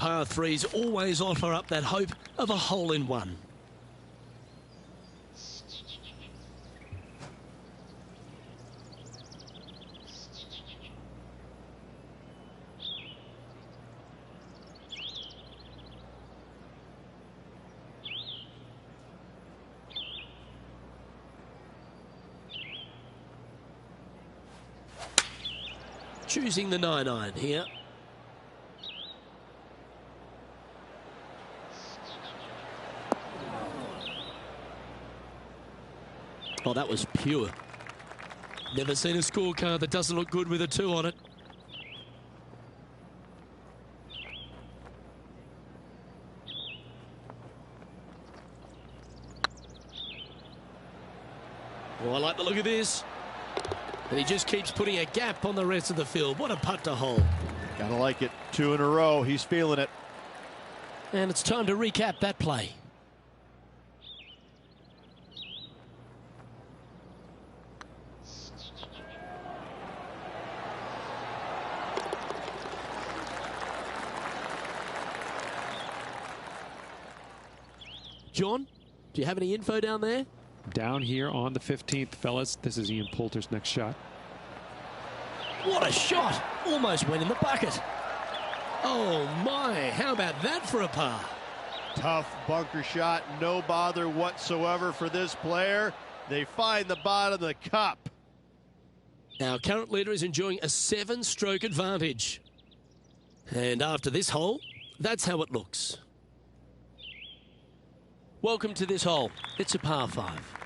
par threes always offer up that hope of a hole-in-one. Choosing the 9-iron here. Oh, that was pure. Never seen a scorecard that doesn't look good with a 2 on it. Oh, I like the look of this. And he just keeps putting a gap on the rest of the field. What a putt to hole. Gotta like it. 2 in a row. He's feeling it. And it's time to recap that play. John, do you have any info down there? Down here on the 15th, fellas. This is Ian Poulter's next shot. What a shot! Almost went in the bucket. Oh my, how about that for a par? Tough bunker shot, no bother whatsoever for this player. They find the bottom of the cup. Our current leader is enjoying a 7-stroke advantage. And after this hole, that's how it looks. Welcome to this hole. It's a par 5.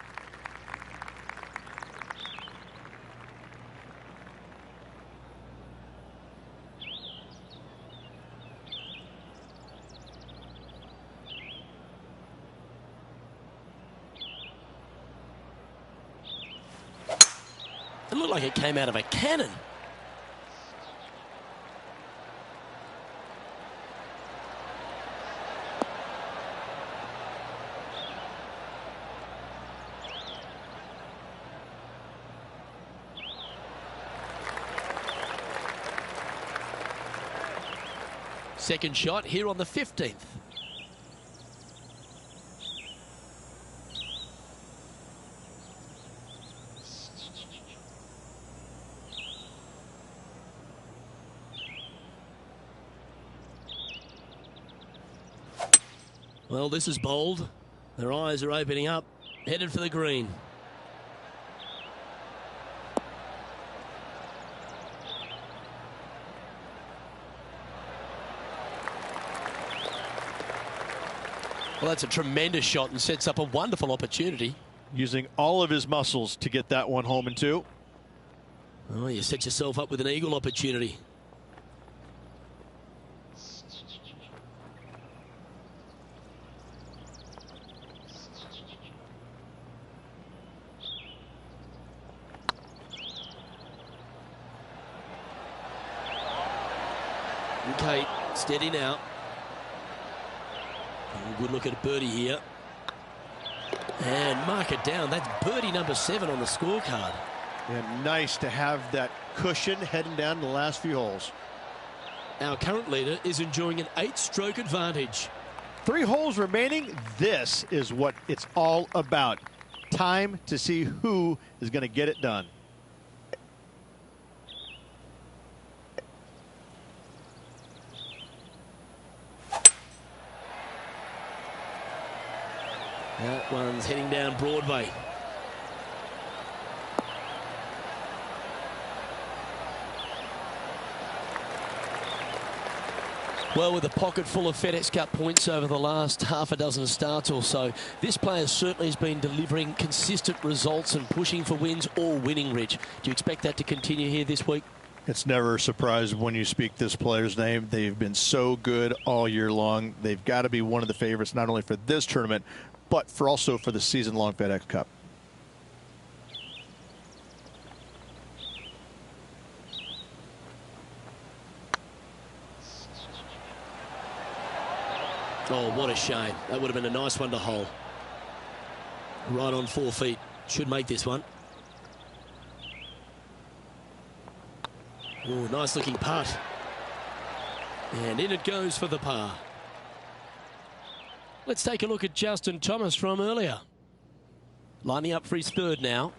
It looked like it came out of a cannon. Second shot here on the 15th. Well, this is bold. Their eyes are opening up, headed for the green. Well, that's a tremendous shot and sets up a wonderful opportunity. Using all of his muscles to get that one home in 2. Oh, you set yourself up with an eagle opportunity. Okay, steady now. Good look at birdie here. And mark it down. That's birdie number 7 on the scorecard. Yeah, nice to have that cushion heading down to the last few holes. Our current leader is enjoying an 8-stroke advantage. 3 holes remaining. This is what it's all about. Time to see who is going to get it done. That one's heading down Broadway. Well, with a pocket full of FedEx Cup points over the last half a dozen starts or so, this player certainly has been delivering consistent results and pushing for wins or winning, Rich. Do you expect that to continue here this week? It's never a surprise when you speak this player's name. They've been so good all year long. They've got to be one of the favorites, not only for this tournament, but also for the season-long FedEx Cup. Oh, what a shame. That would have been a nice one to hole. Right on 4 feet. Should make this one. Oh, nice looking putt. And in it goes for the par. Let's take a look at Justin Thomas from earlier. Lining up for his third now.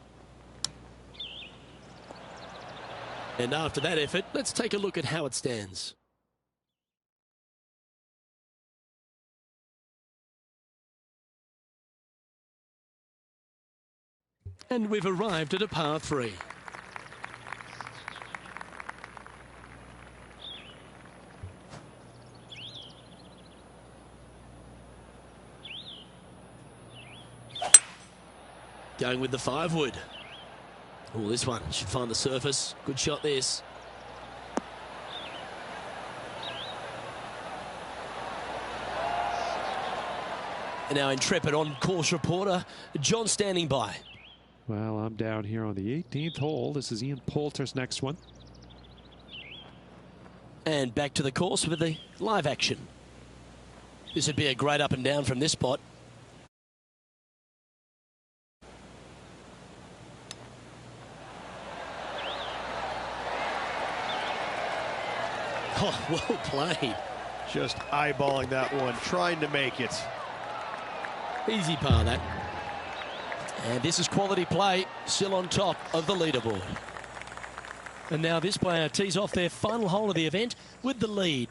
And after that effort, let's take a look at how it stands. And we've arrived at a par 3. Going with the 5-wood. Oh, this one should find the surface. Good shot, this. And our intrepid on-course reporter, John, standing by. Well, I'm down here on the 18th hole. This is Ian Poulter's next one. And back to the course with the live action. This would be a great up and down from this spot. Oh, well played. Just eyeballing that one, trying to make it. Easy par, that. And this is quality play, still on top of the leaderboard. And now this player tees off their final hole of the event with the lead.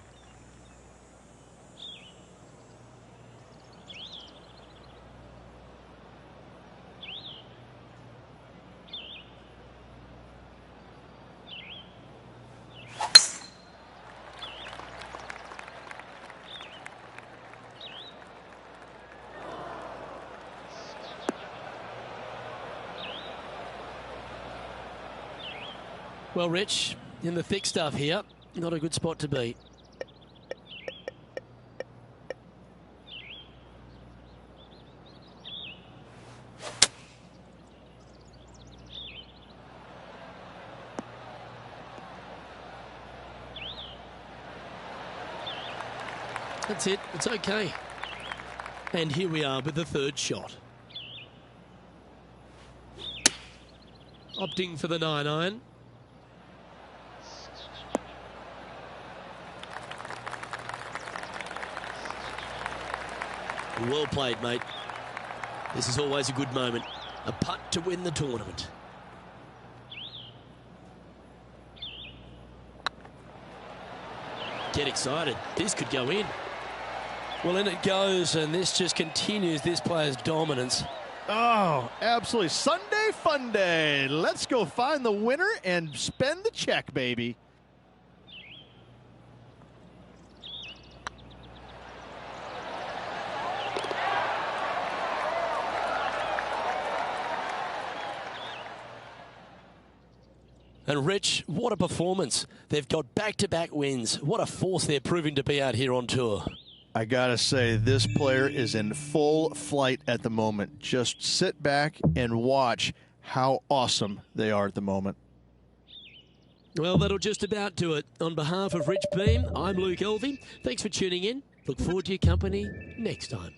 Well, Rich, in the thick stuff here, not a good spot to be. That's it, it's okay. And here we are with the third shot. Opting for the 9-iron. Well played, mate. This is always a good moment. A putt to win the tournament. Get excited. This could go in. Well, in it goes, and this just continues this player's dominance. Oh, absolutely. Sunday fun day. Let's go find the winner and spend the check, baby. And Rich, what a performance. They've got back-to-back wins. What a force they're proving to be out here on tour. I gotta say, this player is in full flight at the moment. Just sit back and watch how awesome they are at the moment. Well, that'll just about do it. On behalf of Rich Beam, I'm Luke Elvey. Thanks for tuning in. Look forward to your company next time.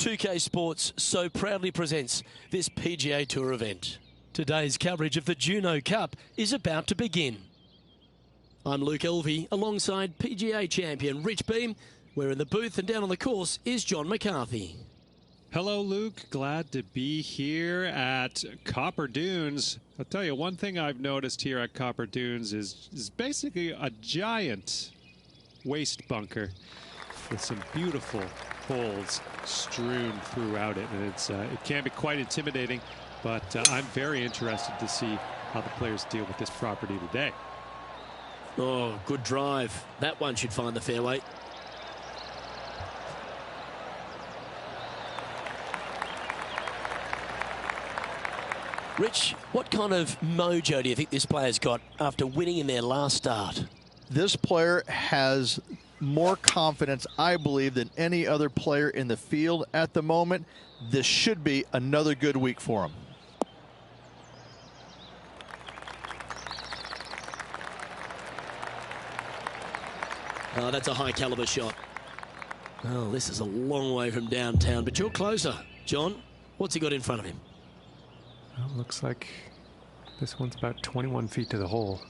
2K Sports so proudly presents this PGA Tour event. Today's coverage of the Juno Cup is about to begin. I'm Luke Elvey alongside PGA champion Rich Beam. We're in the booth and down on the course is John McCarthy. Hello, Luke. Glad to be here at Copper Dunes. I'll tell you, one thing I've noticed here at Copper Dunes is basically a giant waste bunker with some beautiful holes strewn throughout it. And it can be quite intimidating, but I'm very interested to see how the players deal with this property today. Oh, good drive. That one should find the fairway. Rich, what kind of mojo do you think this player's got after winning in their last start? This player has more confidence, I believe, than any other player in the field at the moment. This should be another good week for him. Oh, that's a high caliber shot. Oh, this is a long way from downtown, but you're closer. John, what's he got in front of him? Well, looks like this one's about 21 feet to the hole.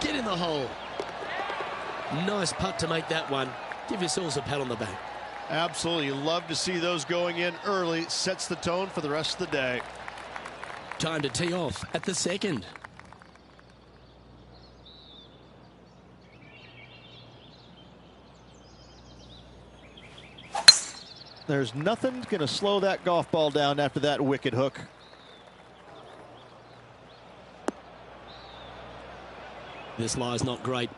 Get in the hole. Nice putt to make that one. Give yourselves a pat on the back. Absolutely. Love to see those going in early. Sets the tone for the rest of the day. Time to tee off at the second. There's nothing going to slow that golf ball down after that wicket hook. This lie's not great.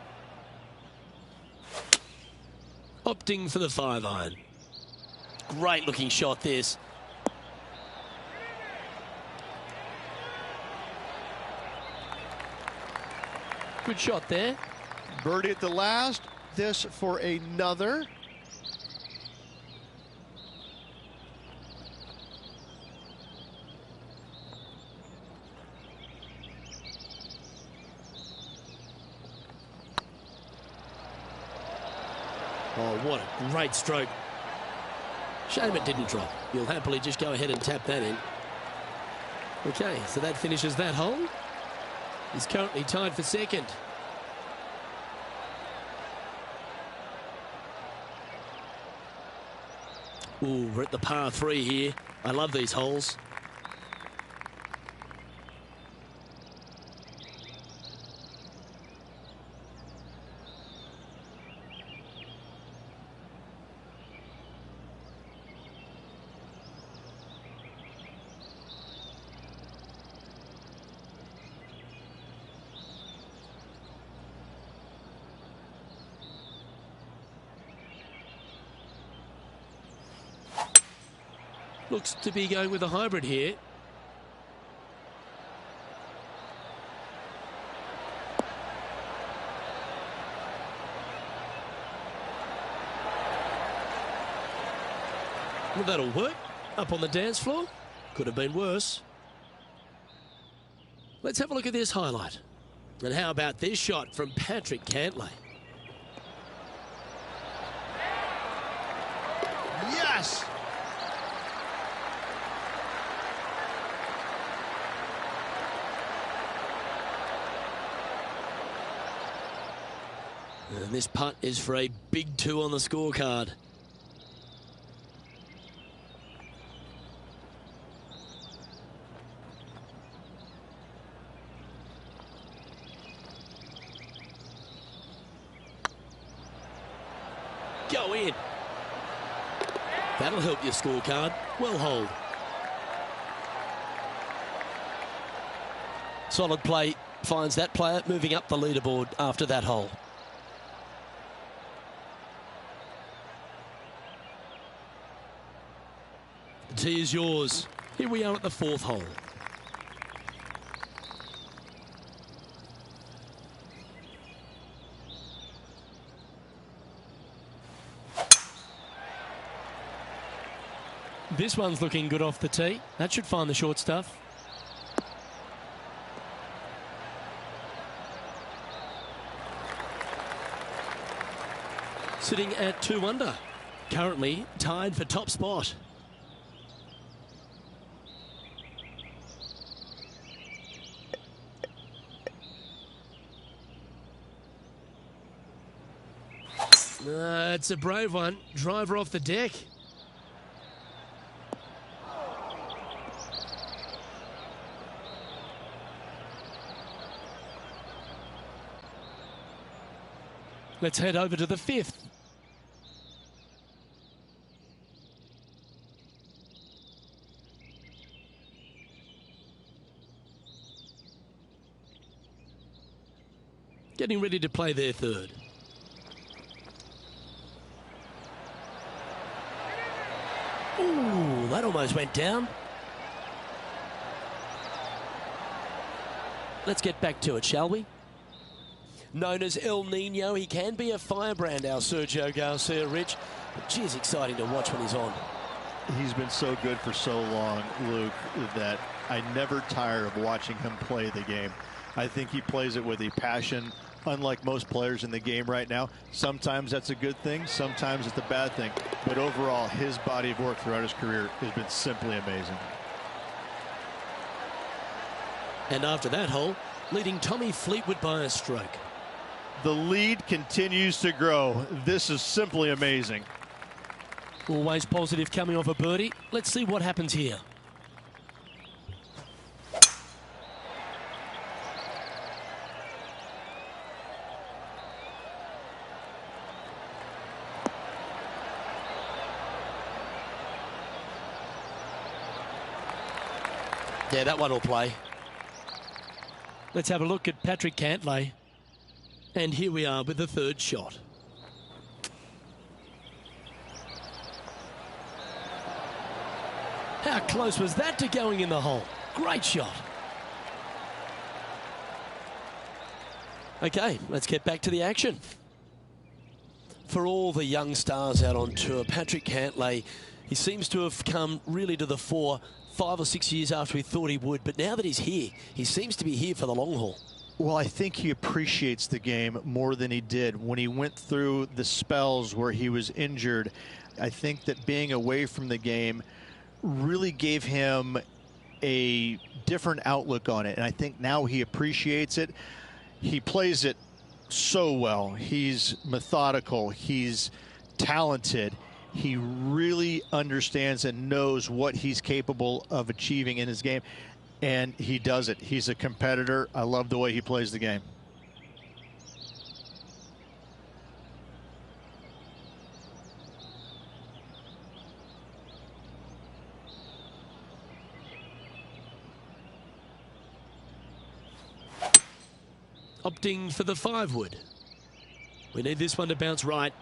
Opting for the 5-iron. Great looking shot, this. Good shot there. Birdie at the last. This for another. Oh, what a great stroke. Shame it didn't drop. You'll happily just go ahead and tap that in. Okay, so that finishes that hole. He's currently tied for second. Ooh, we're at the par 3 here. I love these holes. Looks to be going with a hybrid here. Well, that'll work. Up on the dance floor. Could have been worse. Let's have a look at this highlight. And how about this shot from Patrick Cantlay? Yes! And this putt is for a big 2 on the scorecard. Go in. That'll help your scorecard. Well hold. Solid play finds that player moving up the leaderboard after that hole. tee is yours. Here we are at the fourth hole. This one's looking good off the tee. That should find the short stuff. Sitting at 2 under. Currently tied for top spot. It's a brave one. Driver off the deck. Let's head over to the fifth. Getting ready to play their third. Ooh, that almost went down. Let's get back to it, shall we? Known as El Nino, he can be a firebrand, our Sergio Garcia, Rich. But geez, exciting to watch when he's on. He's been so good for so long, Luke, that I never tire of watching him play the game. I think he plays it with a passion, unlike most players in the game right now. Sometimes that's a good thing, sometimes it's a bad thing. But overall, his body of work throughout his career has been simply amazing. And after that hole, leading Tommy Fleetwood by a stroke. The lead continues to grow. This is simply amazing. Always positive coming off a birdie. Let's see what happens here. Yeah, that one will play. Let's have a look at Patrick Cantlay. And here we are with the third shot. How close was that to going in the hole? Great shot. Okay, let's get back to the action. For all the young stars out on tour, Patrick Cantlay, he seems to have come really to the fore 5 or 6 years after we thought he would. But now that he's here, he seems to be here for the long haul. Well, I think he appreciates the game more than he did when he went through the spells where he was injured. I think that being away from the game really gave him a different outlook on it. And I think now he appreciates it. He plays it so well. He's methodical. He's talented. He really understands and knows what he's capable of achieving in his game. And he does it. He's a competitor. I love the way he plays the game. Opting for the 5-wood. We need this one to bounce right.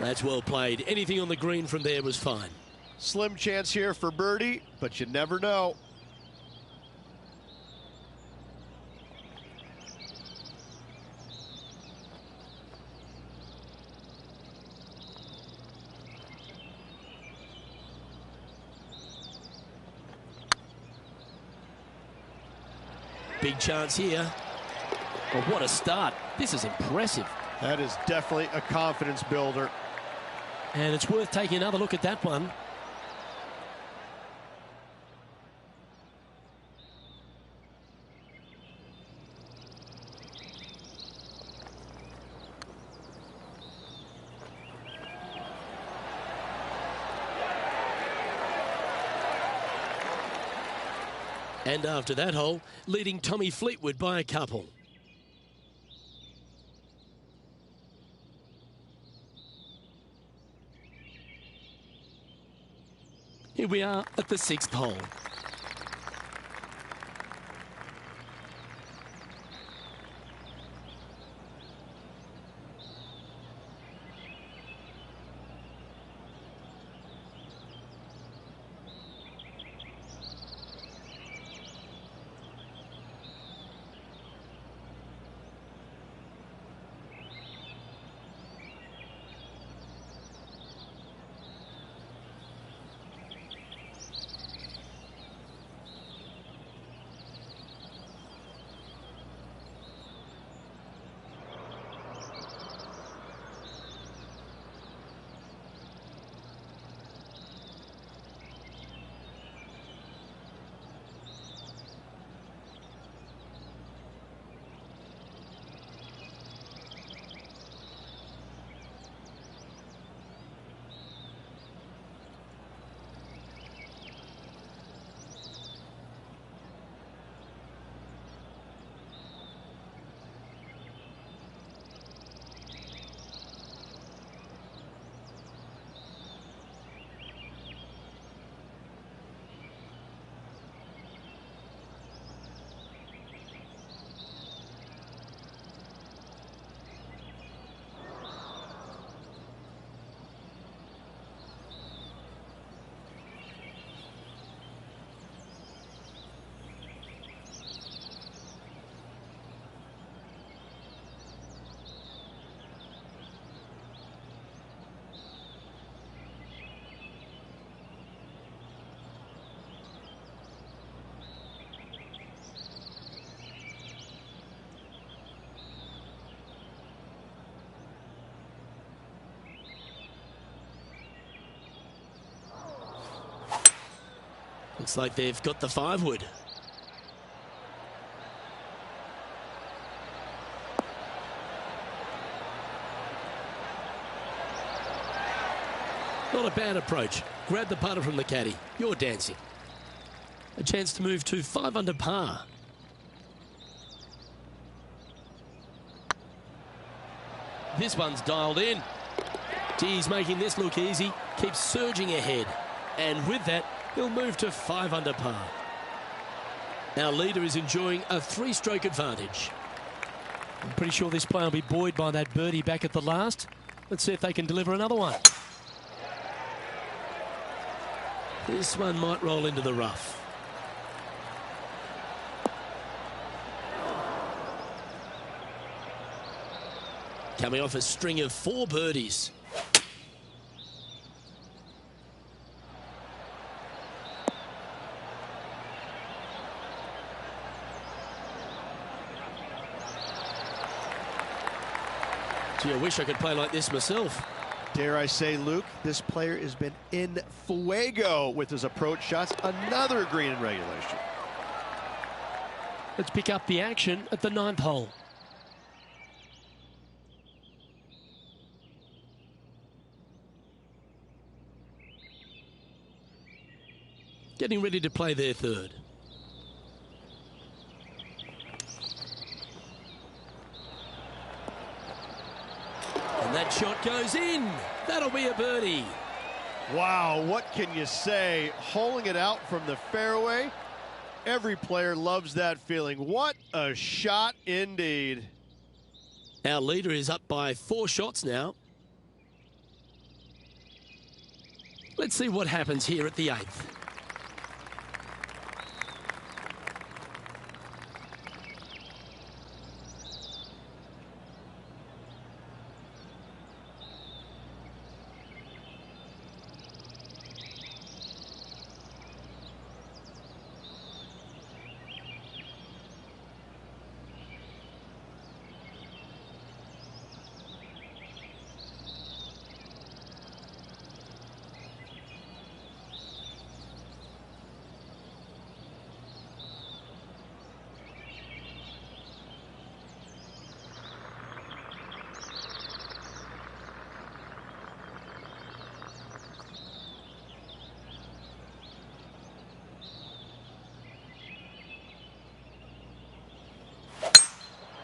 That's well played. Anything on the green from there was fine. Slim chance here for birdie, but you never know. Big chance here. Oh, what a start. This is impressive. That is definitely a confidence builder. And it's worth taking another look at that one. And after that hole, leading Tommy Fleetwood by a couple. Here we are at the 6th hole. Looks like they've got the 5-wood. Not a bad approach. Grab the putter from the caddy. You're dancing. A chance to move to 5 under par. This one's dialed in. He's making this look easy. Keeps surging ahead. And with that, he'll move to 5 under par. Our leader is enjoying a 3-stroke advantage. I'm pretty sure this player will be buoyed by that birdie back at the last. Let's see if they can deliver another one. This one might roll into the rough. Coming off a string of 4 birdies. Gee, I wish I could play like this myself. Dare I say, Luke, this player has been in fuego with his approach shots. Another green in regulation. Let's pick up the action at the 9th hole. Getting ready to play their 3rd. And that shot goes in. That'll be a birdie. Wow, what can you say? Holing it out from the fairway. Every player loves that feeling. What a shot indeed. Our leader is up by 4 shots now. Let's see what happens here at the 8th.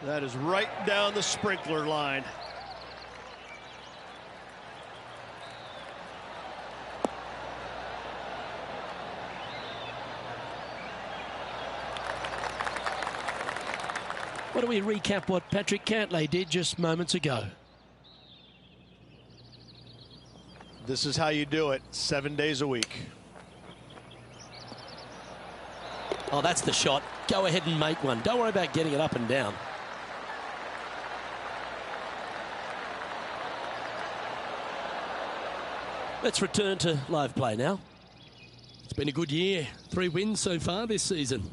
That is right down the sprinkler line. Why don't we recap what Patrick Cantlay did just moments ago? This is how you do it, 7 days a week. Oh, that's the shot. Go ahead and make one. Don't worry about getting it up and down. Let's return to live play now. It's been a good year. 3 wins so far this season.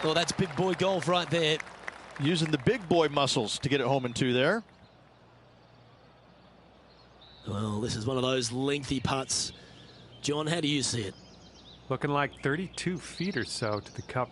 Well, that's big boy golf right there. Using the big boy muscles to get it home in 2 there. Well, this is one of those lengthy putts. John, how do you see it? Looking like 32 feet or so to the cup.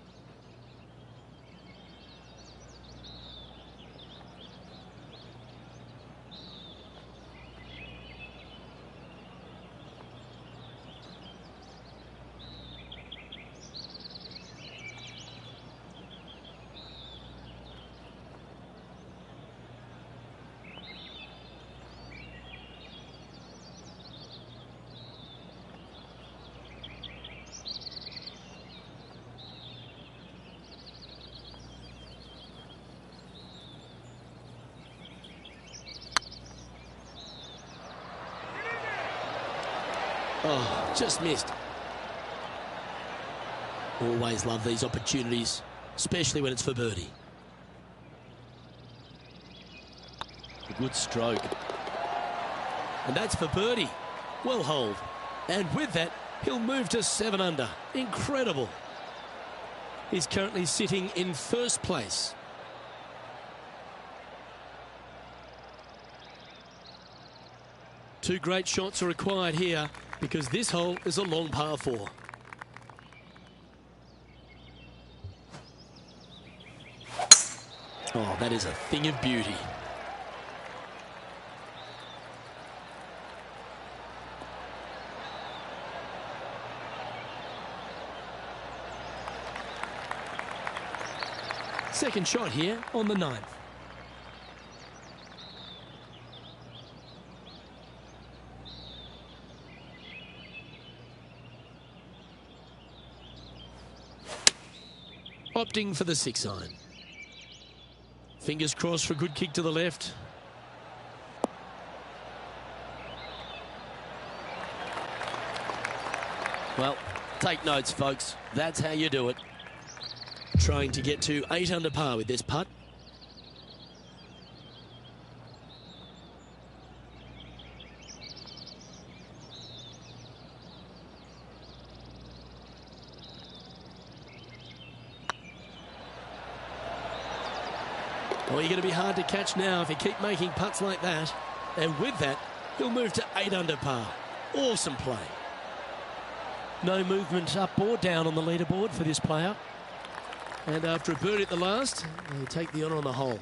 Oh, just missed. Always love these opportunities, especially when it's for birdie. Good stroke. And that's for birdie. Well holed. And with that, he'll move to 7 under. Incredible. He's currently sitting in first place. Two great shots are required here because this hole is a long par 4. Oh, that is a thing of beauty. Second shot here on the 9th. Opting for the 6 iron. Fingers crossed for a good kick to the left. Well, take notes, folks. That's how you do it. Trying to get to 8 under par with this putt. Oh, you're going to be hard to catch now if you keep making putts like that. And with that, he'll move to 8 under par. Awesome play. No movement up or down on the leaderboard for this player. And after a birdie at the last, he'll take the honour on the hole.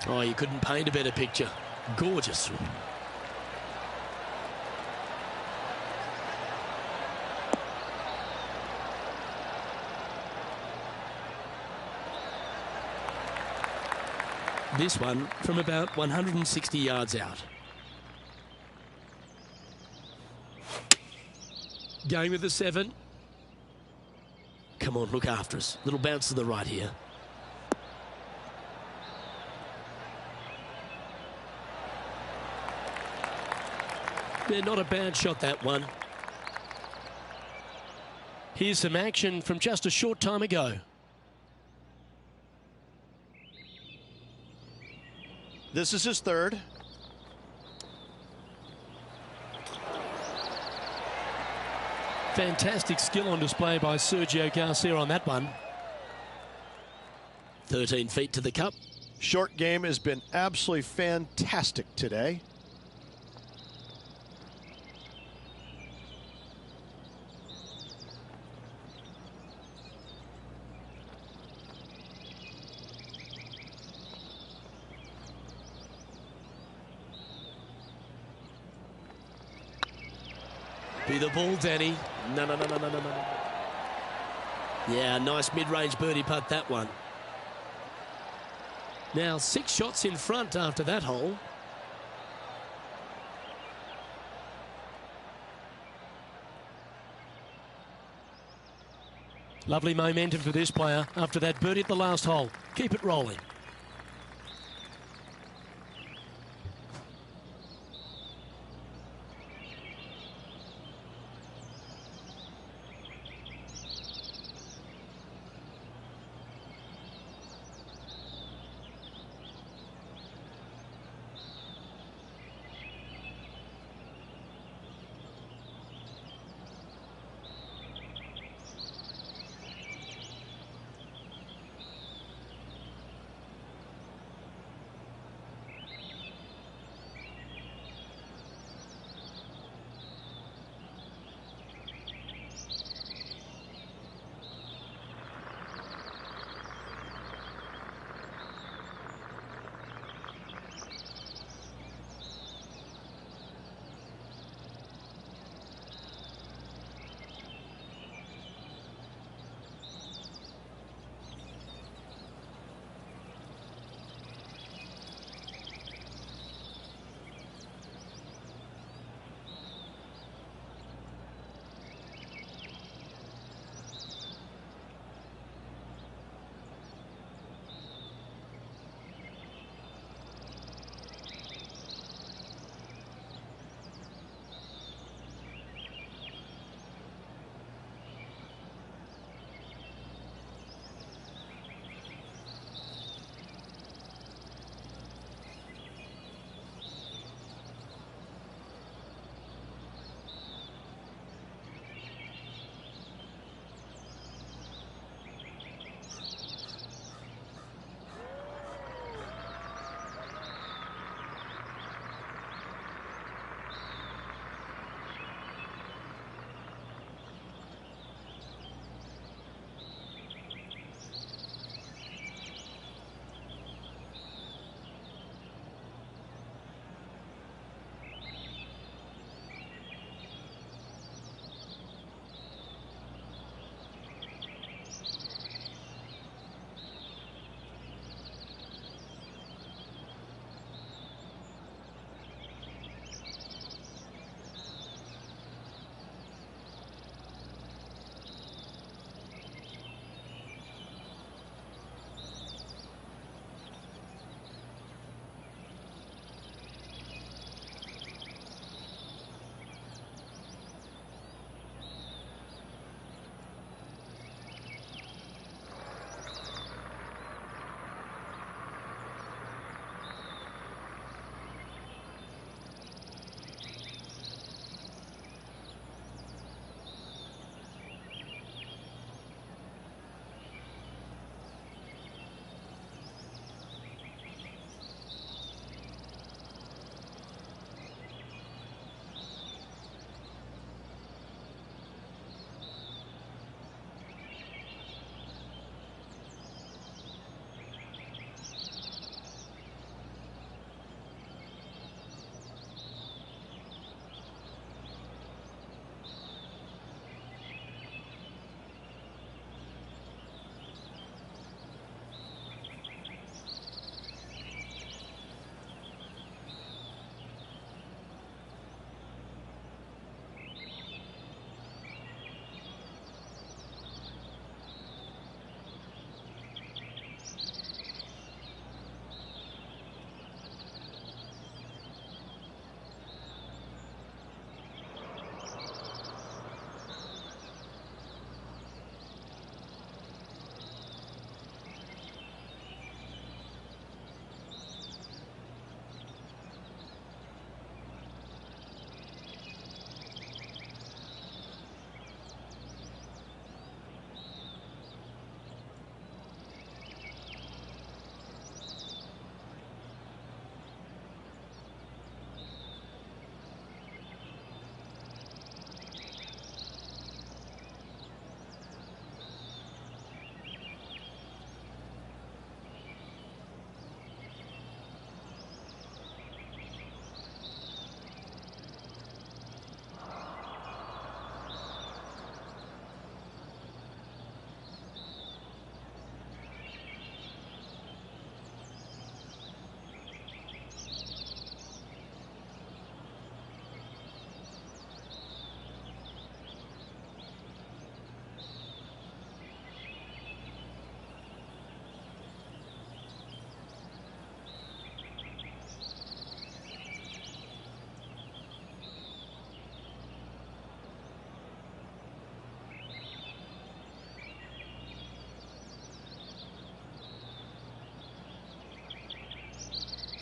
Oh, you couldn't paint a better picture. Gorgeous. This one from about 160 yards out. Going with the 7. Come on, look after us. Little bounce to the right here. Yeah, not a bad shot, that one. Here's some action from just a short time ago. This is his 3rd. Fantastic skill on display by Sergio Garcia on that one. 13 feet to the cup. Short game has been absolutely fantastic today. Be the ball, Danny. No. Yeah, nice mid-range birdie putt, that one. Now 6 shots in front after that hole. Lovely momentum for this player after that birdie at the last hole. Keep it rolling.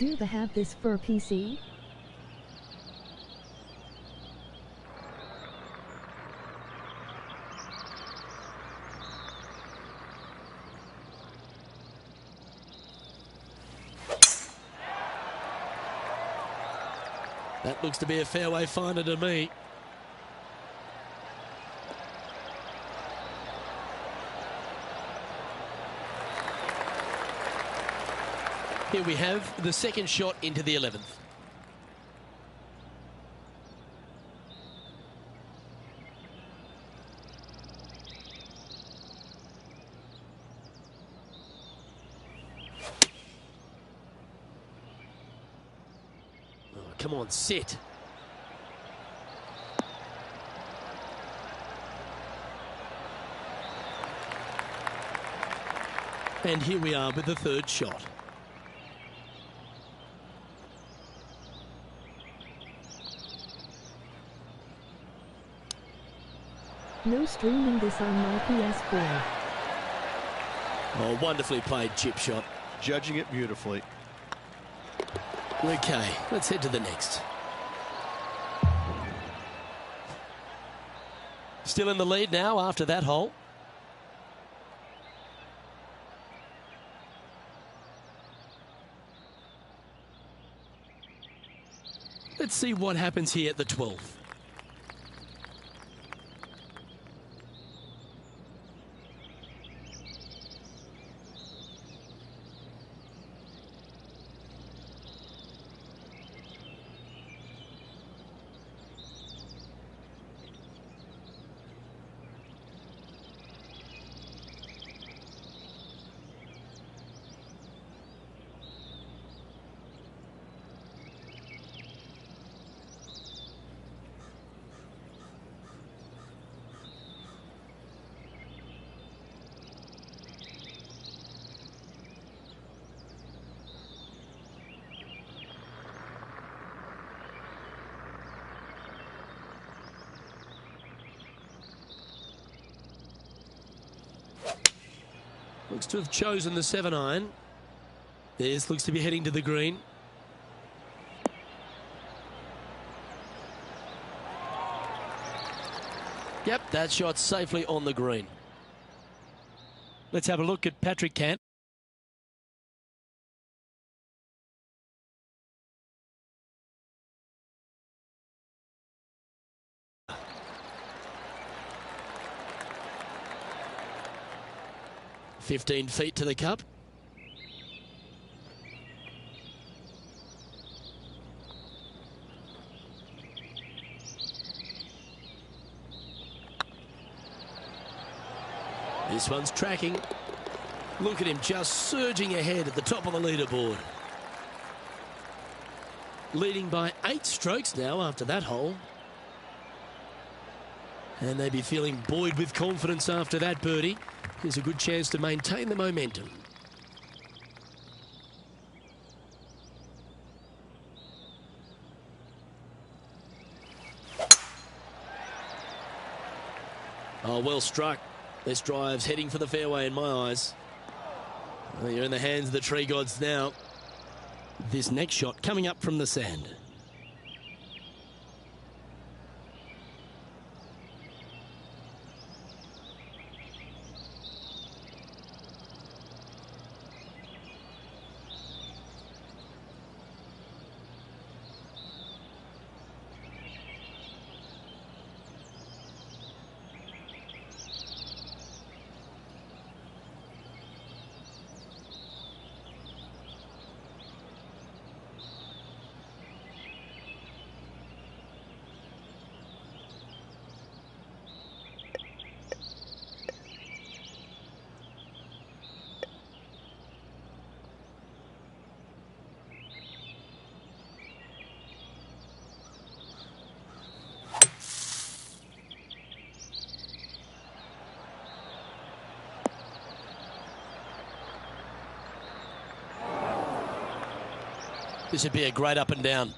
do they have this for PC? That looks to be a fairway finder to me. Here we have the second shot into the 11th. Oh, come on, sit. And here we are with the third shot. No streaming this on my PS4. Oh, wonderfully played chip shot. Judging it beautifully. Okay, let's head to the next. Still in the lead now after that hole. Let's see what happens here at the 12th. Looks to have chosen the 7-iron. This looks to be heading to the green. Yep, that shot safely on the green. Let's have a look at Patrick Cant. "15 feet to the cup." This one's tracking. Look at him just surging ahead at the top of the leaderboard. Leading by 8 strokes now after that hole. And they'd be feeling buoyed with confidence after that birdie. Here's a good chance to maintain the momentum. Oh, well struck. This drive's heading for the fairway in my eyes. Well, you're in the hands of the tree gods now. This next shot coming up from the sand. This would be a great up and down.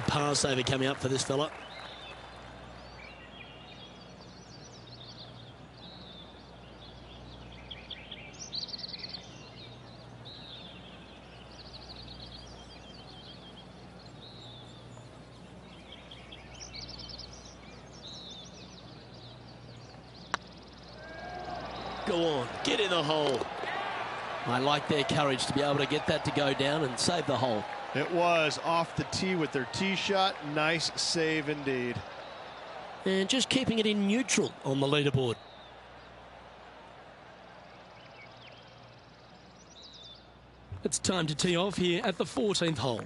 par saver coming up for this fella. Go on, get in the hole. I like their courage to be able to get that to go down and save the hole. It was off the tee with their tee shot. Nice save indeed. And just keeping it in neutral on the leaderboard. It's time to tee off here at the 14th hole.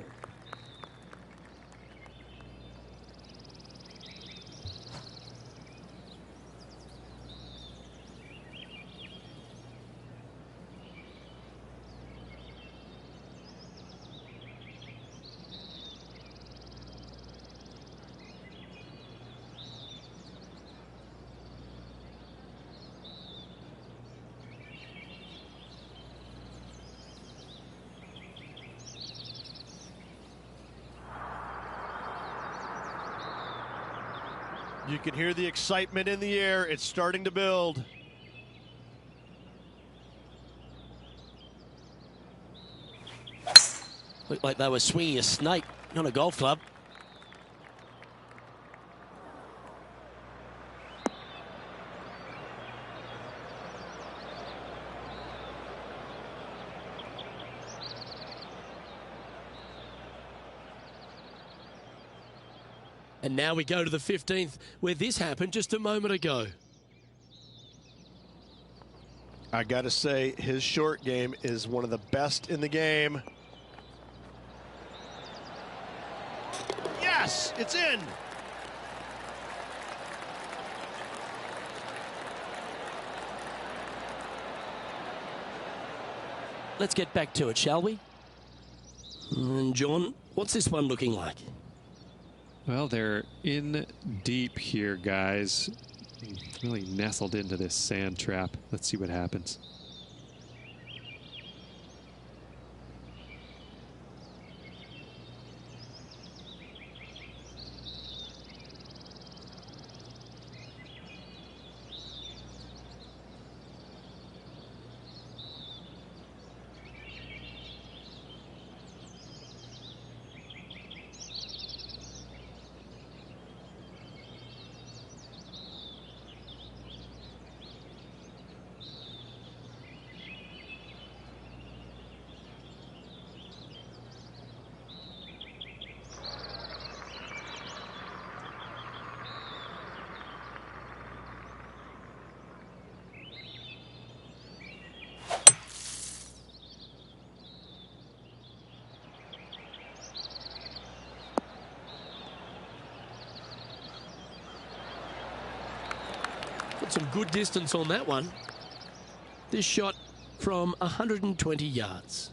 You can hear the excitement in the air. It's starting to build. Looked like they were swinging a snake, not a golf club. And now we go to the 15th, where this happened just a moment ago. I got to say, his short game is one of the best in the game. Yes, it's in. Let's get back to it, shall we? And John, what's this one looking like? Well, they're in deep here, guys. Really nestled into this sand trap. Let's see what happens. Got some good distance on that one. This shot from 120 yards.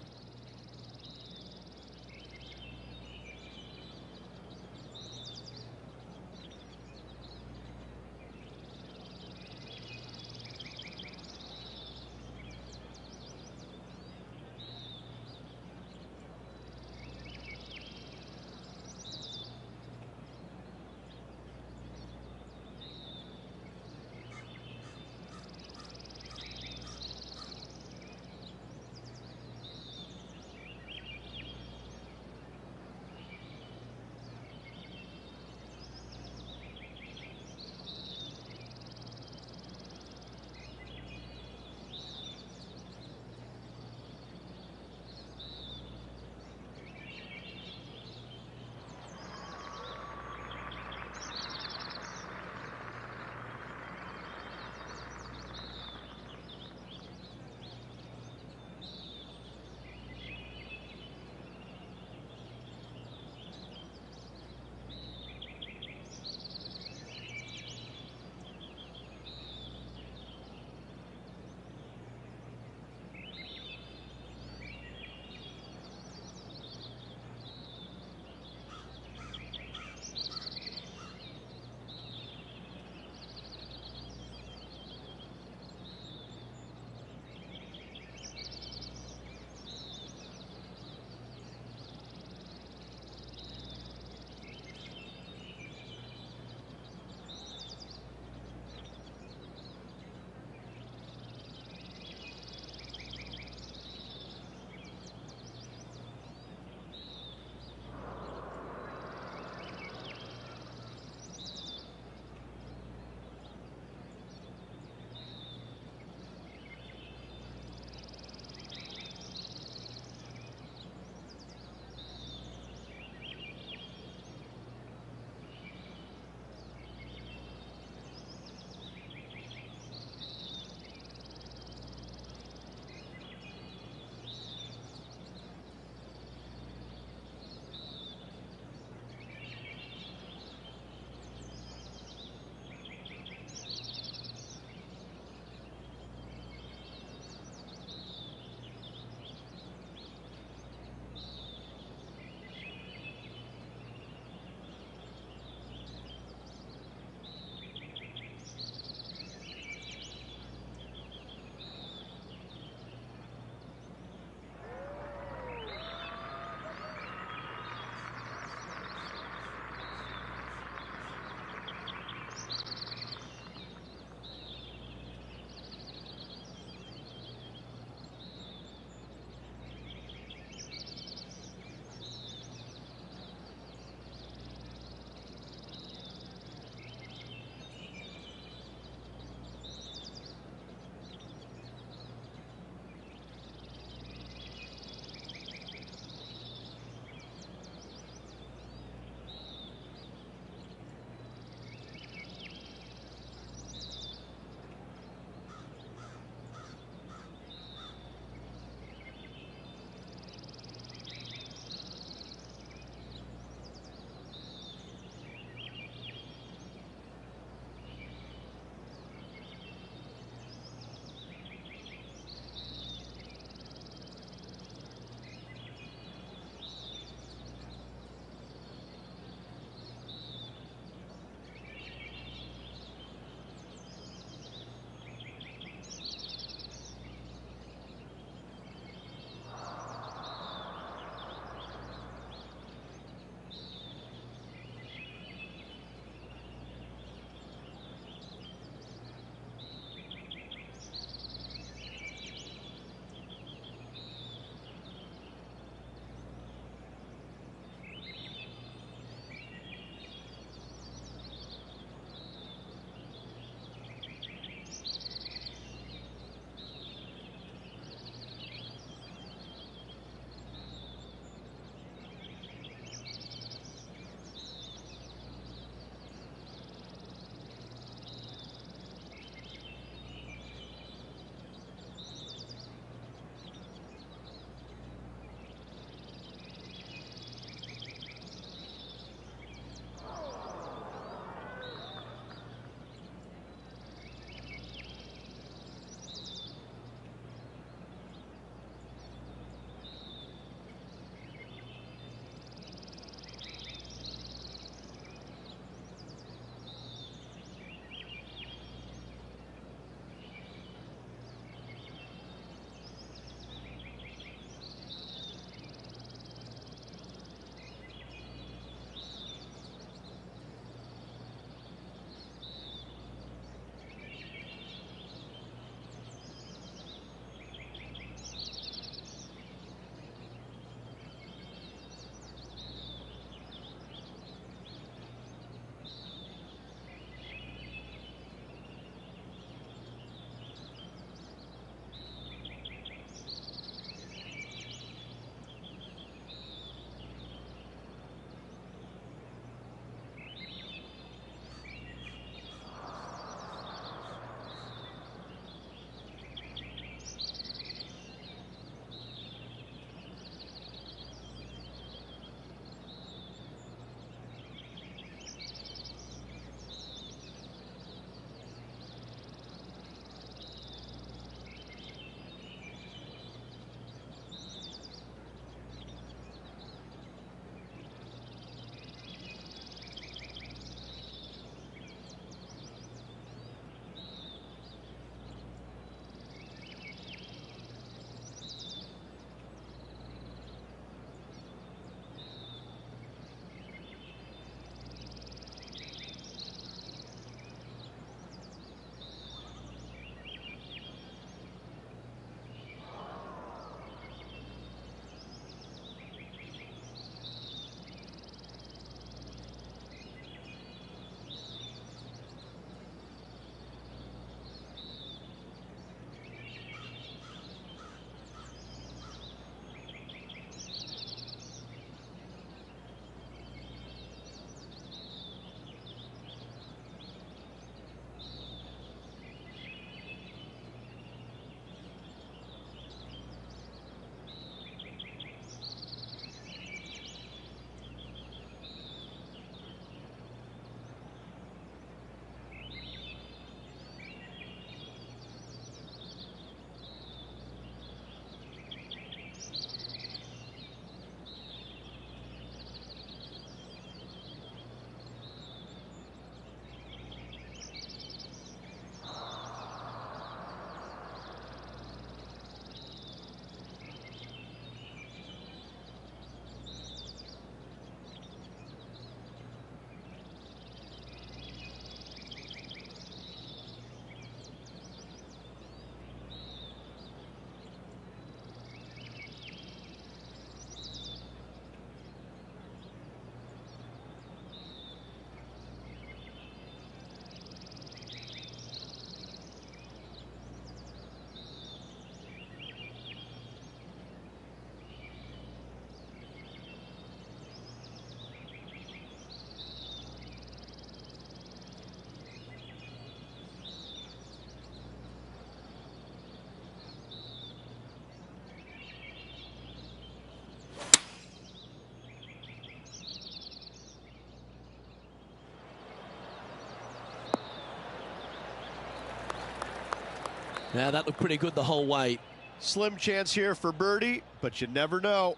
Now that looked pretty good the whole way. Slim chance here for birdie, but you never know.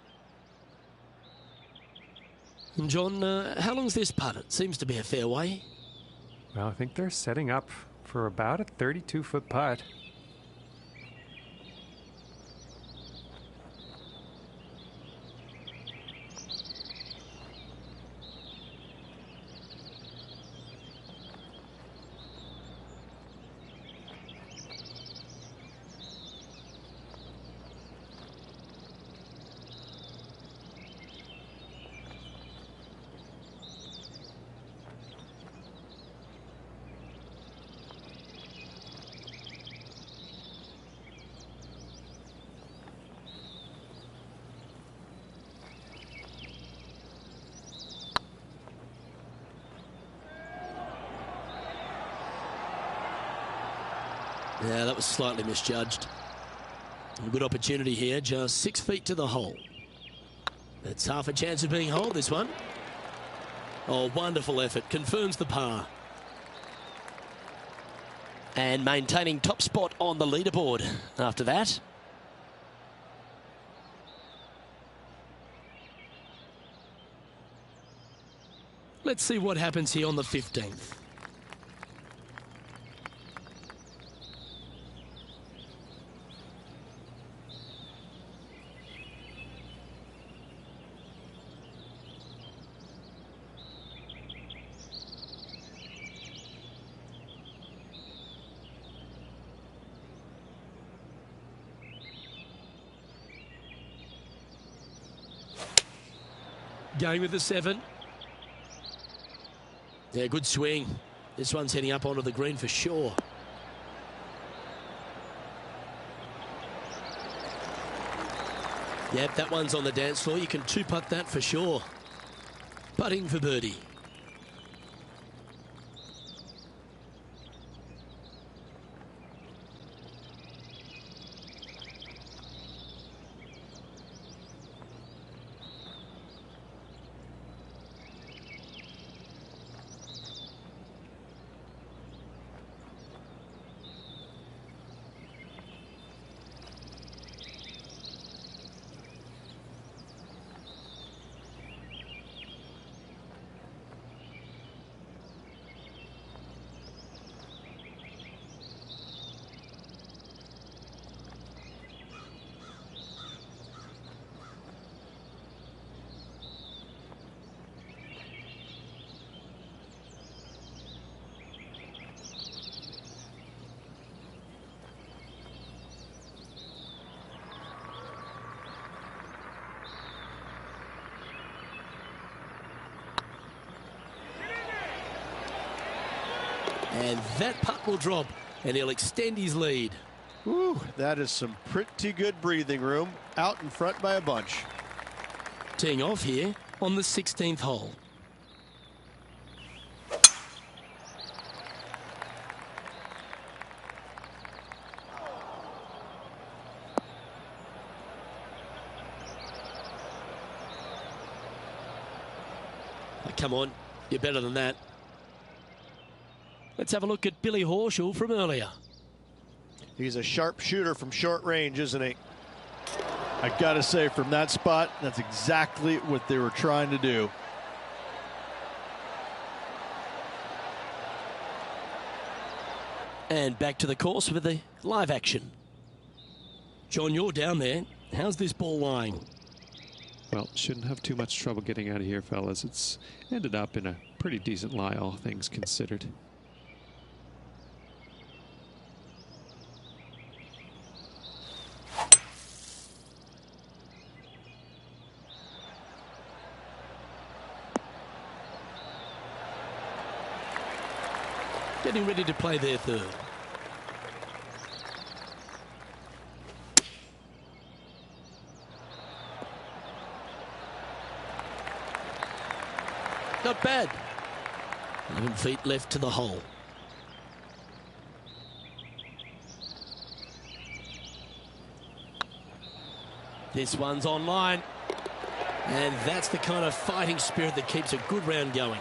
And John, how long's this putt? It seems to be a fair way. Well, I think they're setting up for about a 32-foot putt. Yeah, that was slightly misjudged. A good opportunity here, just 6 feet to the hole. That's half a chance of being holed, this one. Oh, wonderful effort. Confirms the par. And maintaining top spot on the leaderboard after that. Let's see what happens here on the 15th. Going with the 7. Yeah, good swing. This one's heading up onto the green for sure. Yep, that one's on the dance floor. You can two-putt that for sure. Putting for birdie. And that putt will drop, and he'll extend his lead. Ooh, that is some pretty good breathing room. Out in front by a bunch. Teeing off here on the 16th hole. Oh, come on, you're better than that. Let's have a look at Billy Horschel from earlier. He's a sharp shooter from short range, isn't he? I gotta say, from that spot, that's exactly what they were trying to do. And back to the course with the live action. John, you're down there. How's this ball lying? Well, shouldn't have too much trouble getting out of here, fellas. It's ended up in a pretty decent lie, all things considered. Getting ready to play their third. Not bad. 11 feet left to the hole. This one's online. And that's the kind of fighting spirit that keeps a good round going.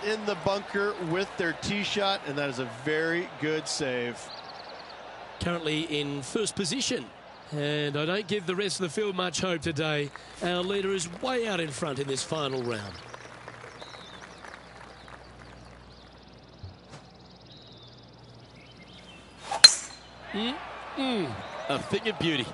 In the bunker with their tee shot, and that is a very good save. currently in first position. And I don't give the rest of the field much hope today. Our leader is way out in front in this final round. A thing of beauty.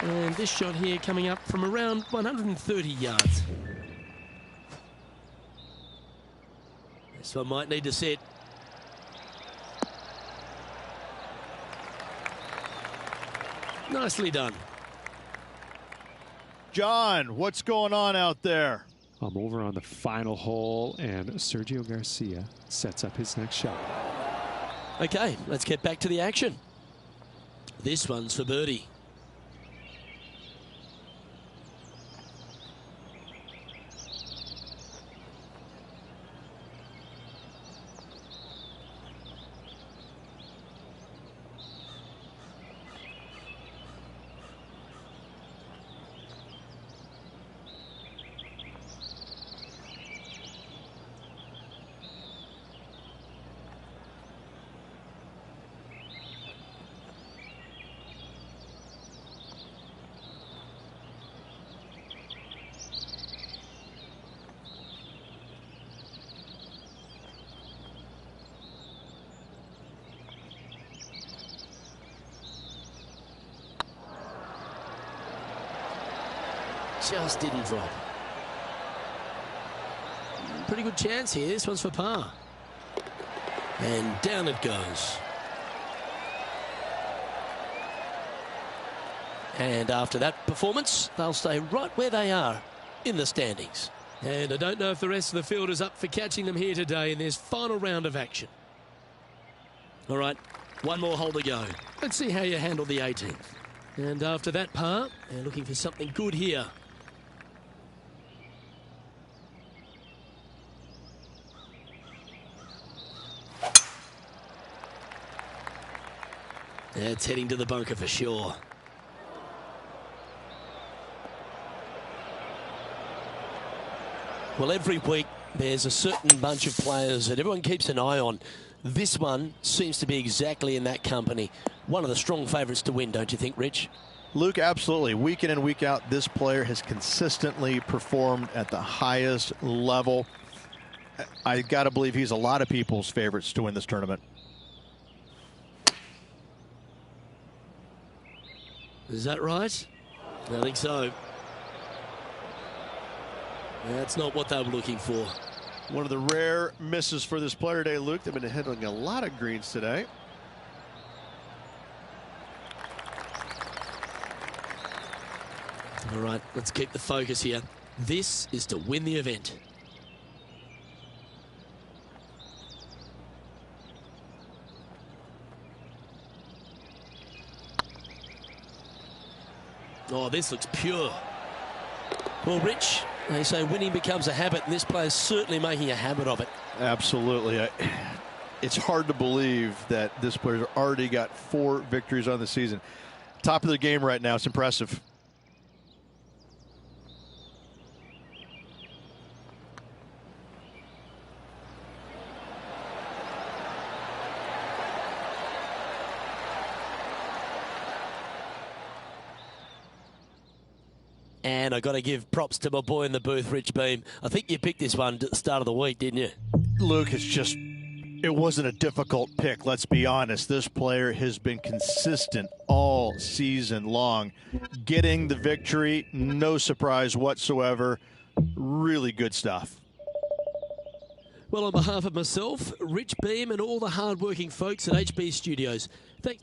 And this shot here coming up from around 130 yards. This one might need to set. Nicely done. John, what's going on out there? I'm over on the final hole, and Sergio Garcia sets up his next shot. Okay, let's get back to the action. This one's for birdie. Just didn't drop. Pretty good chance here. This one's for par. And down it goes. And after that performance, they'll stay right where they are in the standings. And I don't know if the rest of the field is up for catching them here today in this final round of action. All right, one more hole to go. Let's see how you handle the 18th. And after that par, they're looking for something good here. It's heading to the bunker for sure. Well, every week there's a certain bunch of players that everyone keeps an eye on. This one seems to be exactly in that company. One of the strong favourites to win, don't you think, Rich? Luke, absolutely. Week in and week out, this player has consistently performed at the highest level. I got to believe he's a lot of people's favorites to win this tournament. Is that right? I think so. That's not what they were looking for. One of the rare misses for this player today, Luke. They've been hitting a lot of greens today. All right, let's keep the focus here. This is to win the event. Oh, this looks pure. Well, Rich, they say winning becomes a habit, and this player's certainly making a habit of it. Absolutely. It's hard to believe that this player's already got 4 victories on the season. Top of the game right now. It's impressive. And I got to give props to my boy in the booth, Rich Beam. I think you picked this one at the start of the week, didn't you? Luke, it wasn't a difficult pick, let's be honest. This player has been consistent all season long. Getting the victory, no surprise whatsoever. Really good stuff. Well, on behalf of myself, Rich Beam, and all the hard-working folks at HB Studios, thanks.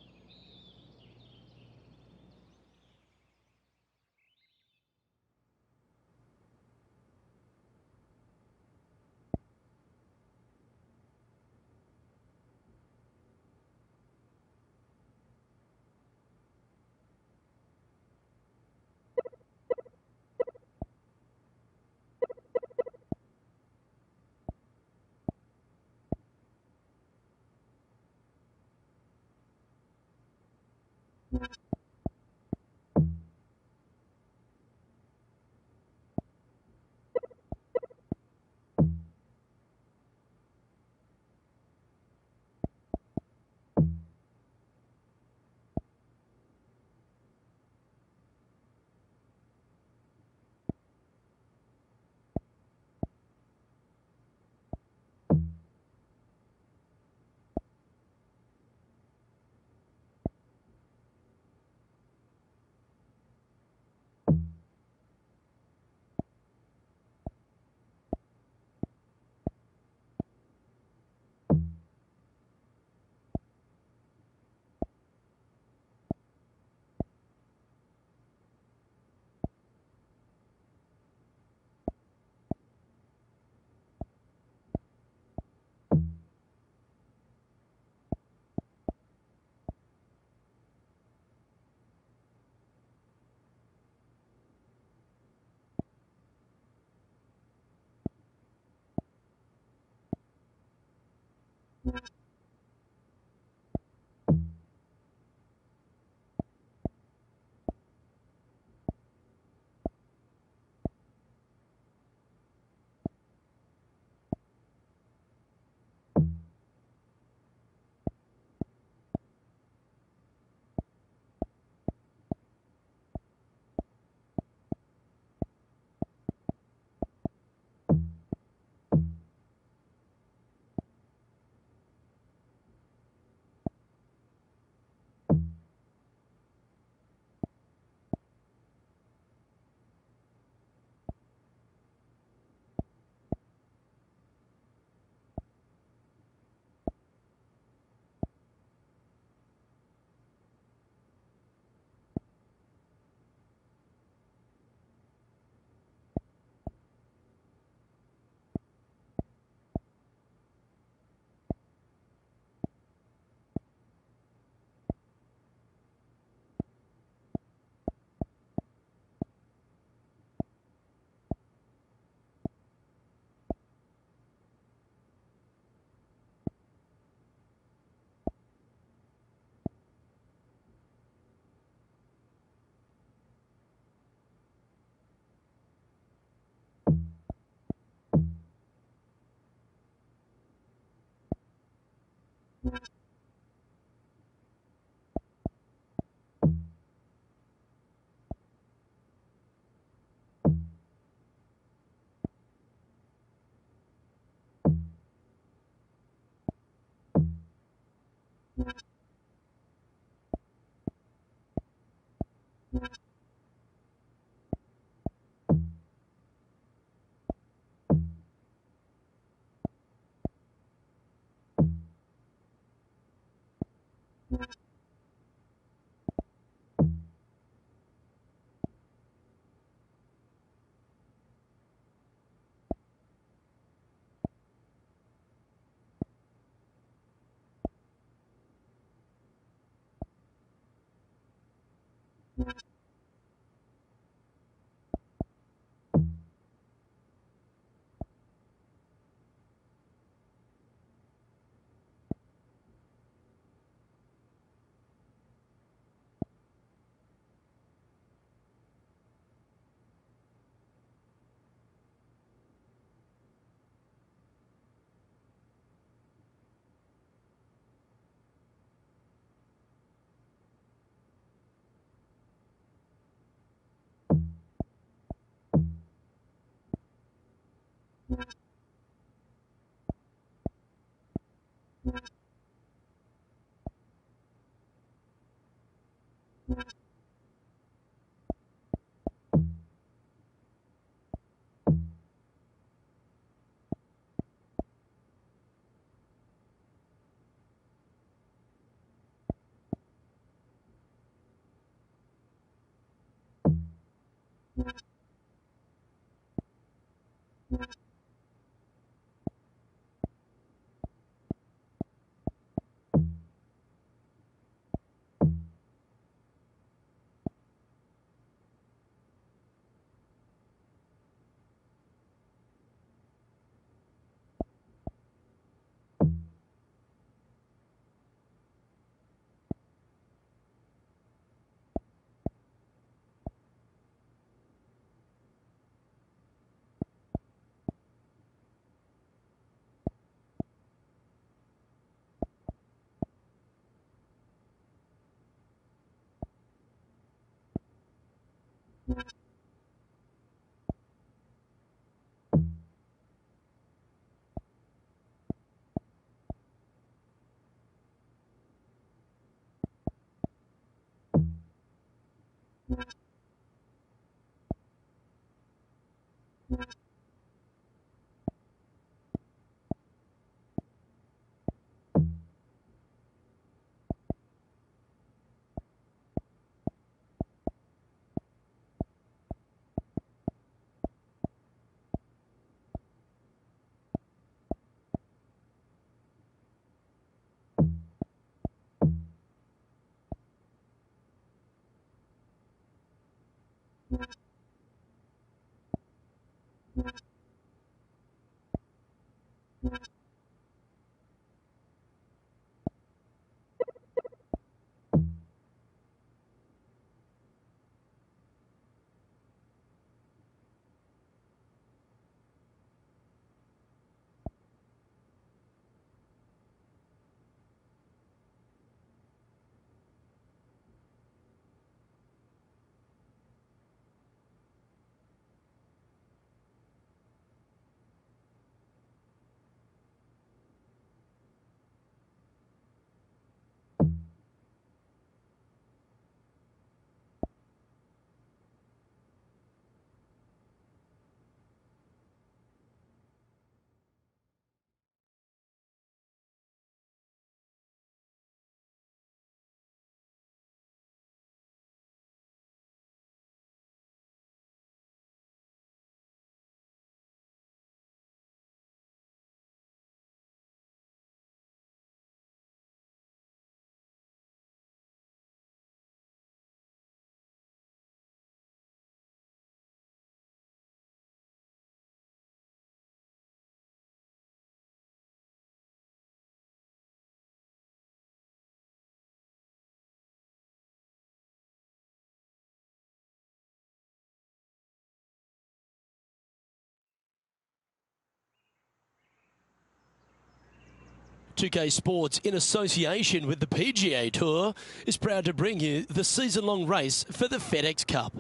2K Sports, in association with the PGA Tour, is proud to bring you the season-long race for the FedEx Cup.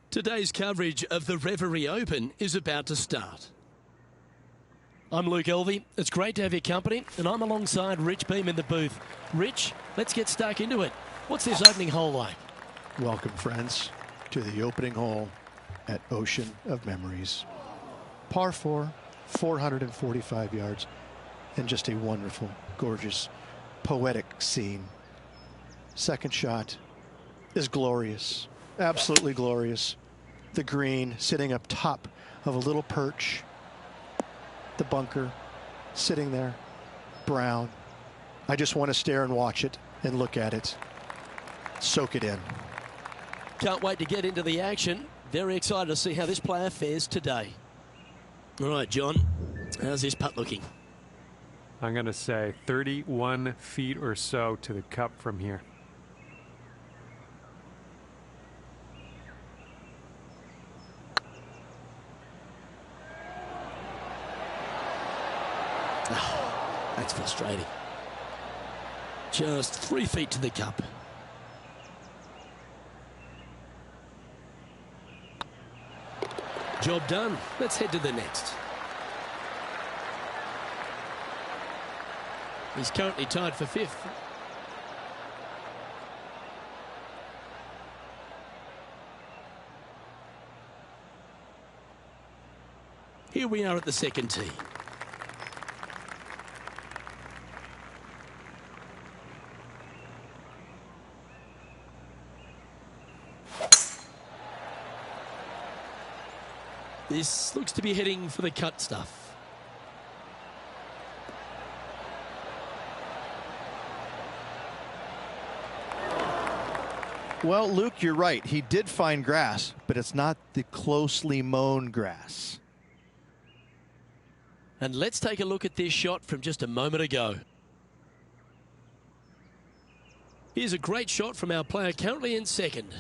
Today's coverage of the Reverie Open is about to start. I'm Luke Elvey. It's great to have your company, and I'm alongside Rich Beam in the booth. Rich, let's get stuck into it. What's this opening hole like? Welcome, friends, to the opening hole at Ocean of Memories. Par 4, 445 yards, and just a wonderful, gorgeous, poetic scene. Second shot is glorious, absolutely glorious. The green sitting up top of a little perch. The bunker sitting there, brown. I just want to stare and watch it and look at it. Soak it in. Can't wait to get into the action. Very excited to see how this player fares today. All right, John, how's this putt looking? I'm going to say 31 feet or so to the cup from here. Oh, that's frustrating. Just 3 feet to the cup. Job done. Let's head to the next. He's currently tied for 5th. Here we are at the second tee. This looks to be heading for the cut stuff. Well, Luke, you're right. He did find grass, but it's not the closely mown grass. And let's take a look at this shot from just a moment ago. Here's a great shot from our player currently in second.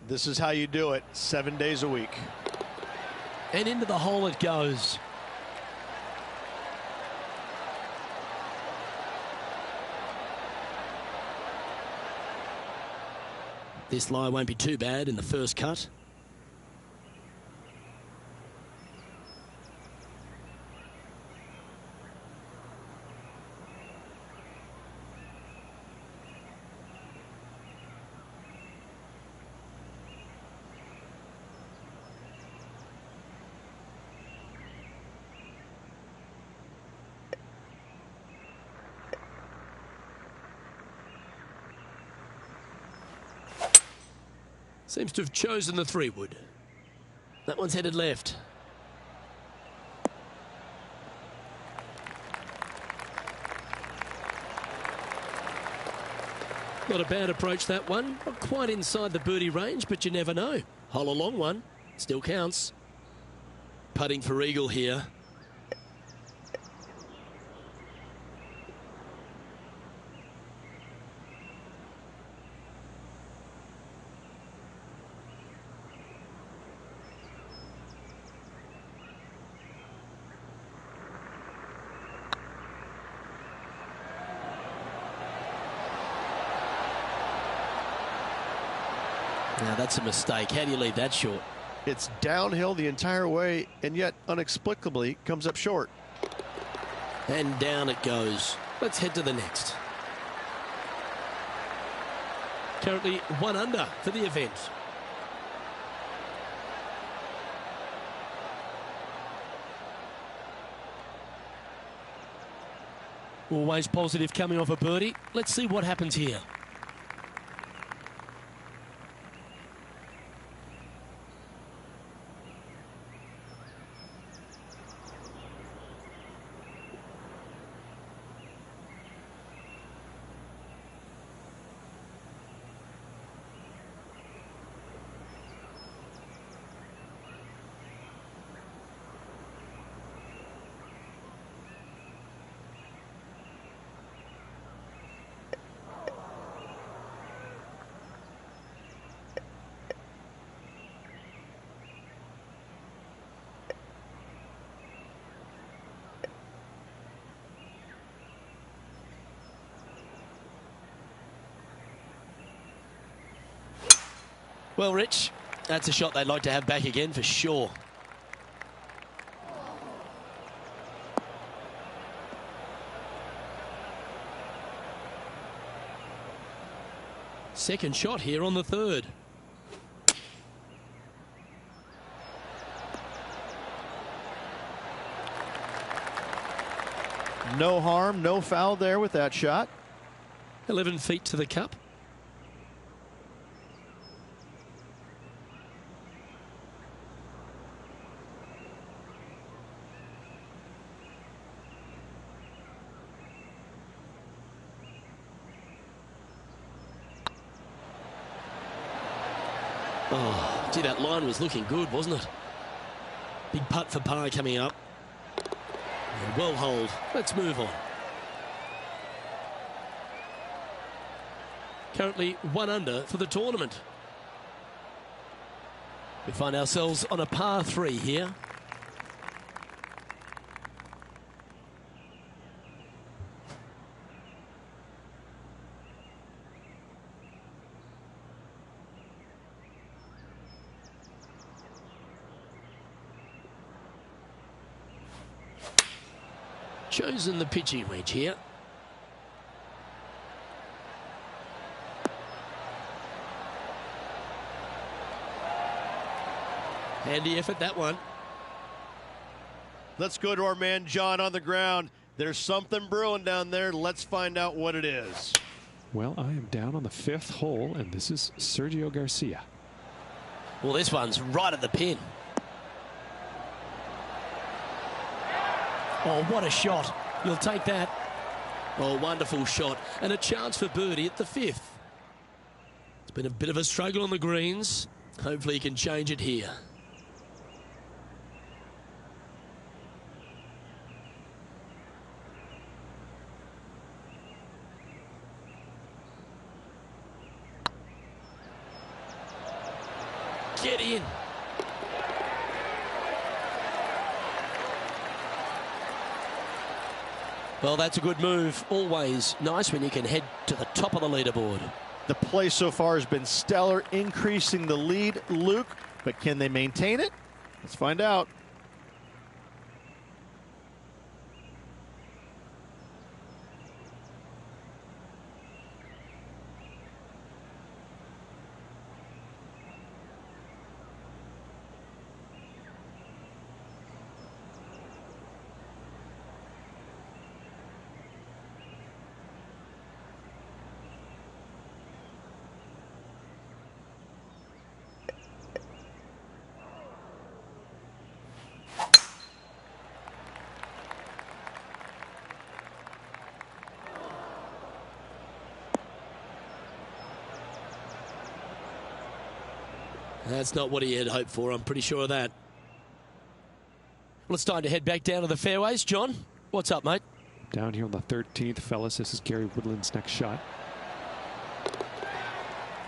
This is how you do it 7 days a week. And into the hole it goes. This lie won't be too bad in the first cut. Seems to have chosen the 3-wood. That one's headed left. Not a bad approach, that one. Not quite inside the birdie range, but you never know. Hole a long one. Still counts. Putting for eagle here. Now that's a mistake. How do you leave that short? It's downhill the entire way, and yet inexplicably comes up short. And down it goes. Let's head to the next. Currently 1 under for the event. Always positive coming off a birdie. Let's see what happens here. Well, Rich, that's a shot they'd like to have back again for sure. Second shot here on the third. No harm, no foul there with that shot. 11 feet to the cup. Oh, gee, that line was looking good, wasn't it? Big putt for par coming up. Yeah, well holed. Let's move on. Currently 1 under for the tournament. We find ourselves on a par 3 here. Chosen the pitching wedge here. Handy effort, that one. Let's go to our man John on the ground. There's something brewing down there. Let's find out what it is. Well, I am down on the 5th hole, and this is Sergio Garcia. Well, this one's right at the pin. Oh, what a shot. You'll take that. Oh, wonderful shot. And a chance for birdie at the 5th. It's been a bit of a struggle on the greens. Hopefully he can change it here. Get in. Well, that's a good move. Always nice when you can head to the top of the leaderboard. The play so far has been stellar, increasing the lead, Luke, but can they maintain it? Let's find out. That's not what he had hoped for, I'm pretty sure of that. Well, it's time to head back down to the fairways. John, what's up, mate? Down here on the 13th, fellas. This is Gary Woodland's next shot.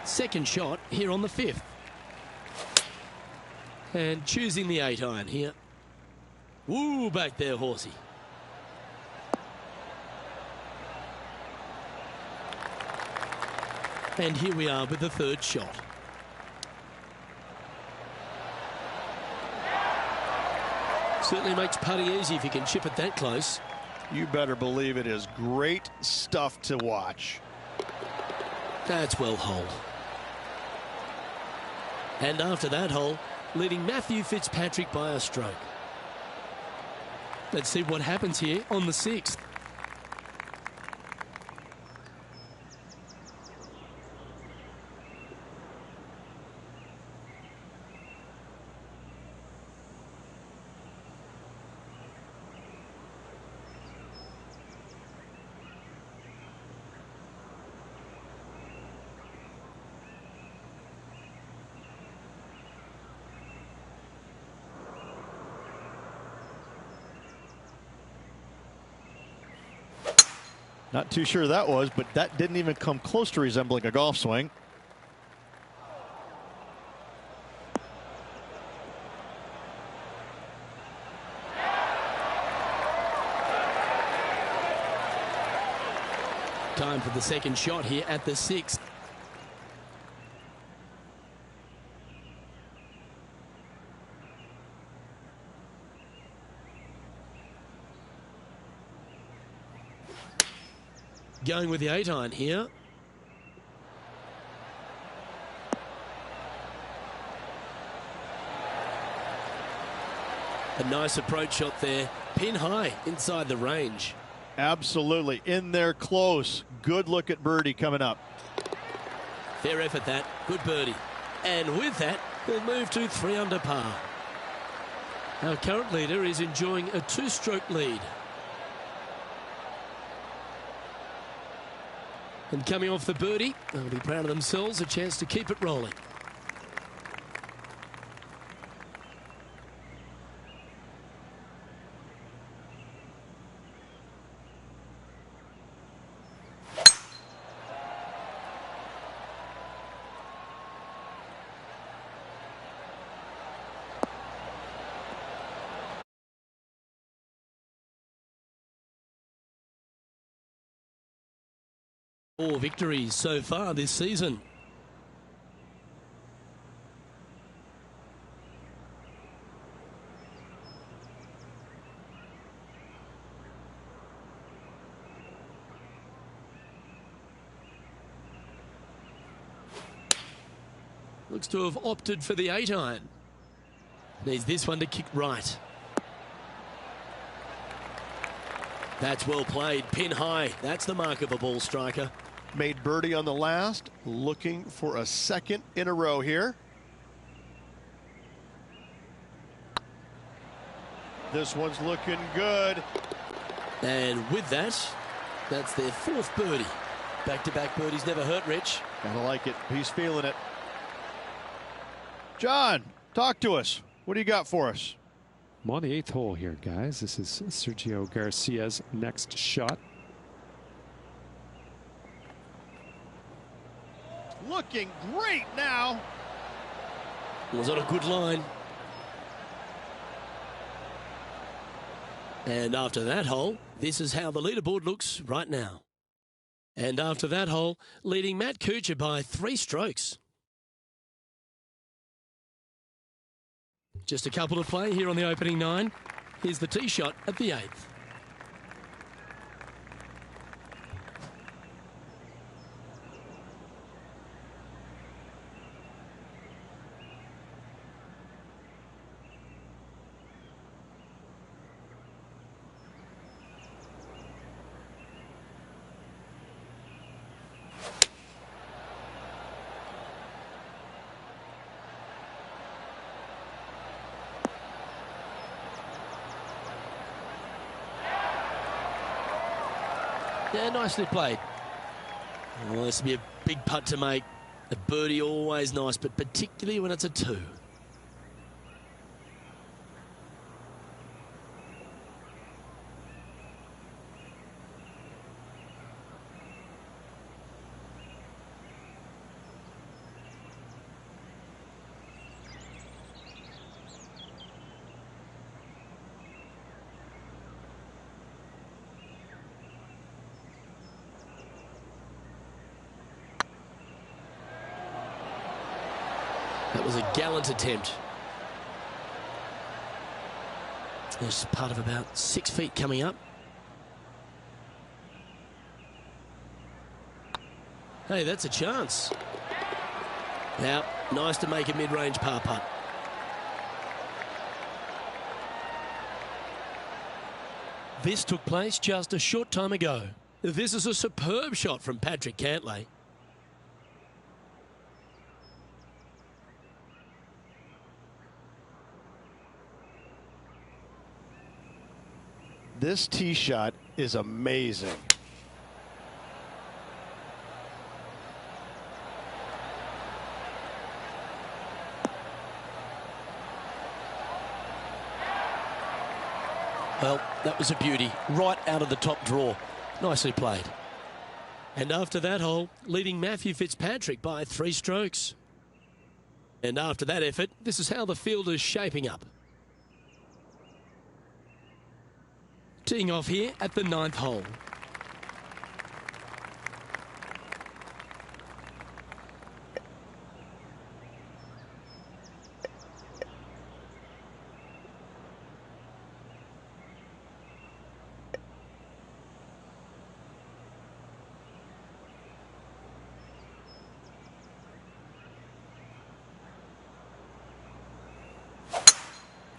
Second shot here on the 5th. And choosing the 8-iron here. Woo, back there, horsey. And here we are with the 3rd shot. Certainly makes putting easy if you can chip it that close. You better believe it is great stuff to watch. That's well holed. And after that hole, leading Matthew Fitzpatrick by a stroke. Let's see what happens here on the 6th. Not too sure that was, but that didn't even come close to resembling a golf swing. Time for the second shot here at the 6th. going with the 8-iron here. A nice approach shot there. Pin high inside the range. Absolutely. In there close. Good look at birdie coming up. Fair effort that. Good birdie. And with that, we'll move to 3 under par. Our current leader is enjoying a 2-stroke lead. And coming off the birdie, they'll be proud of themselves, a chance to keep it rolling. Four victories so far this season. Looks to have opted for the 8-iron. Needs this one to kick right. That's well played. Pin high. That's the mark of a ball striker. Made birdie on the last. Looking for a second in a row here. This one's looking good. And with that, that's their 4th birdie. Back-to-back birdies never hurt, Rich. Gotta like it. He's feeling it. John, talk to us. What do you got for us? I'm on the 8th hole here, guys. This is Sergio Garcia's next shot. Looking great now. Was on a good line. And after that hole, this is how the leaderboard looks right now. And after that hole, leading Matt Kuchar by 3 strokes. Just a couple to play here on the opening 9. Here's the tee shot at the 8th. Yeah, nicely played. Well, this will be a big putt to make. A birdie always nice, but particularly when it's a 2. That was a gallant attempt. There's part of about 6 feet coming up. Hey, that's a chance. Now, nice to make a mid-range par putt. This took place just a short time ago. This is a superb shot from Patrick Cantlay. This tee shot is amazing. Well, that was a beauty. Right out of the top draw. Nicely played. And after that hole, leading Matthew Fitzpatrick by 3 strokes. And after that effort, this is how the field is shaping up. Teeing off here at the 9th hole.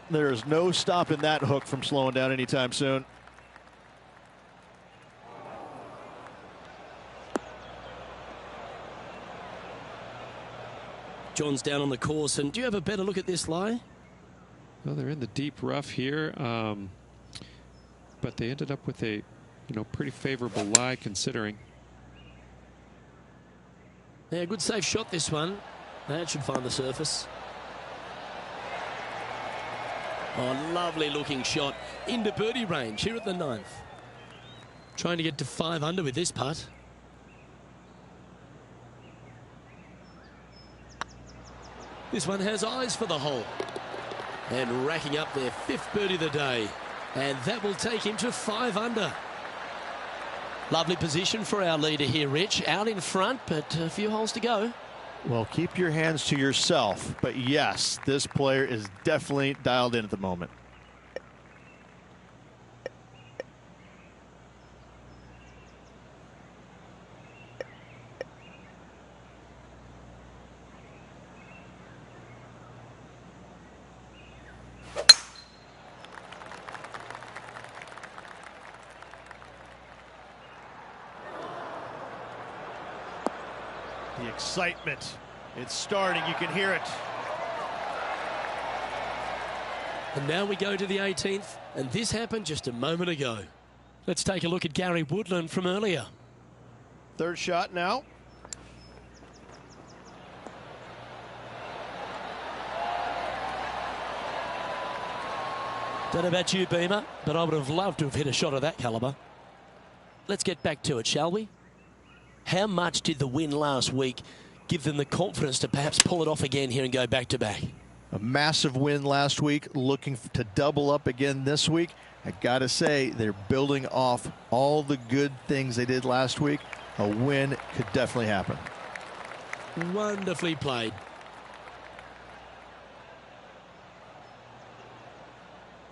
There's no stopping that hook from slowing down anytime soon. John's down on the course, and do you have a better look at this lie? Well, they're in the deep rough here, but they ended up with a, pretty favorable lie considering. Yeah, good safe shot this one. That should find the surface. Oh, lovely looking shot into birdie range here at the 9th. Trying to get to 5 under with this putt. This one has eyes for the hole. And racking up their 5th birdie of the day. And that will take him to 5 under. Lovely position for our leader here, Rich. Out in front, but a few holes to go. Well, keep your hands to yourself. But yes, this player is definitely dialed in at the moment. The excitement, it's starting, you can hear it. And now we go to the 18th, and this happened just a moment ago. Let's take a look at Gary Woodland from earlier. Third shot now. Don't know about you, Beamer, but I would have loved to have hit a shot of that caliber. Let's get back to it, shall we? How much did the win last week give them the confidence to perhaps pull it off again here and go back-to-back? A massive win last week, looking to double up again this week. I got to say, they're building off all the good things they did last week. A win could definitely happen. Wonderfully played.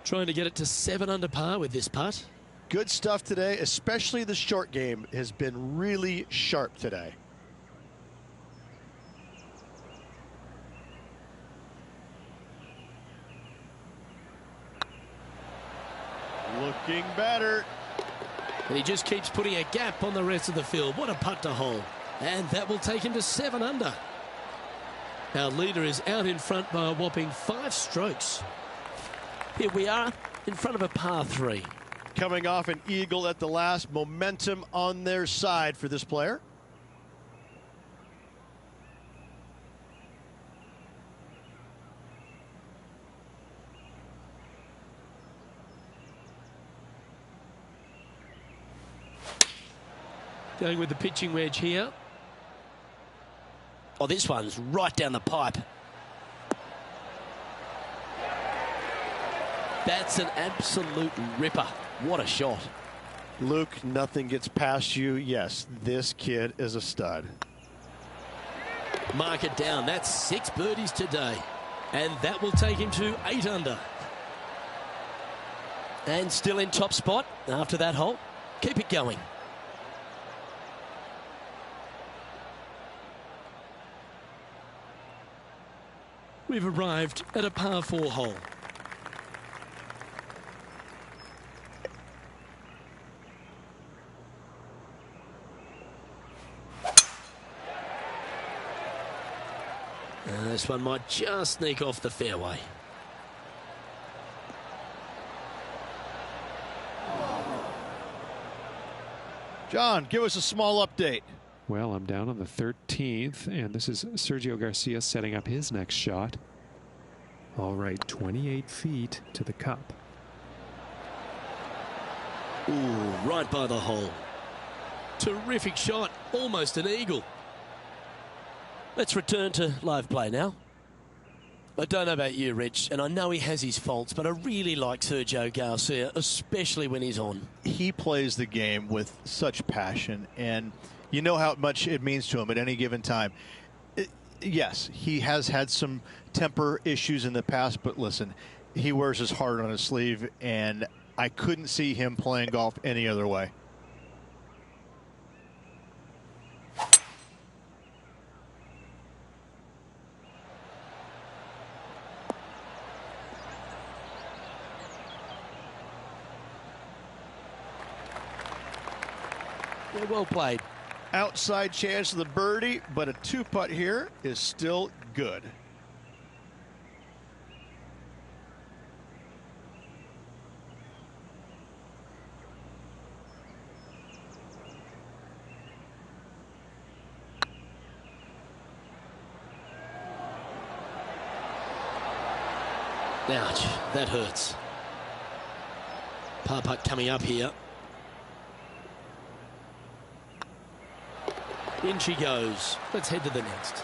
Trying to get it to 7 under par with this putt. Good stuff today, especially the short game has been really sharp today. Looking better. And he just keeps putting a gap on the rest of the field. What a putt to hole. And that will take him to 7 under. Our leader is out in front by a whopping 5 strokes. Here we are in front of a par 3. Coming off an eagle at the last, momentum on their side for this player. Going with the pitching wedge here. Oh, this one's right down the pipe. That's an absolute ripper. What a shot. Luke, nothing gets past you. Yes, this kid is a stud. Mark it down. That's 6 birdies today. And that will take him to 8 under. And still in top spot after that hole. Keep it going. We've arrived at a par 4 hole. And this one might just sneak off the fairway. John, give us a small update. Well, I'm down on the 13th, and this is Sergio Garcia setting up his next shot. All right, 28 feet to the cup. Ooh, right by the hole. Terrific shot, almost an eagle. Let's return to live play now. I don't know about you, Rich, and I know he has his faults, but I really like Sergio Garcia, especially when he's on. He plays the game with such passion, and you know how much it means to him at any given time. Yes, he has had some temper issues in the past, but listen, he wears his heart on his sleeve, and I couldn't see him playing golf any other way. Yeah, well played. Outside chance of the birdie, but a 2-putt here is still good. Ouch, that hurts. Par putt coming up here. In she goes. Let's head to the next.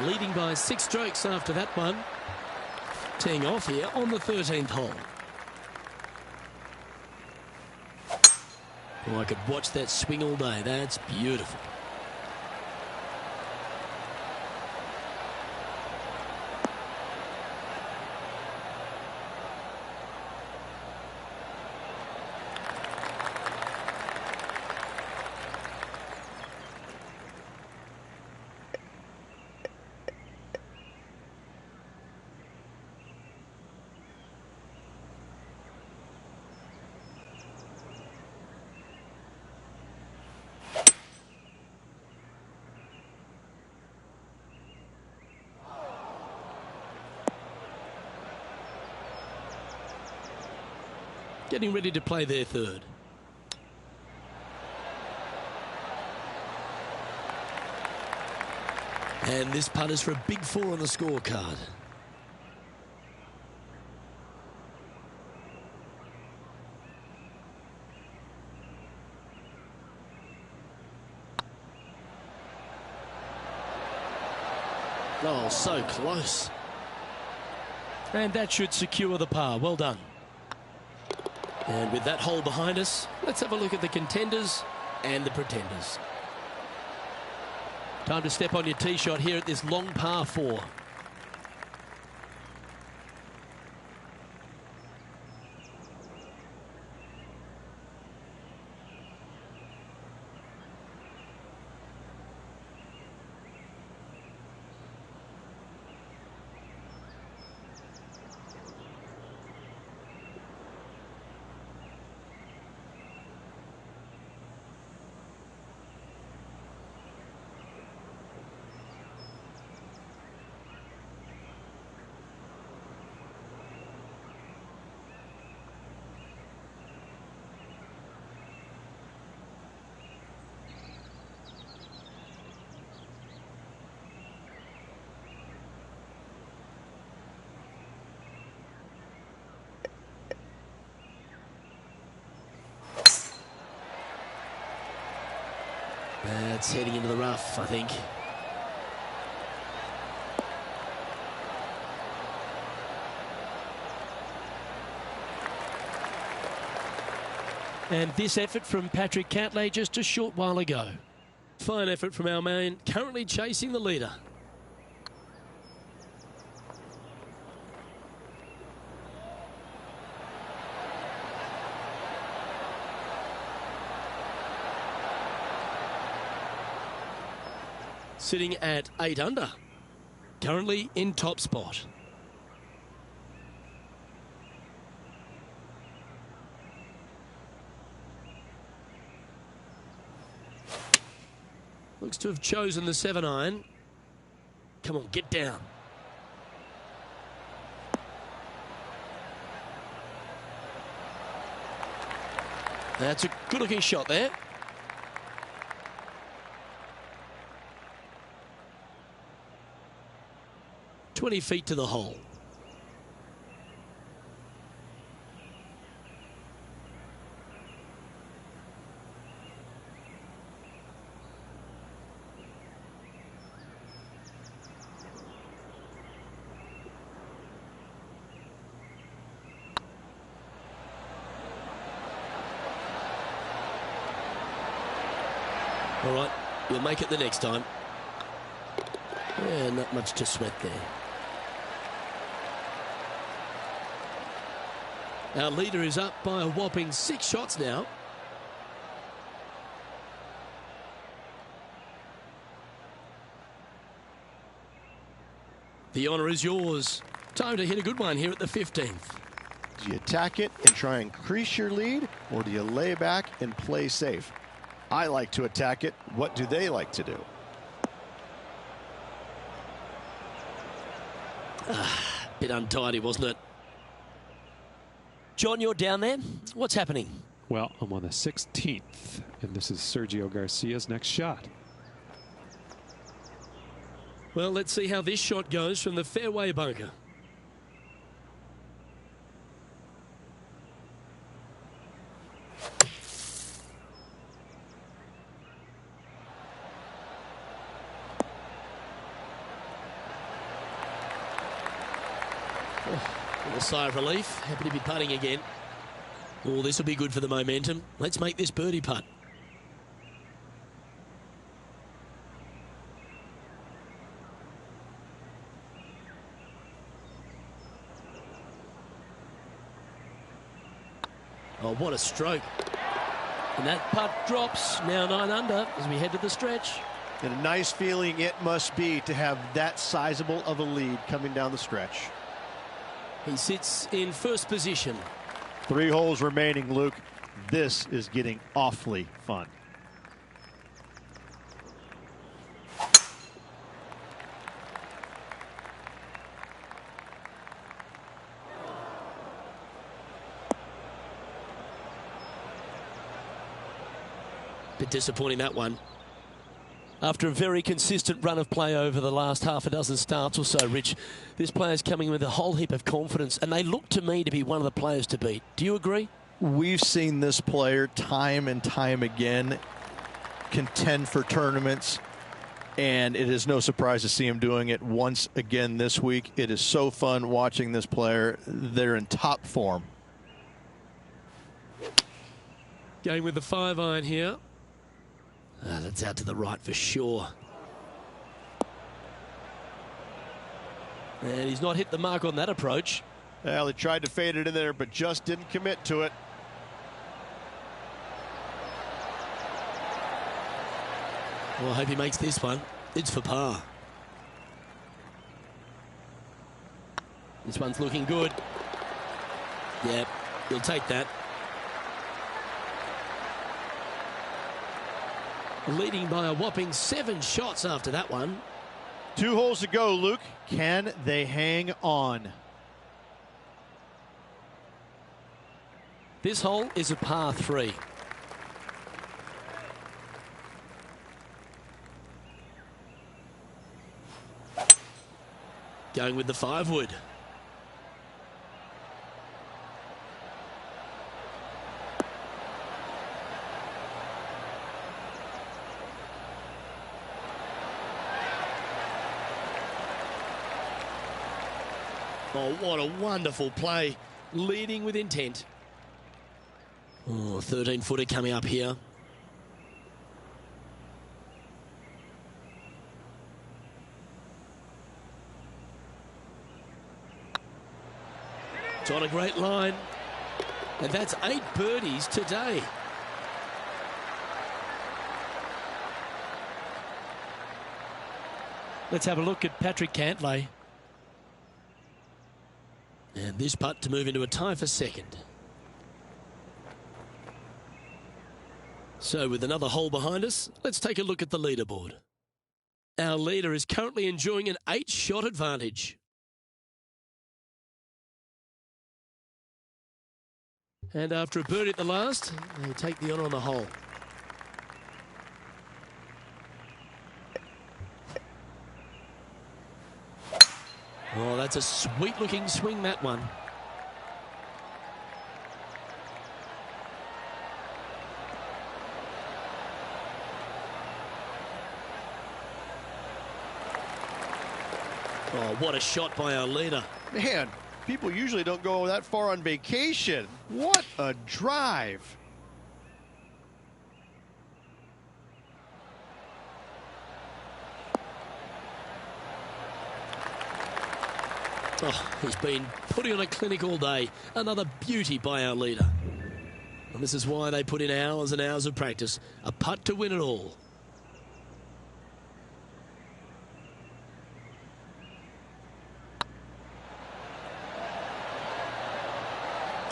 Leading by 6 strokes after that one. Teeing off here on the 13th hole. Oh, I could watch that swing all day. That's beautiful. Getting ready to play their third. And this putt is for a big 4 on the scorecard. Oh, so close. And that should secure the par. Well done. And with that hole behind us, let's have a look at the contenders and the pretenders. Time to step on your tee shot here at this long par 4. That's heading into the rough, I think. And this effort from Patrick Catley just a short while ago. Fine effort from our man, currently chasing the leader. Sitting at 8 under, currently in top spot. Looks to have chosen the 7-iron. Come on, get down. That's a good-looking shot there. "20 feet to the hole. All right, you'll make it the next time. Yeah, not much to sweat there. Our leader is up by a whopping 6 shots now. The honour is yours. Time to hit a good one here at the 15th. Do you attack it and try and increase your lead, or do you lay back and play safe? I like to attack it. What do they like to do? Bit untidy, wasn't it? John, you're down there. What's happening? Well, I'm on the 16th, and this is Sergio Garcia's next shot. Well, let's see how this shot goes from the fairway bunker. A sigh of relief. Happy to be putting again. Oh, this will be good for the momentum. Let's make this birdie putt. Oh, what a stroke. And that putt drops. Now 9 under as we head to the stretch. And a nice feeling it must be to have that sizable of a lead coming down the stretch. He sits in first position. 3 holes remaining, Luke. This is getting awfully fun. Bit disappointing, that one. After a very consistent run of play over the last half a dozen starts or so, Rich, this player's coming with a whole heap of confidence, and they look to me to be one of the players to beat. Do you agree? We've seen this player time and time again contend for tournaments, and it is no surprise to see him doing it once again this week. It is so fun watching this player. They're in top form. Going with the 5-iron here. That's out to the right for sure. And he's not hit the mark on that approach. Well, he tried to fade it in there, but just didn't commit to it. Well, I hope he makes this one. It's for par. This one's looking good. Yep, he'll take that. Leading by a whopping 7 shots after that one. 2 holes to go, Luke. Can they hang on? This hole is a par 3. Going with the 5-wood. Oh, what a wonderful play. Leading with intent. Oh, 13-footer coming up here. It's on a great line. And that's 8 birdies today. Let's have a look at Patrick Cantlay. And this putt to move into a tie for second. So with another hole behind us, let's take a look at the leaderboard. Our leader is currently enjoying an 8-shot advantage. And after a birdie at the last, they take the honour on the hole. Oh, that's a sweet-looking swing, that one. Oh, what a shot by our leader. Man, people usually don't go that far on vacation. What a drive. Oh, he's been putting on a clinic all day. Another beauty by our leader. And this is why they put in hours and hours of practice. A putt to win it all.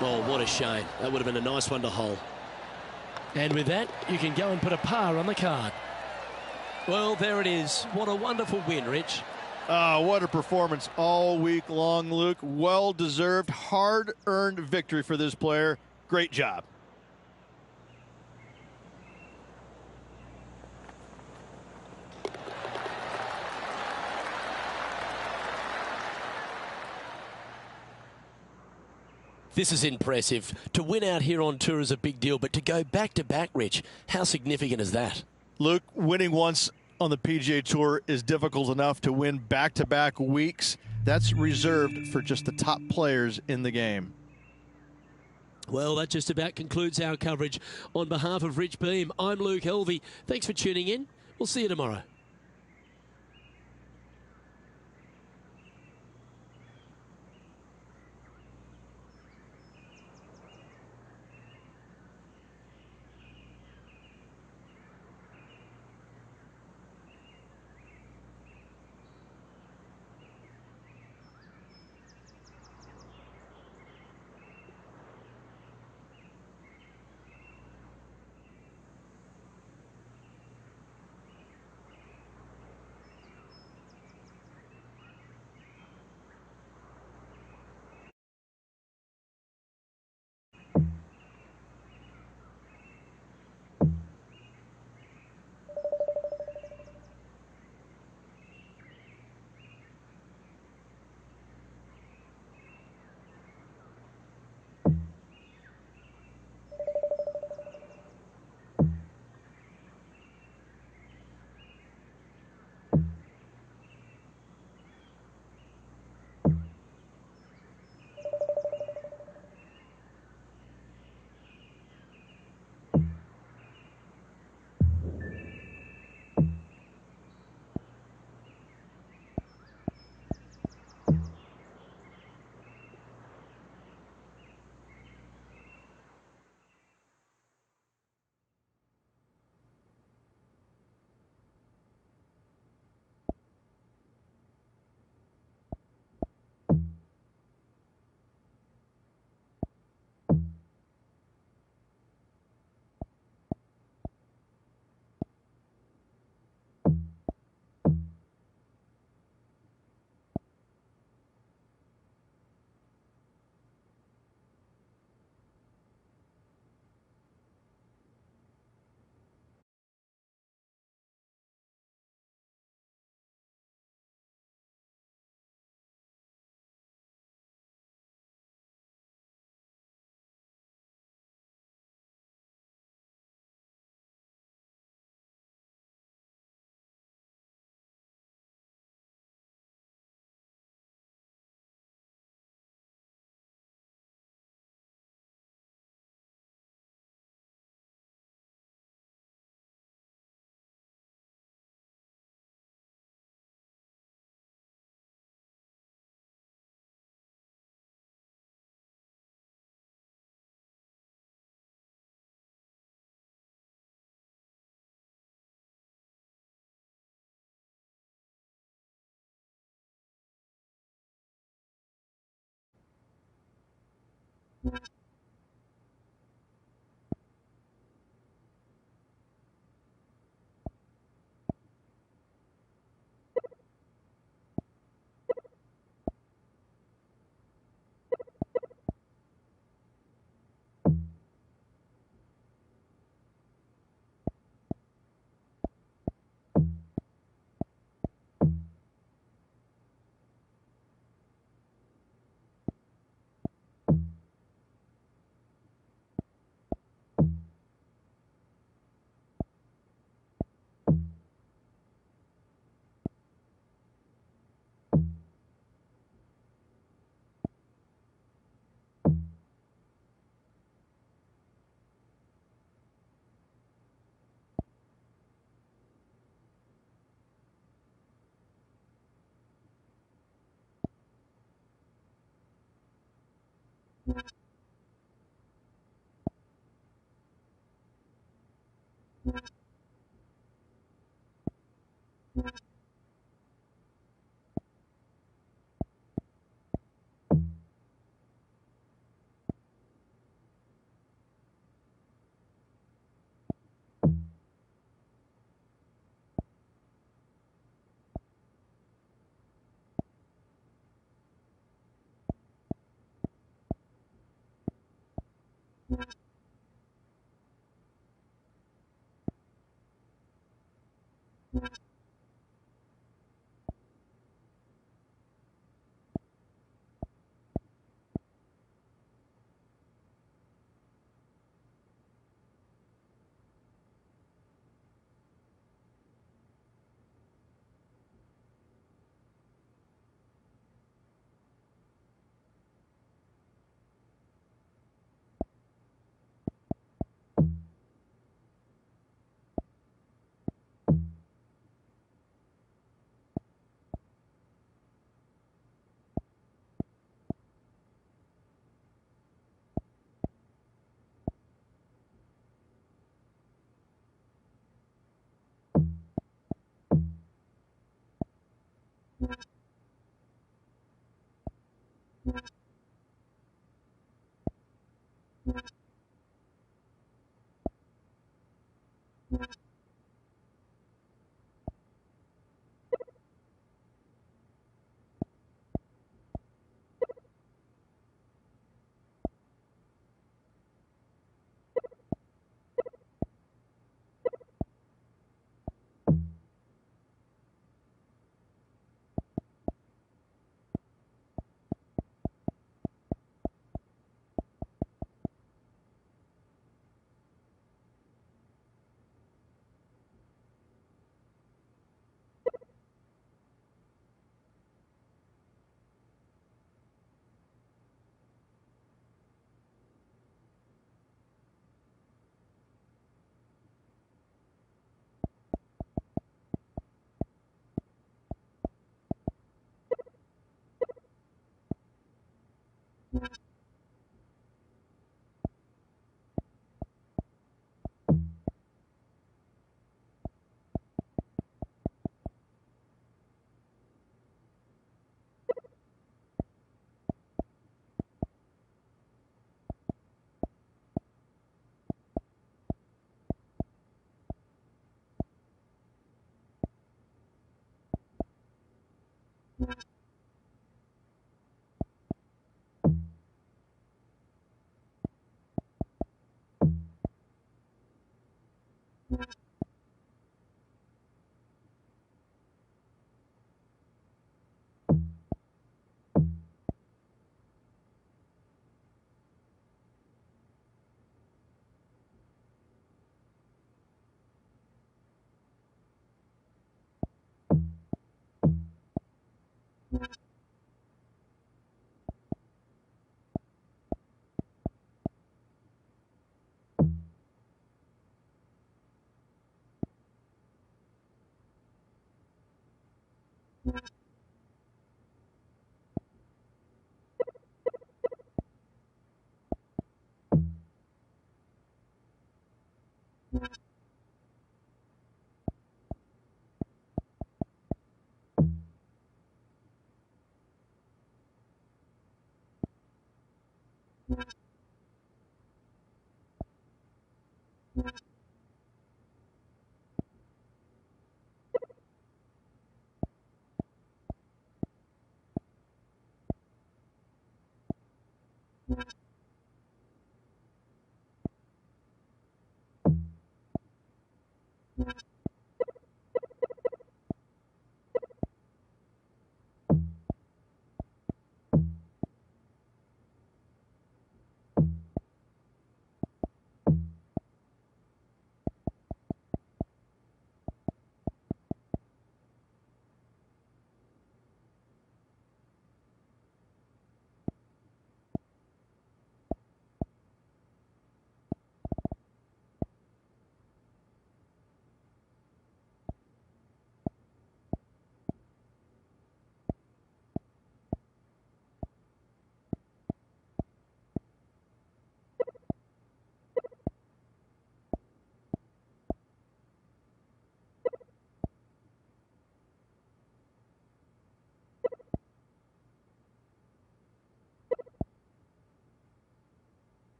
Oh, what a shame. That would have been a nice one to hole. And with that, you can go and put a par on the card. Well, there it is. What a wonderful win, Rich. What a performance all week long, Luke. Well-deserved, hard-earned victory for this player. Great job. This is impressive. To win out here on tour is a big deal, but to go back-to-back, Rich, how significant is that? Luke, winning once on the PGA Tour is difficult enough. To win back-to-back weeks, that's reserved for just the top players in the game. Well, that just about concludes our coverage. On behalf of Rich Beam, I'm Luke Helvey. Thanks for tuning in. We'll see you tomorrow.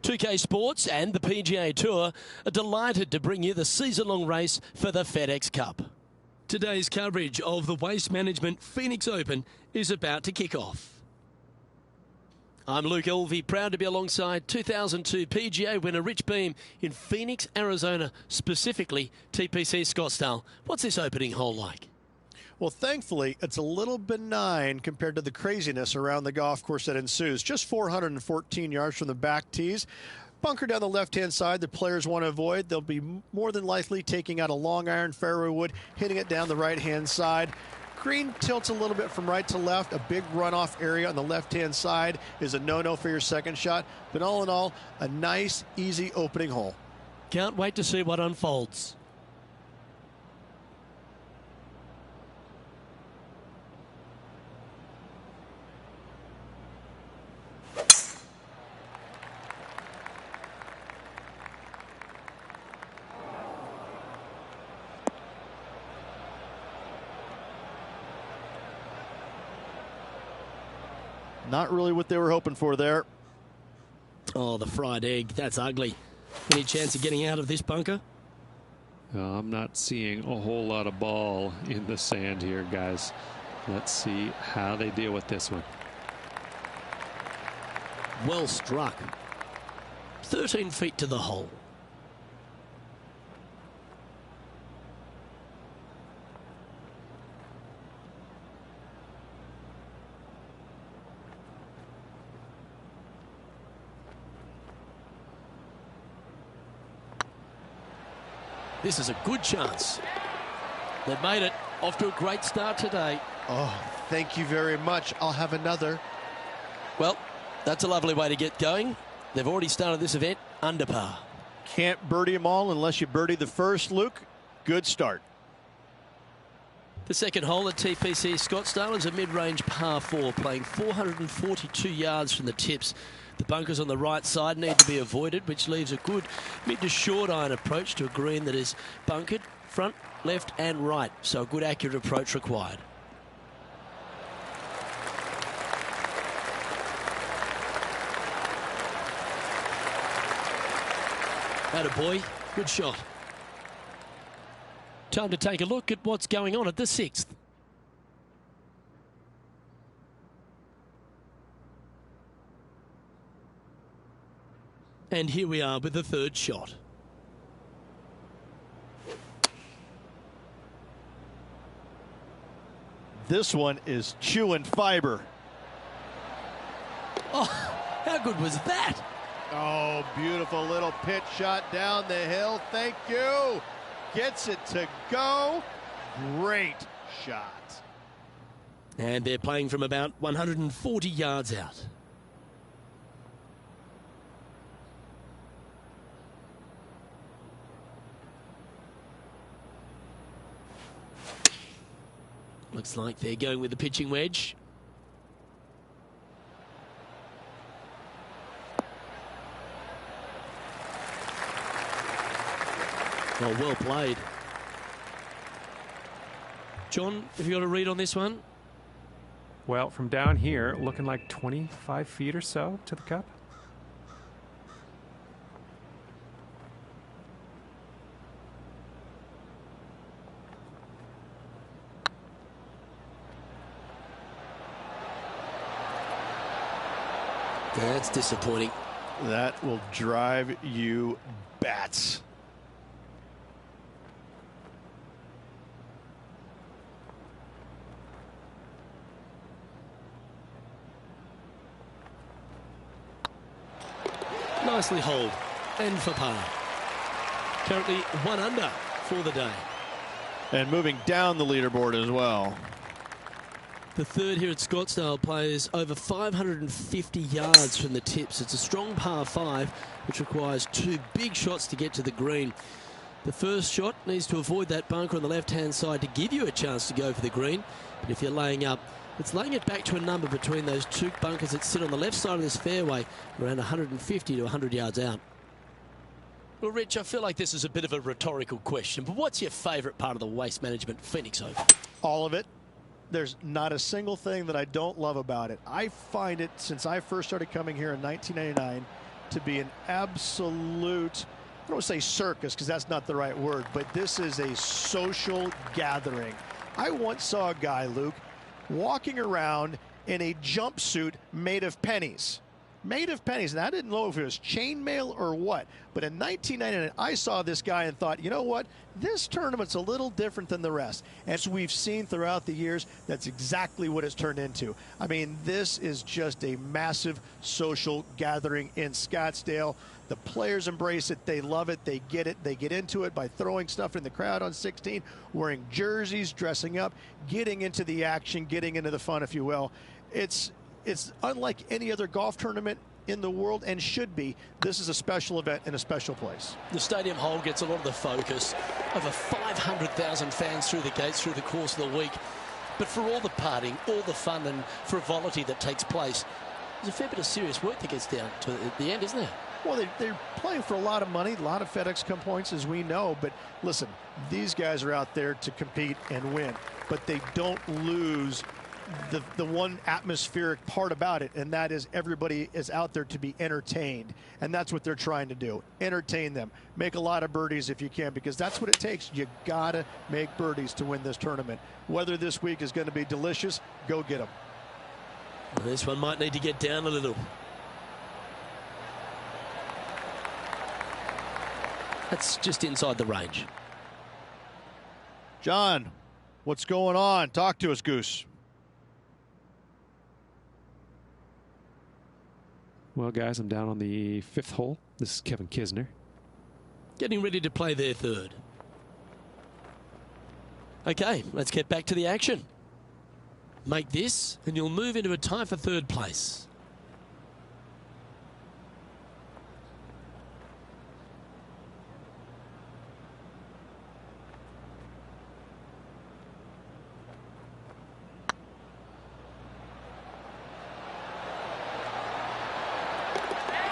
2K Sports and the PGA Tour are delighted to bring you the season-long race for the FedEx Cup. Today's coverage of the Waste Management Phoenix Open is about to kick off. I'm Luke Elvey, proud to be alongside 2002 PGA winner Rich Beem in Phoenix, Arizona, specifically TPC Scottsdale. What's this opening hole like? Well, thankfully, it's a little benign compared to the craziness around the golf course that ensues. Just 414 yards from the back tees. Bunker down the left-hand side the players want to avoid. They'll be more than likely taking out a long iron fairway wood, hitting it down the right-hand side. Green tilts a little bit from right to left. A big runoff area on the left-hand side is a no-no for your second shot. But all in all, a nice, easy opening hole. Can't wait to see what unfolds. Not really what they were hoping for there. Oh, the fried egg. That's ugly. Any chance of getting out of this bunker? I'm not seeing a whole lot of ball in the sand here, guys. Let's see how they deal with this one. Well struck. 13 feet to the hole. This is a good chance. They've made it. Off to a great start today. Oh, thank you very much. I'll have another. Well, that's a lovely way to get going. They've already started this event under par. Can't birdie them all unless you birdie the first, Luke. Good start. The second hole at TPC Scottsdale is a mid-range par 4, playing 442 yards from the tips. The bunkers on the right side need to be avoided, which leaves a good mid to short iron approach to a green that is bunkered front, left and right. So a good accurate approach required. Attaboy, good shot. Time to take a look at what's going on at the 6th. And here we are with the third shot. This one is chewing fiber. Oh, how good was that? Oh, beautiful little pitch shot down the hill. Thank you. Gets it to go. Great shot. And they're playing from about 140 yards out. Looks like they're going with the pitching wedge. Oh, well played. John, have you got a read on this one? Well, from down here, looking like 25 feet or so to the cup. That's disappointing. That will drive you bats. Nicely holed and for par. Currently 1 under for the day. And moving down the leaderboard as well. The third here at Scottsdale plays over 550 yards from the tips. It's a strong par 5, which requires 2 big shots to get to the green. The first shot needs to avoid that bunker on the left-hand side to give you a chance to go for the green. But if you're laying up, it's laying it back to a number between those 2 bunkers that sit on the left side of this fairway, around 150 to 100 yards out. Well, Rich, I feel like this is a bit of a rhetorical question, but what's your favourite part of the Waste Management Phoenix Open? All of it. There's not a single thing that I don't love about it. I find it, since I first started coming here in 1999, to be an absolute, I don't want to say circus because that's not the right word, but this is a social gathering. I once saw a guy, Luke, walking around in a jumpsuit made of pennies. Made of pennies. And I didn't know if it was chainmail or what. But in 1999, I saw this guy and thought, you know what? This tournament's a little different than the rest. As we've seen throughout the years, that's exactly what it's turned into. I mean, this is just a massive social gathering in Scottsdale. The players embrace it. They love it. They get it. They get into it by throwing stuff in the crowd on 16, wearing jerseys, dressing up, getting into the action, getting into the fun, if you will. It's unlike any other golf tournament in the world, and should be. This is a special event in a special place. The stadium hole gets a lot of the focus. Over 500,000 fans through the gates through the course of the week. But for all the partying, all the fun and frivolity that takes place, there's a fair bit of serious work that gets down to the end, isn't there? Well, they're playing for a lot of money, a lot of FedEx Cup points, as we know. But listen, these guys are out there to compete and win. But they don't lose the one atmospheric part about it, and that is everybody is out there to be entertained, and that's what they're trying to do. Entertain them. Make a lot of birdies if you can, because that's what it takes. You gotta make birdies to win this tournament. Whether this week is going to be delicious, go get them. Well, this one might need to get down a little. That's just inside the range. John, what's going on? Talk to us, Goose. Well, guys, I'm down on the 5th hole. This is Kevin Kisner. Getting ready to play their third. Okay, let's get back to the action. Make this, and you'll move into a tie for third place.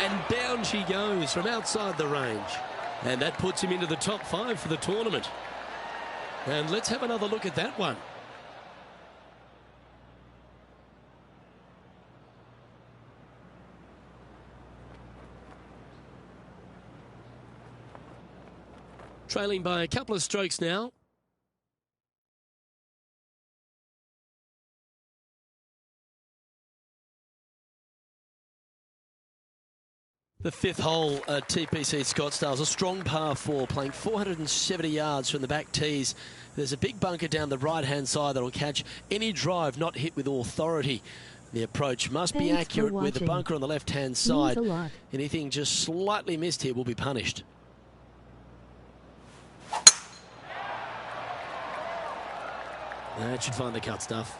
And down she goes from outside the range. And that puts him into the top 5 for the tournament. And let's have another look at that one. Trailing by a couple of strokes now. The 5th hole at TPC Scottsdale is a strong par 4, playing 470 yards from the back tees. There's a big bunker down the right-hand side that will catch any drive not hit with authority. The approach must be accurate with the bunker on the left-hand side. Anything just slightly missed here will be punished. That should find the cut stuff.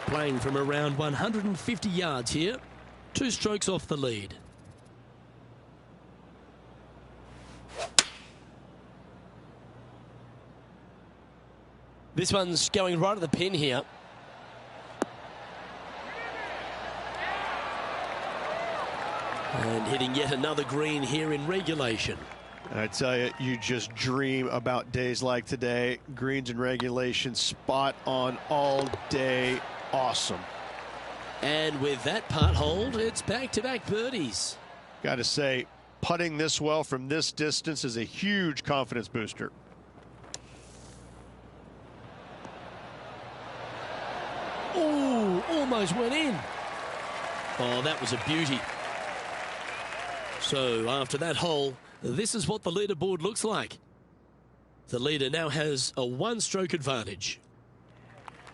Playing from around 150 yards here. 2 strokes off the lead. This one's going right at the pin here. And hitting yet another green here in regulation. I tell you, you just dream about days like today. Greens in regulation, spot on all day. Awesome. And with that putt hold, it's back-to-back birdies. Got to say, putting this well from this distance is a huge confidence booster. Oh, almost went in. Oh, that was a beauty. So after that hole, this is what the leaderboard looks like. The leader now has a 1-stroke advantage.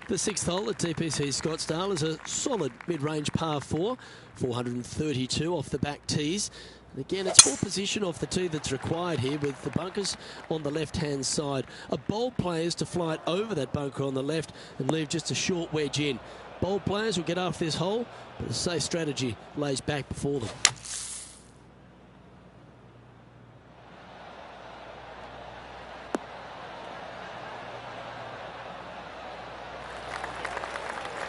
The 6th hole at TPC Scottsdale is a solid mid-range par 4, 432 off the back tees. And again, it's 4 position off the tee that's required here, with the bunkers on the left-hand side. A bold player is to fly it over that bunker on the left and leave just a short wedge in. Bold players will get after this hole, but a safe strategy lays back before them.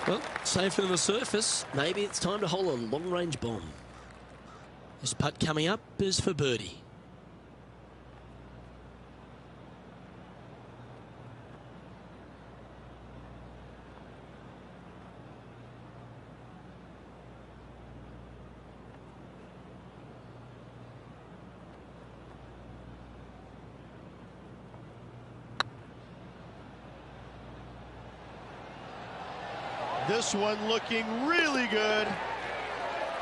Well, safe on the surface. Maybe it's time to hole a long-range bomb. This putt coming up is for birdie. This one looking really good.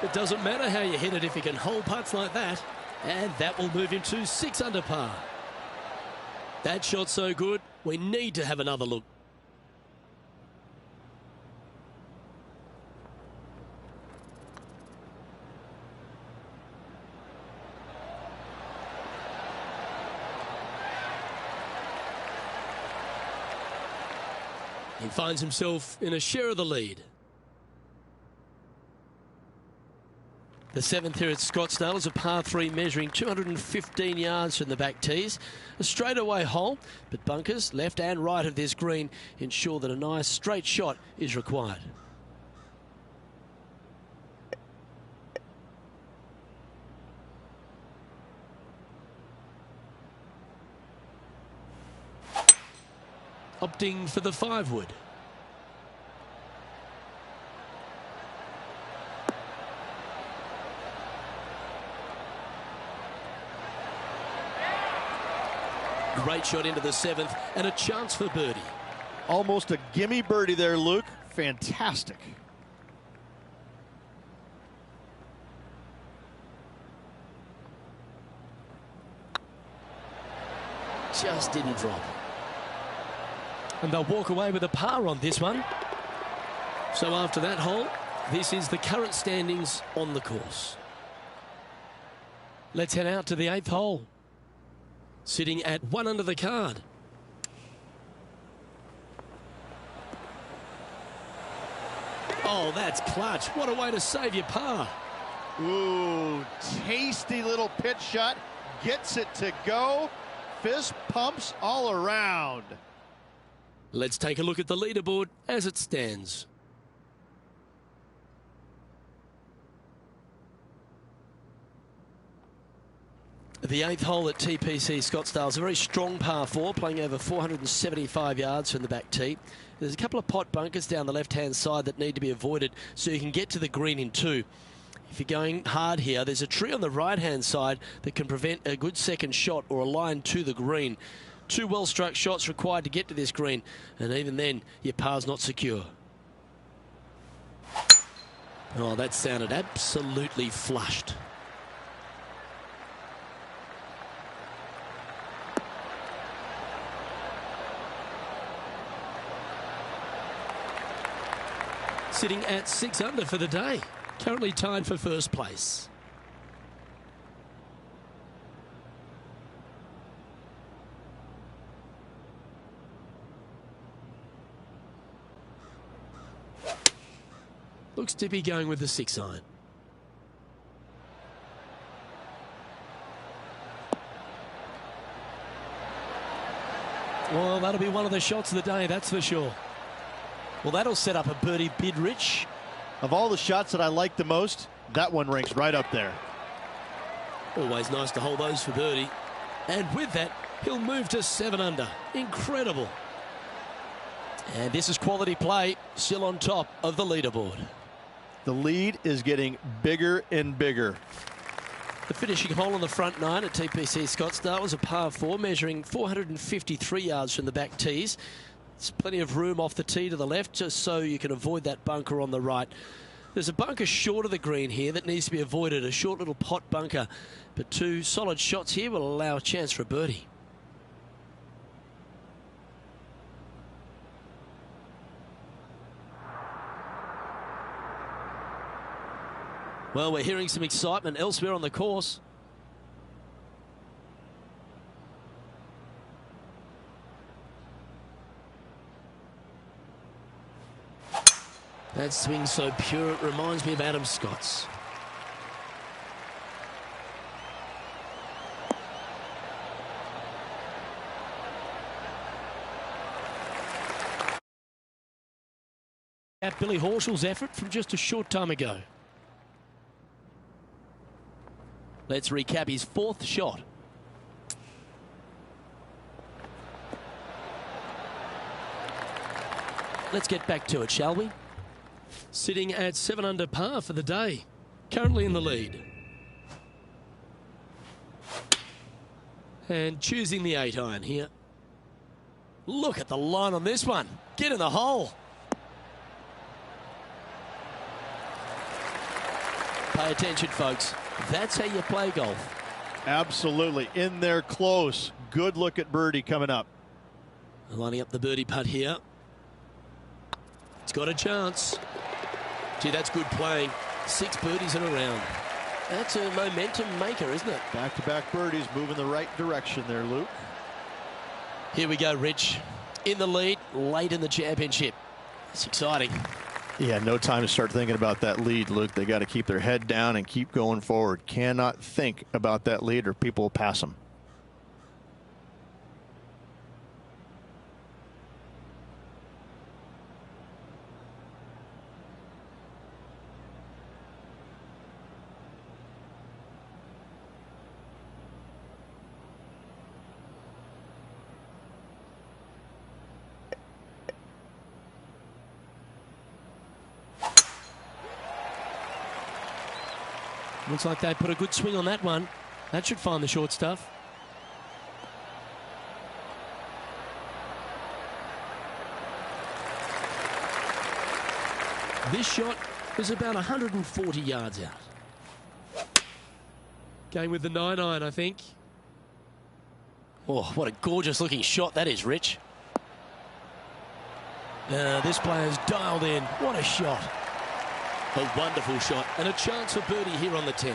It doesn't matter how you hit it if you can hold putts like that. And that will move him to 6 under par. That shot so good, we need to have another look. He finds himself in a share of the lead. The 7th here at Scottsdale is a par 3 measuring 215 yards from the back tees. A straightaway hole, but bunkers left and right of this green ensure that a nice straight shot is required. Opting for the 5-wood. Great shot into the 7th and a chance for birdie. Almost a gimme birdie there, Luke. Fantastic. Just didn't drop. And they'll walk away with a par on this one. So after that hole, this is the current standings on the course. Let's head out to the 8th hole. Sitting at 1 under the card. Oh, that's clutch. What a way to save your par. Ooh, tasty little pitch shot. Gets it to go. Fist pumps all around. Let's take a look at the leaderboard as it stands. The 8th hole at TPC Scottsdale is a very strong par 4, playing over 475 yards from the back tee. There's a couple of pot bunkers down the left-hand side that need to be avoided so you can get to the green in 2. If you're going hard here, there's a tree on the right-hand side that can prevent a good second shot or a line to the green. 2 well-struck shots required to get to this green, and even then, your par's not secure. Oh, that sounded absolutely flushed. Sitting at 6 under for the day, currently tied for first place. Looks to be going with the 6-iron. Well, that'll be one of the shots of the day, that's for sure. Well, that'll set up a birdie bid, Rich. Of all the shots that I like the most, that one ranks right up there. Always nice to hold those for birdie. And with that, he'll move to 7 under. Incredible. And this is quality play, still on top of the leaderboard. The lead is getting bigger and bigger. The finishing hole on the front 9 at TPC Scottsdale was a par 4 measuring 453 yards from the back tees. There's plenty of room off the tee to the left just so you can avoid that bunker on the right. There's a bunker short of the green here that needs to be avoided, a short little pot bunker. But 2 solid shots here will allow a chance for a birdie. Well, we're hearing some excitement elsewhere on the course. That swing so pure, it reminds me of Adam Scott's. At Billy Horschel's effort from just a short time ago. Let's recap his 4th shot. Let's get back to it, shall we? Sitting at 7 under par for the day, currently in the lead. And choosing the 8-iron here. Look at the line on this one. Get in the hole. Pay attention, folks. That's how you play golf. Absolutely. In there close. Good look at birdie coming up. Lining up the birdie putt here. It's got a chance. Gee, that's good playing. 6 birdies in a round. That's a momentum maker, isn't it? Back-to-back birdies, moving the right direction there, Luke. Here we go, Rich. In the lead, late in the championship. It's exciting. Yeah, no time to start thinking about that lead, Luke. They got to keep their head down and keep going forward. Cannot think about that lead or people will pass them. Looks like they put a good swing on that one. That should find the short stuff. This shot was about 140 yards out. Going with the 9-iron, I think. Oh, what a gorgeous looking shot that is, Rich. This player's dialed in. What a shot. A wonderful shot and a chance for birdie here on the 10th.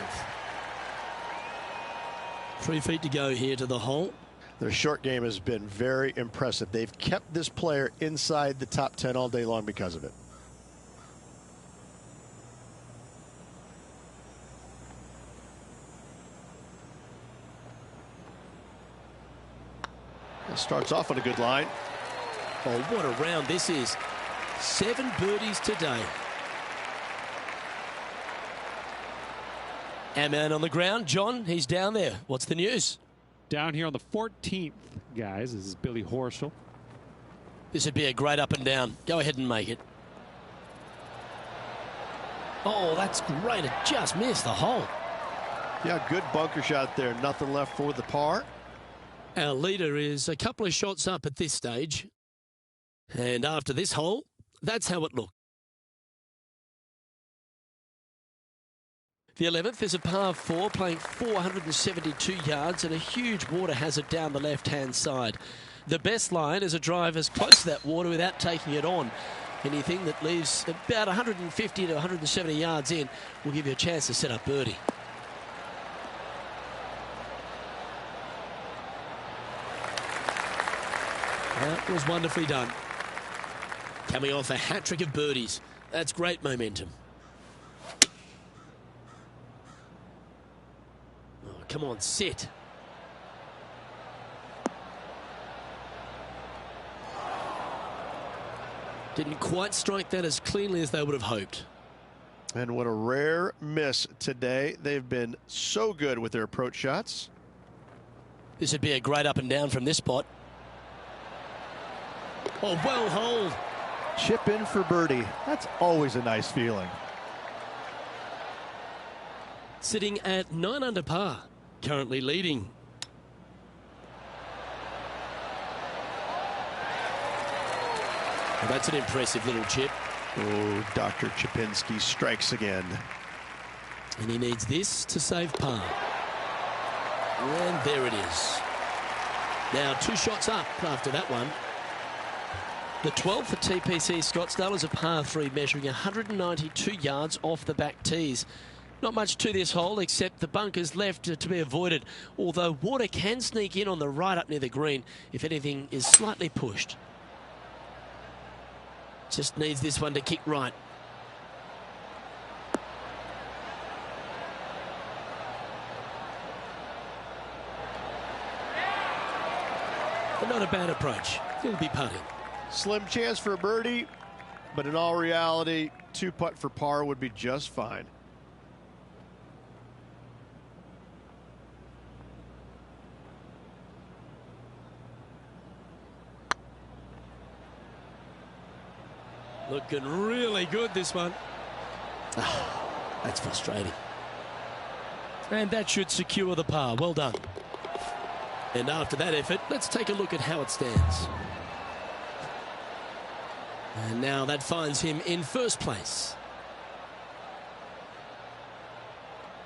3 feet to go here to the hole. Their short game has been very impressive. They've kept this player inside the top 10 all day long because of it. It starts off on a good line. Oh, what a round this is. 7 birdies today. Our man on the ground, John, he's down there. What's the news? Down here on the 14th, guys, this is Billy Horschel. This would be a great up and down. Go ahead and make it. Oh, that's great. It just missed the hole. Yeah, good bunker shot there. Nothing left for the par. Our leader is a couple of shots up at this stage. And after this hole, that's how it looked. The 11th is a par 4, playing 472 yards and a huge water hazard down the left-hand side. The best line is a drive as close to that water without taking it on. Anything that leaves about 150 to 170 yards in will give you a chance to set up birdie. That was wonderfully done. Coming off a hat-trick of birdies. That's great momentum. Come on, sit. Didn't quite strike that as cleanly as they would have hoped. And what a rare miss today. They've been so good with their approach shots. This would be a great up and down from this spot. Oh, well holed. Chip in for birdie. That's always a nice feeling. Sitting at 9 under par. Currently leading. Well, that's an impressive little chip. Oh, Dr. Chipinski strikes again. And he needs this to save par. And there it is. Now 2 shots up after that one. The 12th for TPC Scottsdale is a par 3 measuring 192 yards off the back tees. Not much to this hole except the bunkers left to be avoided, although water can sneak in on the right up near the green if anything is slightly pushed. Just needs this one to kick right. But not a bad approach. He'll be putting. Slim chance for a birdie, but in all reality, 2 putt for par would be just fine. Looking really good, this one. That's frustrating. And that should secure the par. Well done. And after that effort, let's take a look at how it stands. And now that finds him in first place.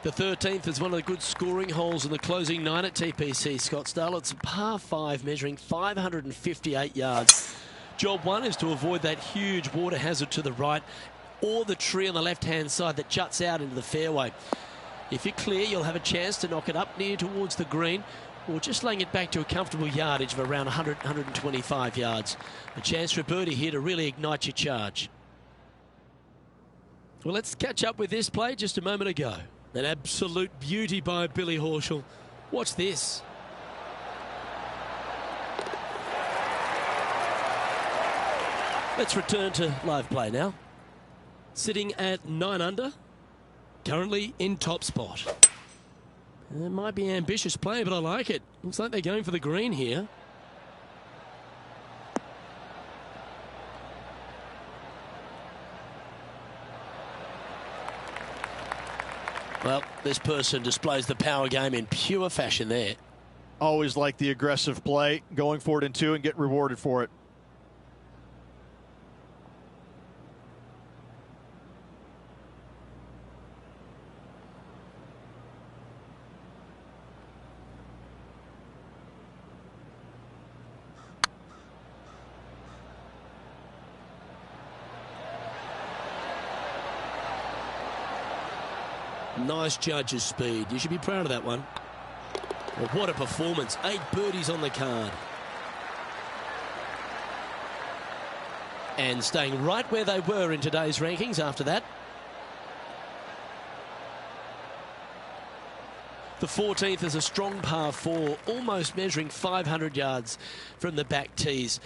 The 13th is one of the good scoring holes in the closing 9 at TPC Scottsdale. It's a par 5 measuring 558 yards. Job 1 is to avoid that huge water hazard to the right or the tree on the left-hand side that juts out into the fairway. If you're clear, you'll have a chance to knock it up near towards the green or just laying it back to a comfortable yardage of around 100, 125 yards. A chance for a birdie here to really ignite your charge. Well, let's catch up with this play just a moment ago. An absolute beauty by Billy Horschel. Watch this. Let's return to live play now. Sitting at 9 under, currently in top spot. It might be an ambitious play, but I like it. Looks like they're going for the green here. Well, this person displays the power game in pure fashion there. Always like the aggressive play, going for it in 2 and get rewarded for it. Nice judge's speed. You should be proud of that one. Well, what a performance. 8 birdies on the card. And staying right where they were in today's rankings after that. The 14th is a strong par 4, almost measuring 500 yards from the back tees.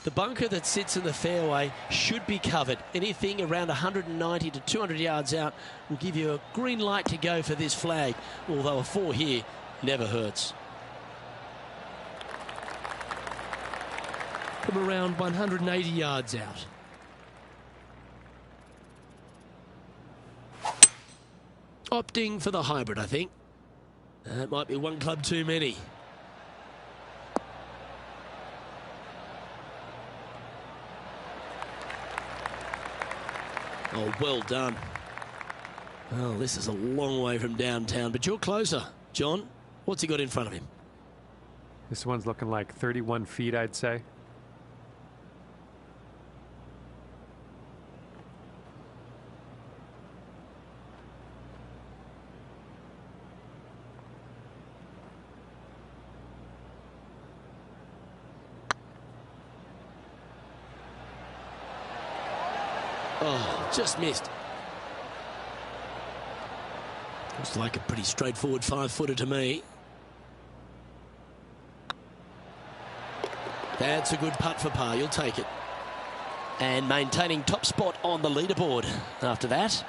The bunker that sits in the fairway should be covered. Anything around 190 to 200 yards out will give you a green light to go for this flag, although a 4 here never hurts. From around 180 yards out. Opting for the hybrid, I think. That might be one club too many. Oh, well done. Well, this is a long way from downtown, but you're closer. John, what's he got in front of him? This one's looking like 31 feet, I'd say. Oh, just missed. Looks like a pretty straightforward 5-footer to me. That's a good putt for par. You'll take it. And maintaining top spot on the leaderboard after that.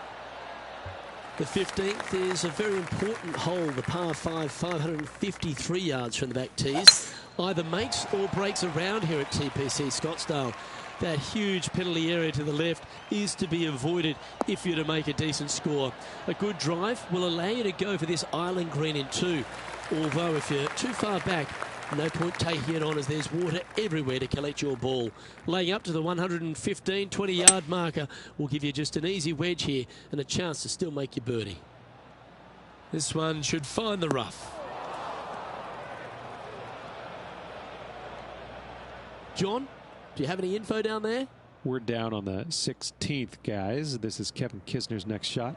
The 15th is a very important hole, the par 5, 553 yards from the back tees. Either makes or breaks around here at TPC Scottsdale. That huge penalty area to the left is to be avoided if you're to make a decent score. A good drive will allow you to go for this island green in 2. Although if you're too far back, no point taking it on as there's water everywhere to collect your ball. Laying up to the 115, 20-yard marker will give you just an easy wedge here and a chance to still make your birdie. This one should find the rough. John? Do you have any info down there? We're down on the 16th, guys. This is Kevin Kisner's next shot.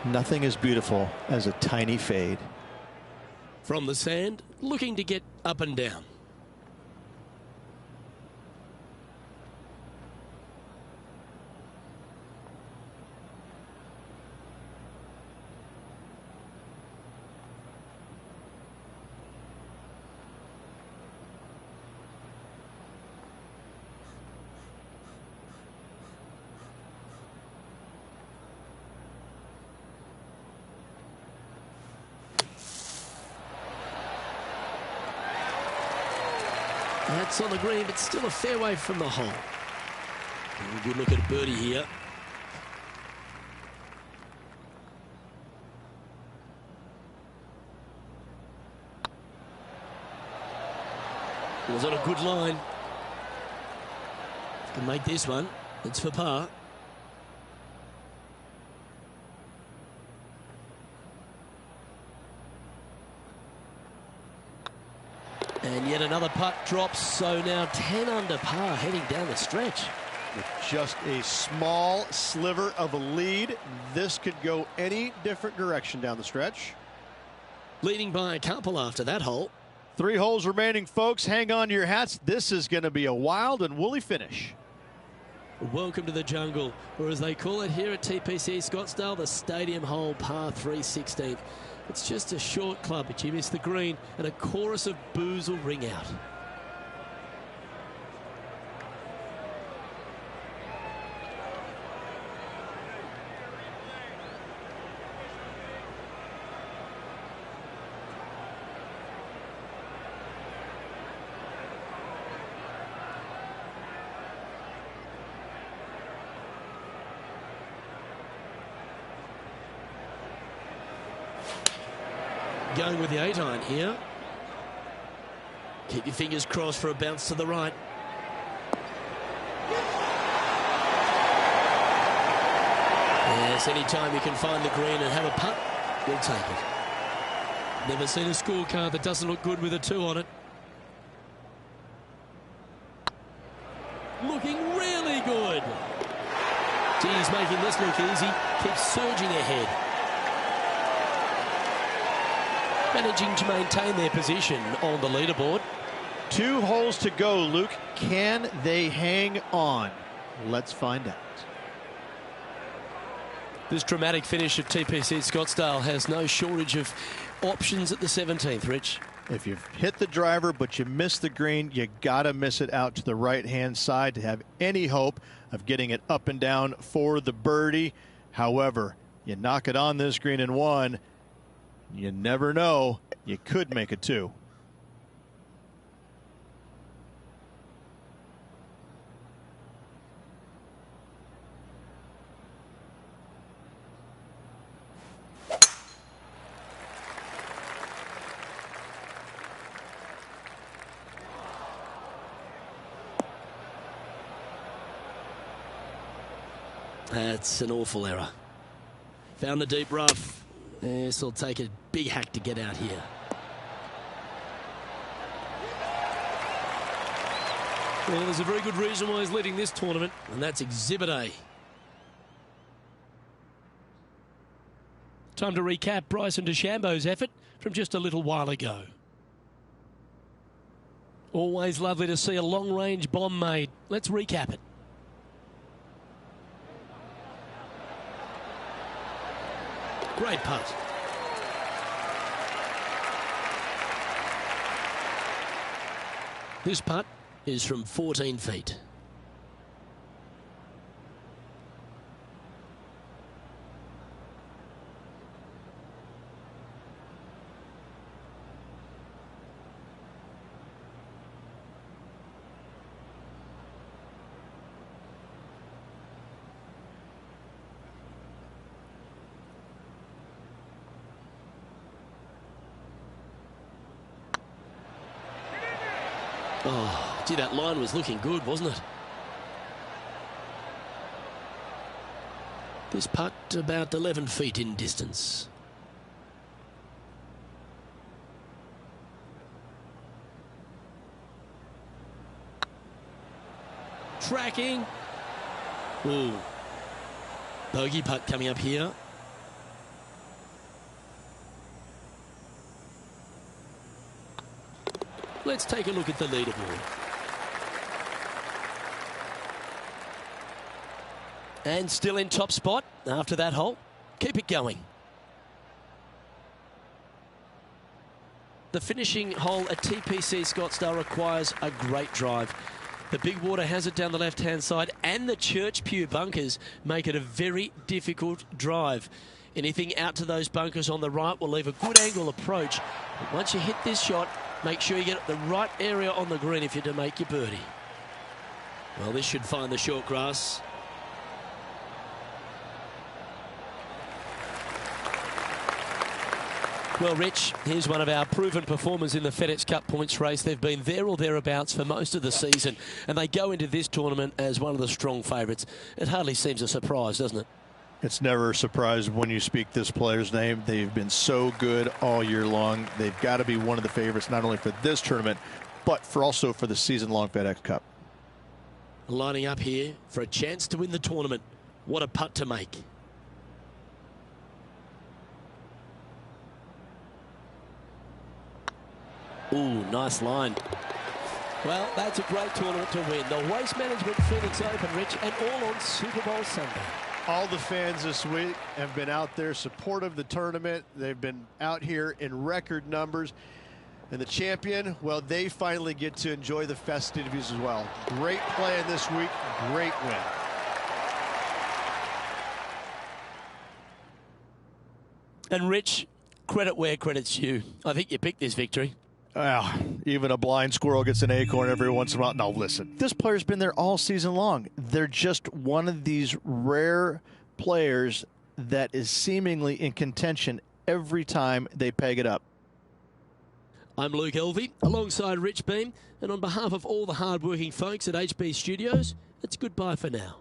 Nothing as beautiful as a tiny fade. From the sand, looking to get up and down. That's on the green, but still a fair way from the hole. A good look at a birdie here. It was on a good line. Can make this one. It's for par. And yet another putt drops, so now 10 under par heading down the stretch. With just a small sliver of a lead, this could go any different direction down the stretch. Leading by a couple after that hole. 3 holes remaining, folks. Hang on to your hats. This is going to be a wild and woolly finish. Welcome to the jungle, or as they call it here at TPC Scottsdale, the Stadium Hole Par 3 16th. It's just a short club, but you miss the green, and a chorus of boos will ring out. Going with the 8-iron here. Keep your fingers crossed for a bounce to the right. Yes, anytime you can find the green and have a putt, we'll take it. Never seen a scorecard that doesn't look good with a 2 on it. Looking really good. Geez, making this look easy. Keeps surging ahead. Managing to maintain their position on the leaderboard. 2 holes to go, Luke. Can they hang on? Let's find out. This dramatic finish of TPC Scottsdale has no shortage of options at the 17th, Rich. If you've hit the driver but you miss the green, you gotta miss it out to the right-hand side to have any hope of getting it up and down for the birdie. However, you knock it on this green in 1, you never know, you could make it 2. That's an awful error. Found the deep rough. This will take a big hack to get out here. Well, there's a very good reason why he's leading this tournament, and that's Exhibit A. Time to recap Bryson DeChambeau's effort from just a little while ago. Always lovely to see a long-range bomb made. Let's recap it. Great putt. This putt is from 14 feet. Oh, gee, that line was looking good, wasn't it? This putt about 11 feet in distance. Tracking. Ooh. Bogey putt coming up here. Let's take a look at the leaderboard. And still in top spot after that hole. Keep it going. The finishing hole at TPC Scottsdale requires a great drive. The big water has it down the left-hand side, and the Church Pew bunkers make it a very difficult drive. Anything out to those bunkers on the right will leave a good angle approach. But once you hit this shot, make sure you get the right area on the green if you're to make your birdie. Well, this should find the short grass. Well, Rich, here's one of our proven performers in the FedEx Cup points race. They've been there or thereabouts for most of the season, and they go into this tournament as one of the strong favourites. It hardly seems a surprise, doesn't it? It's never a surprise when you speak this player's name. They've been so good all year long. They've got to be one of the favorites, not only for this tournament, but also for the season-long FedEx Cup. Lining up here for a chance to win the tournament. What a putt to make. Ooh, nice line. Well, that's a great tournament to win. The Waste Management Phoenix Open, Rich, and all on Super Bowl Sunday. All the fans this week have been out there supportive of the tournament. They've been out here in record numbers. And the champion, well, they finally get to enjoy the festivities as well. Great play this week, great win. And Rich, credit where credit's due. I think you picked this victory. Even a blind squirrel gets an acorn every once in a while. No, listen, this player's been there all season long. They're just one of these rare players that is seemingly in contention every time they peg it up. I'm Luke Elvey, alongside Rich Beam, and on behalf of all the hard-working folks at HB Studios, it's goodbye for now.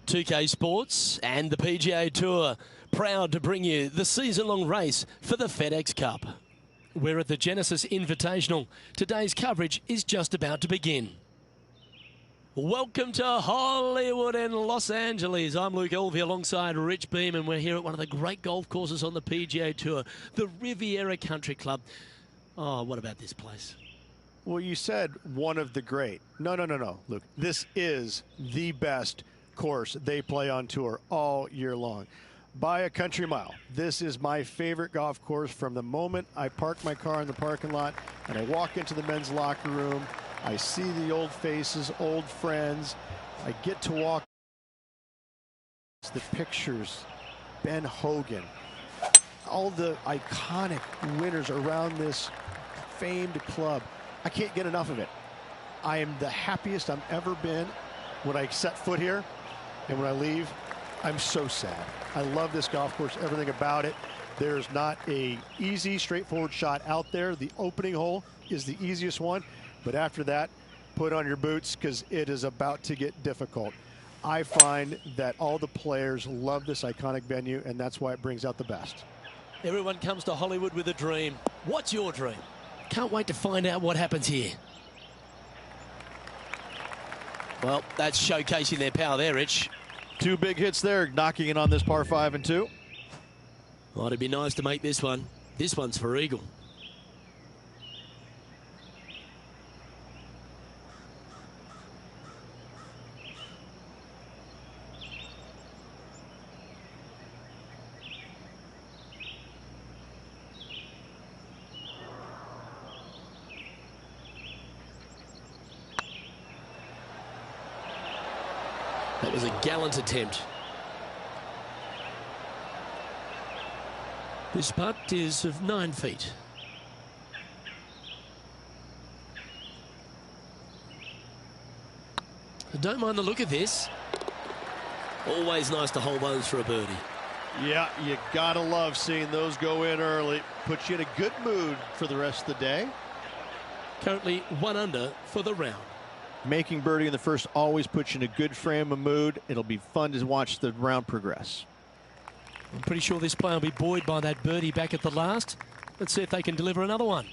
2K Sports and the PGA Tour, proud to bring you the season-long race for the FedEx Cup. We're at the Genesis Invitational. Today's coverage is just about to begin. Welcome to Hollywood in Los Angeles. I'm Luke Elvey alongside Rich Beam, and we're here at one of the great golf courses on the PGA Tour, the Riviera Country Club. Oh, what about this place? Well, you said one of the great. No, Luke. This is the best course they play on tour all year long. By a country mile. This is my favorite golf course from the moment I park my car in the parking lot and I walk into the men's locker room. I see the old faces, old friends. I get to walk. The pictures, Ben Hogan, all the iconic winners around this famed club. I can't get enough of it. I am the happiest I've ever been when I set foot here, and when I leave, I'm so sad. I love this golf course, everything about it. There's not a easy, straightforward shot out there. The opening hole is the easiest one, but after that, put on your boots because it is about to get difficult. I find that all the players love this iconic venue, and that's why it brings out the best. Everyone comes to Hollywood with a dream. What's your dream? Can't wait to find out what happens here. Well, that's showcasing their power there, Rich. Two big hits there, knocking in on this par 5 and 2. Well, it'd be nice to make this one. This one's for eagle. That was a gallant attempt. This putt is of 9 feet. I don't mind the look of this. Always nice to hold those for a birdie. Yeah, you gotta love seeing those go in early. Puts you in a good mood for the rest of the day. Currently 1 under for the round. Making birdie in the first always puts you in a good frame of mood. It'll be fun to watch the round progress. I'm pretty sure this player will be buoyed by that birdie back at the last. Let's see if they can deliver another one.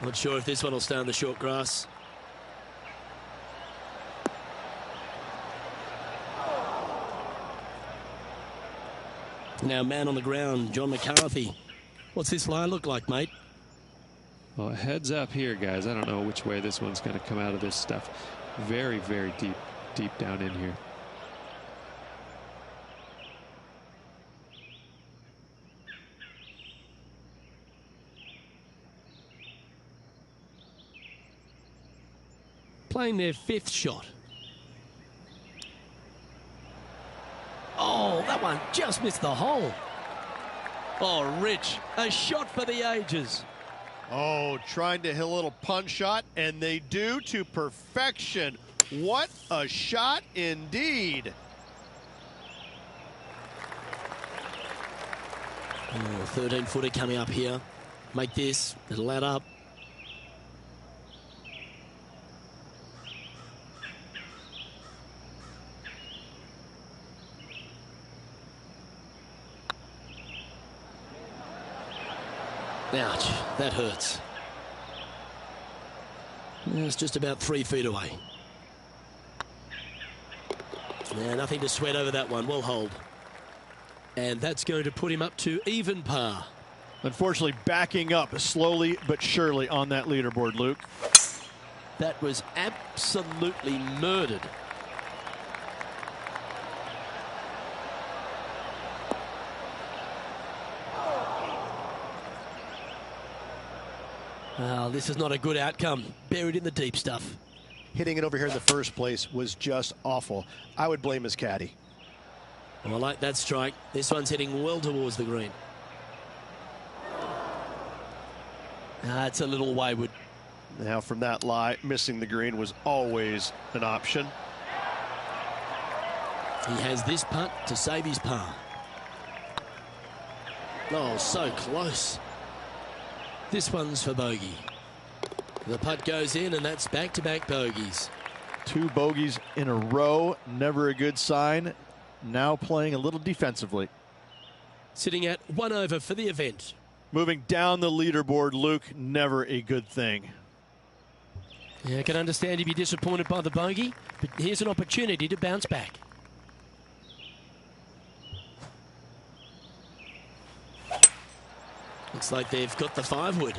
Not sure if this one will stay on the short grass. Now, man on the ground, John McCarthy. What's this line look like, mate? Well, heads up here, guys. I don't know which way this one's going to come out of this stuff. Very, very deep down in here. Playing their 5th shot. Oh, that one just missed the hole. Oh, Rich, a shot for the ages. Oh, trying to hit a little punch shot, and they do to perfection. What a shot indeed. Oh, 13-footer coming up here. Make this, it'll add up. Ouch, that hurts. It's just about 3 feet away. Yeah, nothing to sweat over that one. Well hold. And that's going to put him up to even par. Unfortunately, backing up slowly but surely on that leaderboard, Luke. That was absolutely murdered. Well, this is not a good outcome. Buried in the deep stuff. Hitting it over here in the first place was just awful. I would blame his caddy. Well, I like that strike. This one's heading well towards the green. It's a little wayward. Now from that lie, missing the green was always an option. He has this putt to save his par. Oh, so close. This one's for bogey. The putt goes in, and that's back-to-back bogeys. 2 bogeys in a row, never a good sign. Now playing a little defensively. Sitting at 1 over for the event. Moving down the leaderboard, Luke, never a good thing. Yeah, I can understand you'd be disappointed by the bogey, but here's an opportunity to bounce back. Looks like they've got the 5-wood.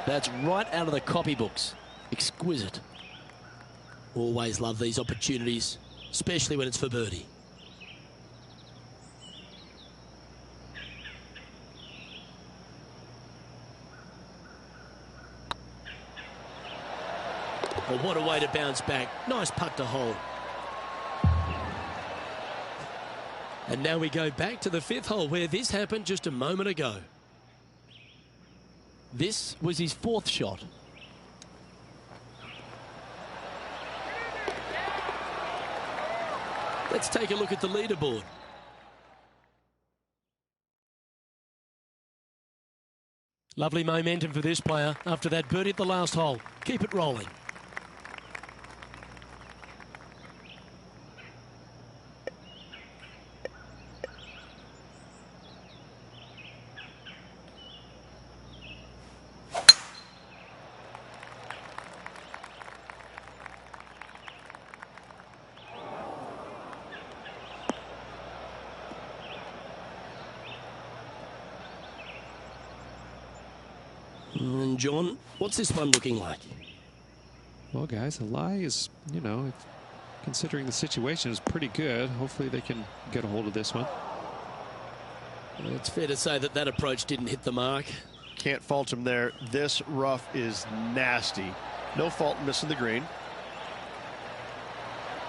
That's right out of the copybooks. Exquisite. Always love these opportunities, especially when it's for birdie. Oh, what a way to bounce back. Nice putt to hole. And now we go back to the 5th hole where this happened just a moment ago. This was his 4th shot. Let's take a look at the leaderboard. Lovely momentum for this player after that birdie at the last hole. Keep it rolling. And John, what's this one looking like? Well, guys, the lie is, you know, considering the situation, is pretty good. Hopefully they can get a hold of this one. Well, it's fair to say that that approach didn't hit the mark. Can't fault him there. This rough is nasty. No fault in missing the green.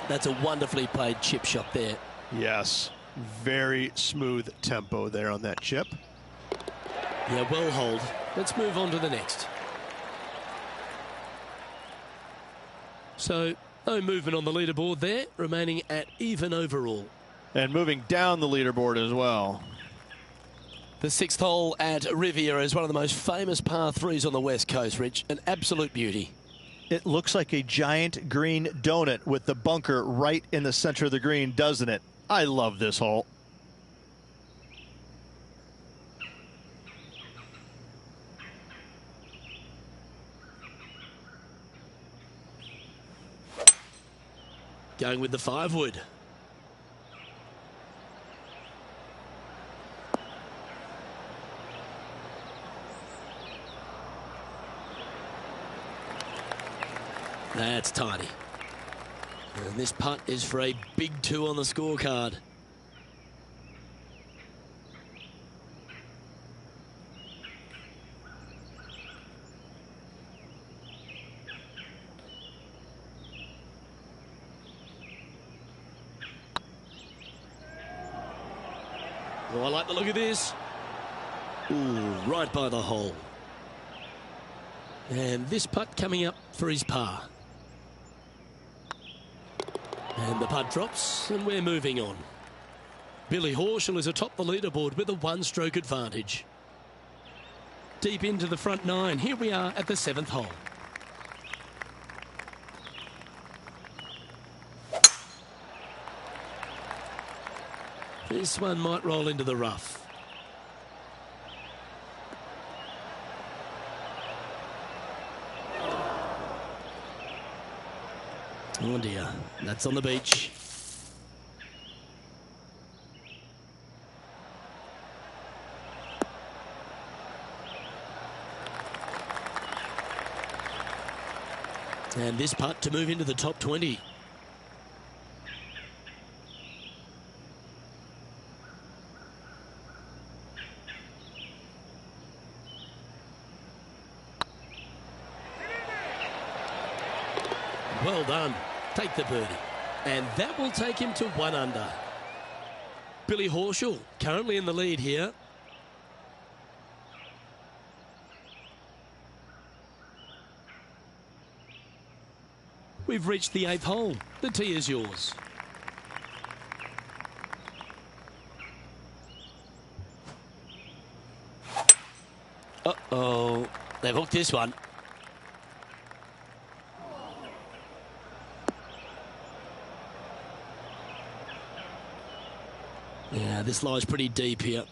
That's a wonderfully played chip shot there. Yes, very smooth tempo there on that chip. Yeah, well hold. Let's move on to the next. So, no movement on the leaderboard there, remaining at even overall. And moving down the leaderboard as well. The 6th hole at Riviera is one of the most famous par 3s on the West Coast, Rich. An absolute beauty. It looks like a giant green donut with the bunker right in the center of the green, doesn't it? I love this hole. Going with the 5-wood. That's tidy. And this putt is for a big 2 on the scorecard. Oh, I like the look of this. Ooh, right by the hole. And this putt coming up for his par. And the putt drops, and we're moving on. Billy Horschel is atop the leaderboard with a 1-stroke advantage. Deep into the front 9. Here we are at the 7th hole. This one might roll into the rough. Oh dear, that's on the beach. And this putt to move into the top 20. Well done. Take the birdie. And that will take him to 1 under. Billy Horschel currently in the lead here. We've reached the 8th hole. The tee is yours. Uh-oh. They've hooked this one. Yeah, this lies pretty deep here.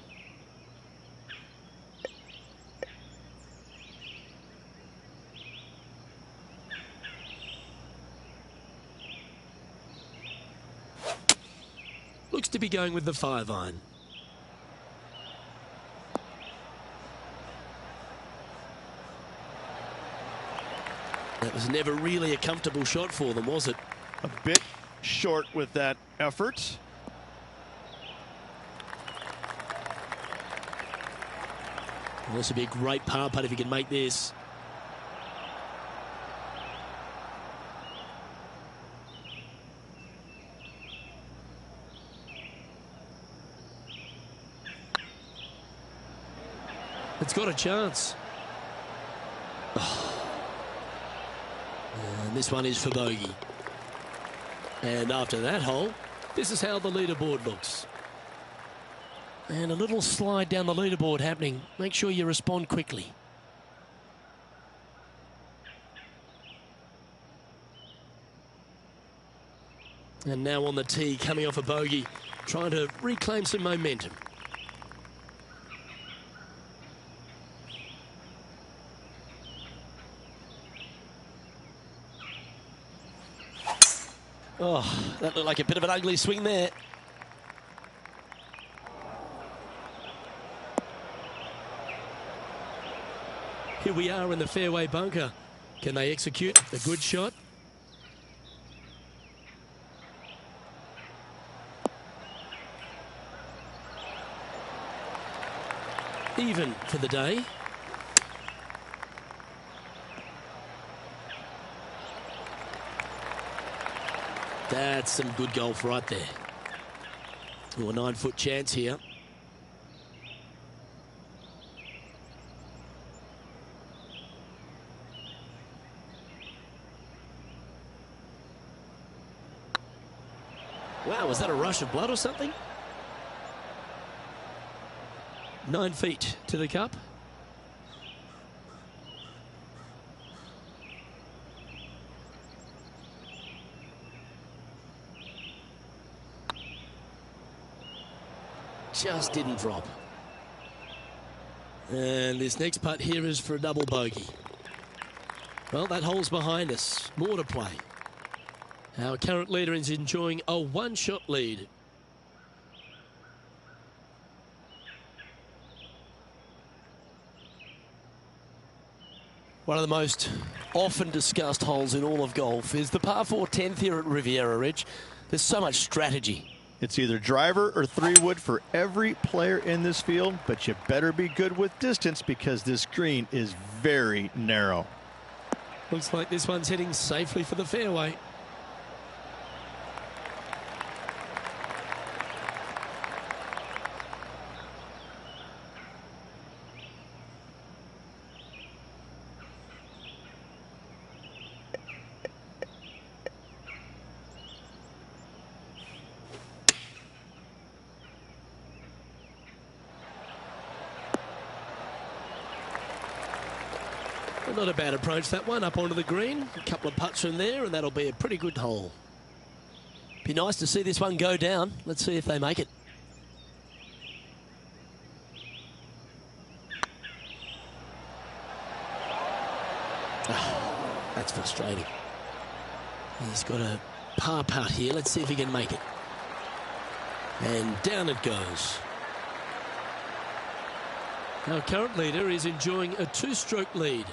Looks to be going with the 5-iron. That was never really a comfortable shot for them, was it? A bit short with that effort. Well, this would be a great par putt if he can make this. It's got a chance. Oh. And this one is for bogey. And after that hole, this is how the leaderboard looks. And a little slide down the leaderboard happening. Make sure you respond quickly. And now on the tee, coming off a bogey, trying to reclaim some momentum. Oh, that looked like a bit of an ugly swing there. Here we are in the fairway bunker. Can they execute a good shot? Even for the day. That's some good golf right there. Oh, a 9-foot chance here. Wow, was that a rush of blood or something? 9 feet to the cup. Just didn't drop. And this next putt here is for a double bogey. Well, that hole's behind us. More to play. Our current leader is enjoying a 1-shot lead. One of the most often discussed holes in all of golf is the par 4 10th here at Riviera Ridge. There's so much strategy. It's either driver or 3-wood for every player in this field, but you better be good with distance because this green is very narrow. Looks like this one's heading safely for the fairway. Not a bad approach, that one, up onto the green. A couple of putts from there, and that'll be a pretty good hole. Be nice to see this one go down. Let's see if they make it. Oh, that's frustrating. He's got a par putt here. Let's see if he can make it. And down it goes. Our current leader is enjoying a 2-stroke lead.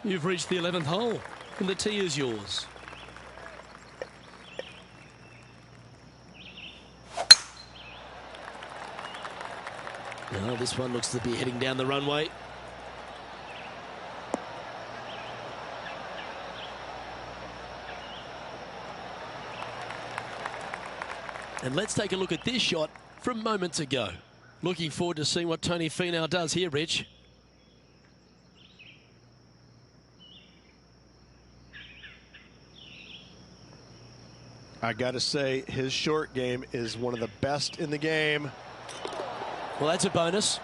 You've reached the 11th hole, and the tee is yours. Now this one looks to be heading down the runway. And let's take a look at this shot from moments ago. Looking forward to seeing what Tony Finau does here, Rich. I got to say, his short game is one of the best in the game. Well, that's a bonus.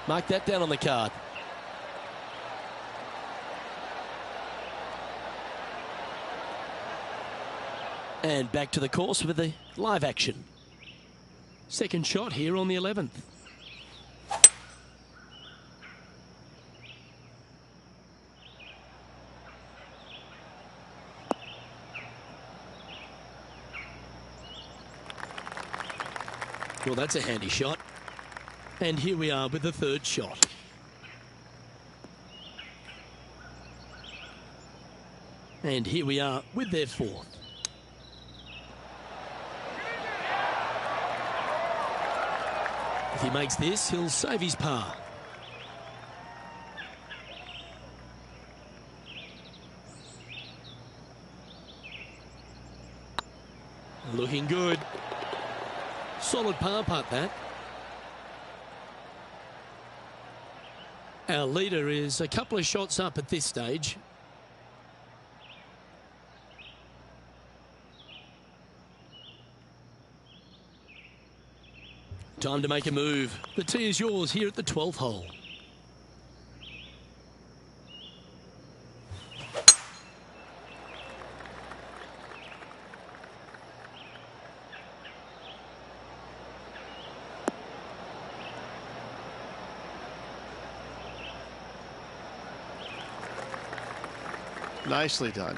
Mark that down on the card. And back to the course with the live action. Second shot here on the 11th. Well, that's a handy shot. And here we are with the third shot. And here we are with their fourth. If he makes this, he'll save his par. Looking good. Solid par putt, that. Our leader is a couple of shots up at this stage. Time to make a move. The tee is yours here at the 12th hole. Nicely done.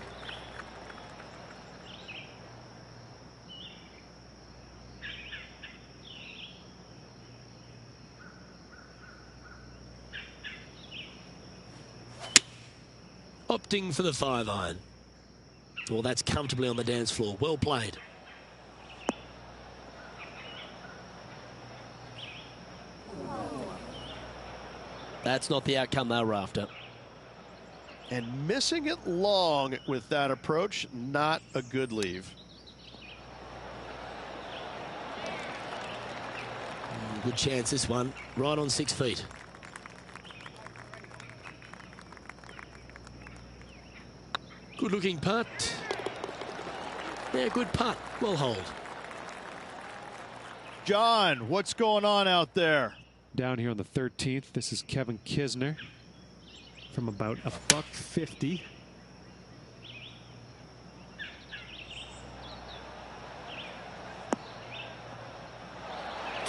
Opting for the 5-iron. Well, that's comfortably on the dance floor. Well played. That's not the outcome they were after. And missing it long with that approach, not a good leave. Good chance, this one. Right on 6 feet. Good looking putt. Yeah, good putt. Well hold. John, what's going on out there? Down here on the 13th, this is Kevin Kisner from about $150.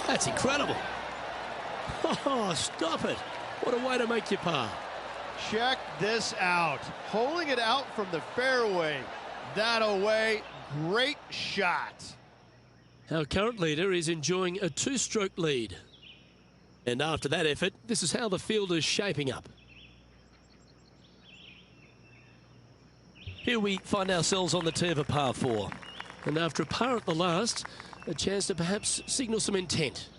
That's incredible. Oh, stop it. What a way to make your par. Check this out. Holding it out from the fairway. That away. Great shot. Our current leader is enjoying a 2-stroke lead. And after that effort, this is how the field is shaping up. Here we find ourselves on the tee of a par 4. And after a par at the last, a chance to perhaps signal some intent.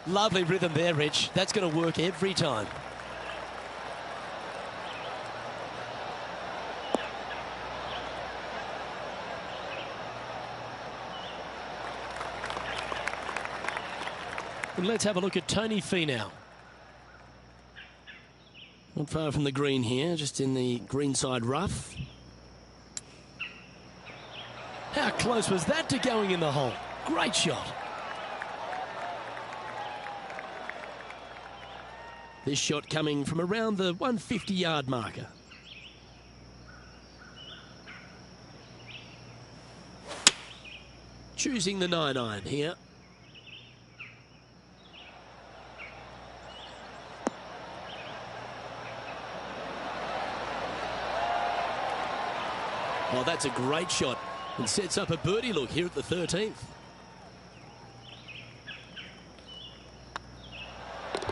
Lovely rhythm there, Rich. That's going to work every time. And let's have a look at Tony Finau. Not far from the green here, just in the greenside rough. How close was that to going in the hole? Great shot. This shot coming from around the 150-yard marker. Choosing the 9-iron here. Oh, that's a great shot and sets up a birdie look here at the 13th.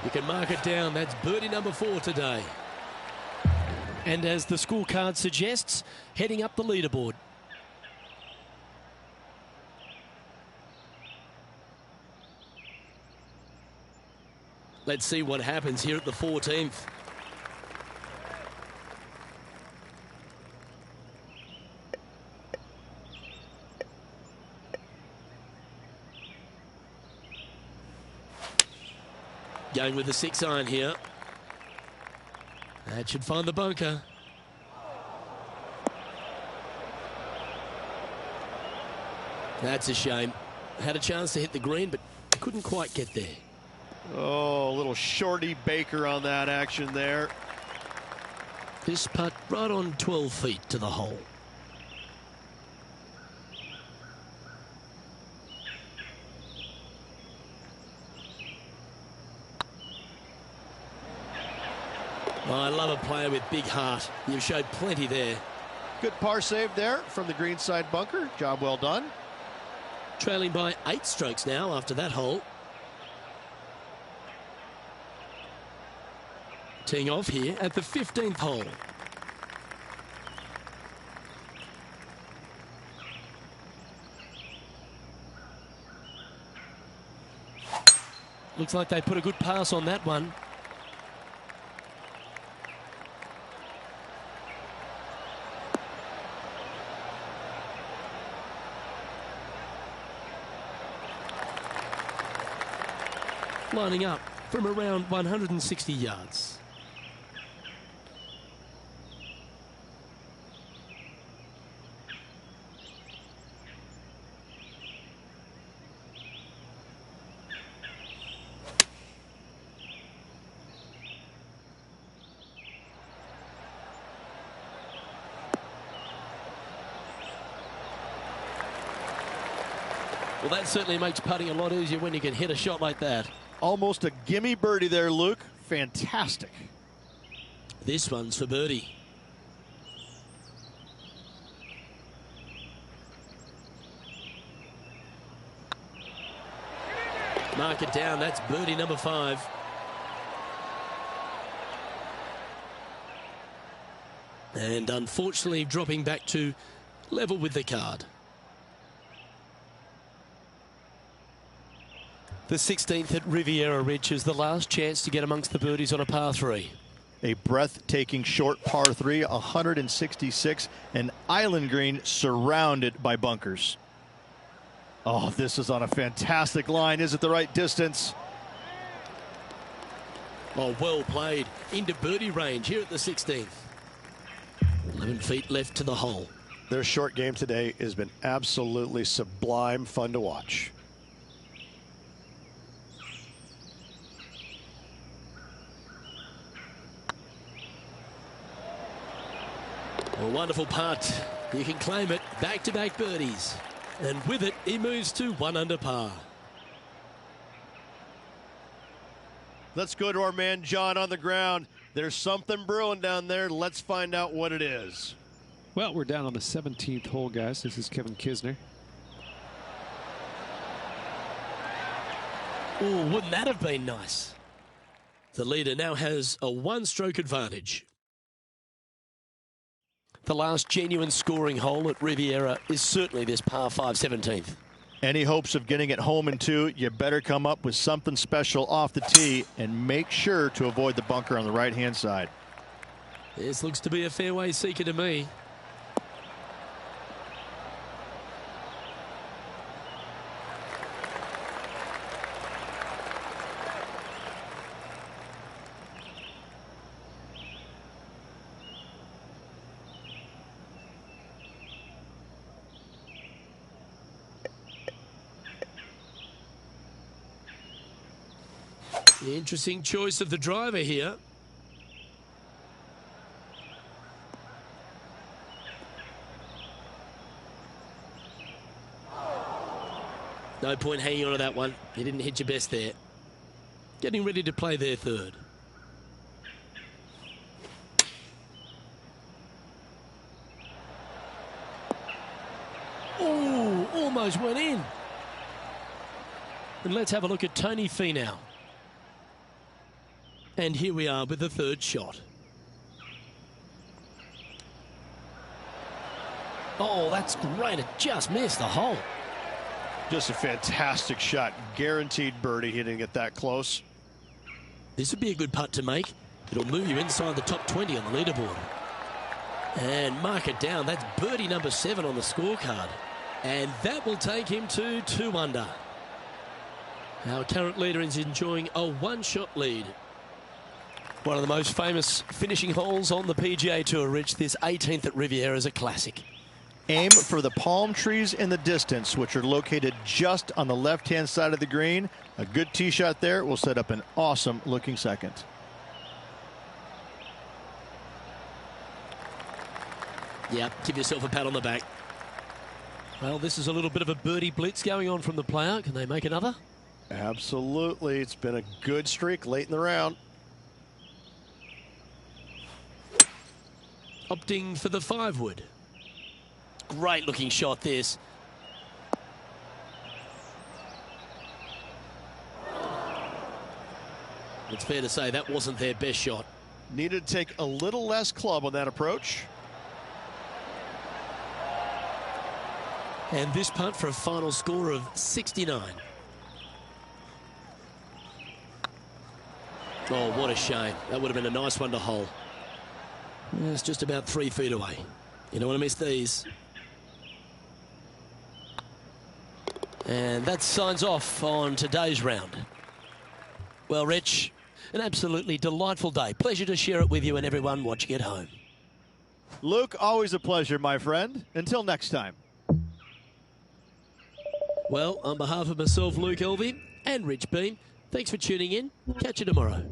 You can mark it down. That's birdie number 4 today. And as the scorecard suggests, heading up the leaderboard. Let's see what happens here at the 14th. Going with the 6-iron here. That should find the bunker. That's a shame. Had a chance to hit the green, but couldn't quite get there. Oh, a little shorty Baker on that action there. This putt right on 12 feet to the hole. Oh, I love a player with big heart. You've showed plenty there. Good par save there from the greenside bunker. Job well done. Trailing by 8 strokes now after that hole. Teeing off here at the 15th hole. Looks like they put a good pass on that one. Lining up from around 160 yards. Well, that certainly makes putting a lot easier when you can hit a shot like that. Almost a gimme birdie there, Luke. Fantastic. This one's for birdie. Mark it down. That's birdie number 5. And unfortunately dropping back to level with the card. The 16th at Riviera Ridge is the last chance to get amongst the birdies on a par 3. A breathtaking short par 3, 166, an island green surrounded by bunkers. Oh, this is on a fantastic line. Is it the right distance? Oh, well played. Into birdie range here at the 16th. 11 feet left to the hole. Their short game today has been absolutely sublime fun to watch. A wonderful putt. You can claim it. Back-to-back birdies. And with it, he moves to 1 under par. Let's go to our man John on the ground. There's something brewing down there. Let's find out what it is. Well, we're down on the 17th hole, guys. This is Kevin Kisner. Oh, wouldn't that have been nice? The leader now has a 1-stroke advantage. The last genuine scoring hole at Riviera is certainly this par 5 17th. Any hopes of getting it home in 2, you better come up with something special off the tee and make sure to avoid the bunker on the right-hand side. This looks to be a fairway seeker to me. Interesting choice of the driver here. No point hanging on to that one. You didn't hit your best there. Getting ready to play their 3rd. Oh, almost went in. And let's have a look at Tony Finau. And here we are with the 3rd shot. Oh, that's great. It just missed the hole. Just a fantastic shot. Guaranteed birdie hitting it that close. This would be a good putt to make. It'll move you inside the top 20 on the leaderboard. And mark it down. That's birdie number 7 on the scorecard. And that will take him to 2 under. Our current leader is enjoying a one-shot lead. One of the most famous finishing holes on the PGA Tour, Rich. This 18th at Riviera is a classic. Aim for the palm trees in the distance, which are located just on the left-hand side of the green. A good tee shot there will set up an awesome-looking second. Yeah, give yourself a pat on the back. Well, this is a little bit of a birdie blitz going on from the player. Can they make another? Absolutely. It's been a good streak late in the round. Opting for the 5-wood. Great looking shot, this. It's fair to say that wasn't their best shot. Needed to take a little less club on that approach. And this putt for a final score of 69. Oh, what a shame. That would have been a nice one to hole. It's just about 3 feet away. You don't want to miss these. And that signs off on today's round. Well, Rich, an absolutely delightful day. Pleasure to share it with you and everyone watching at home. Luke, always a pleasure, my friend. Until next time. Well, on behalf of myself, Luke Elvey, and Rich Beam, thanks for tuning in. Catch you tomorrow.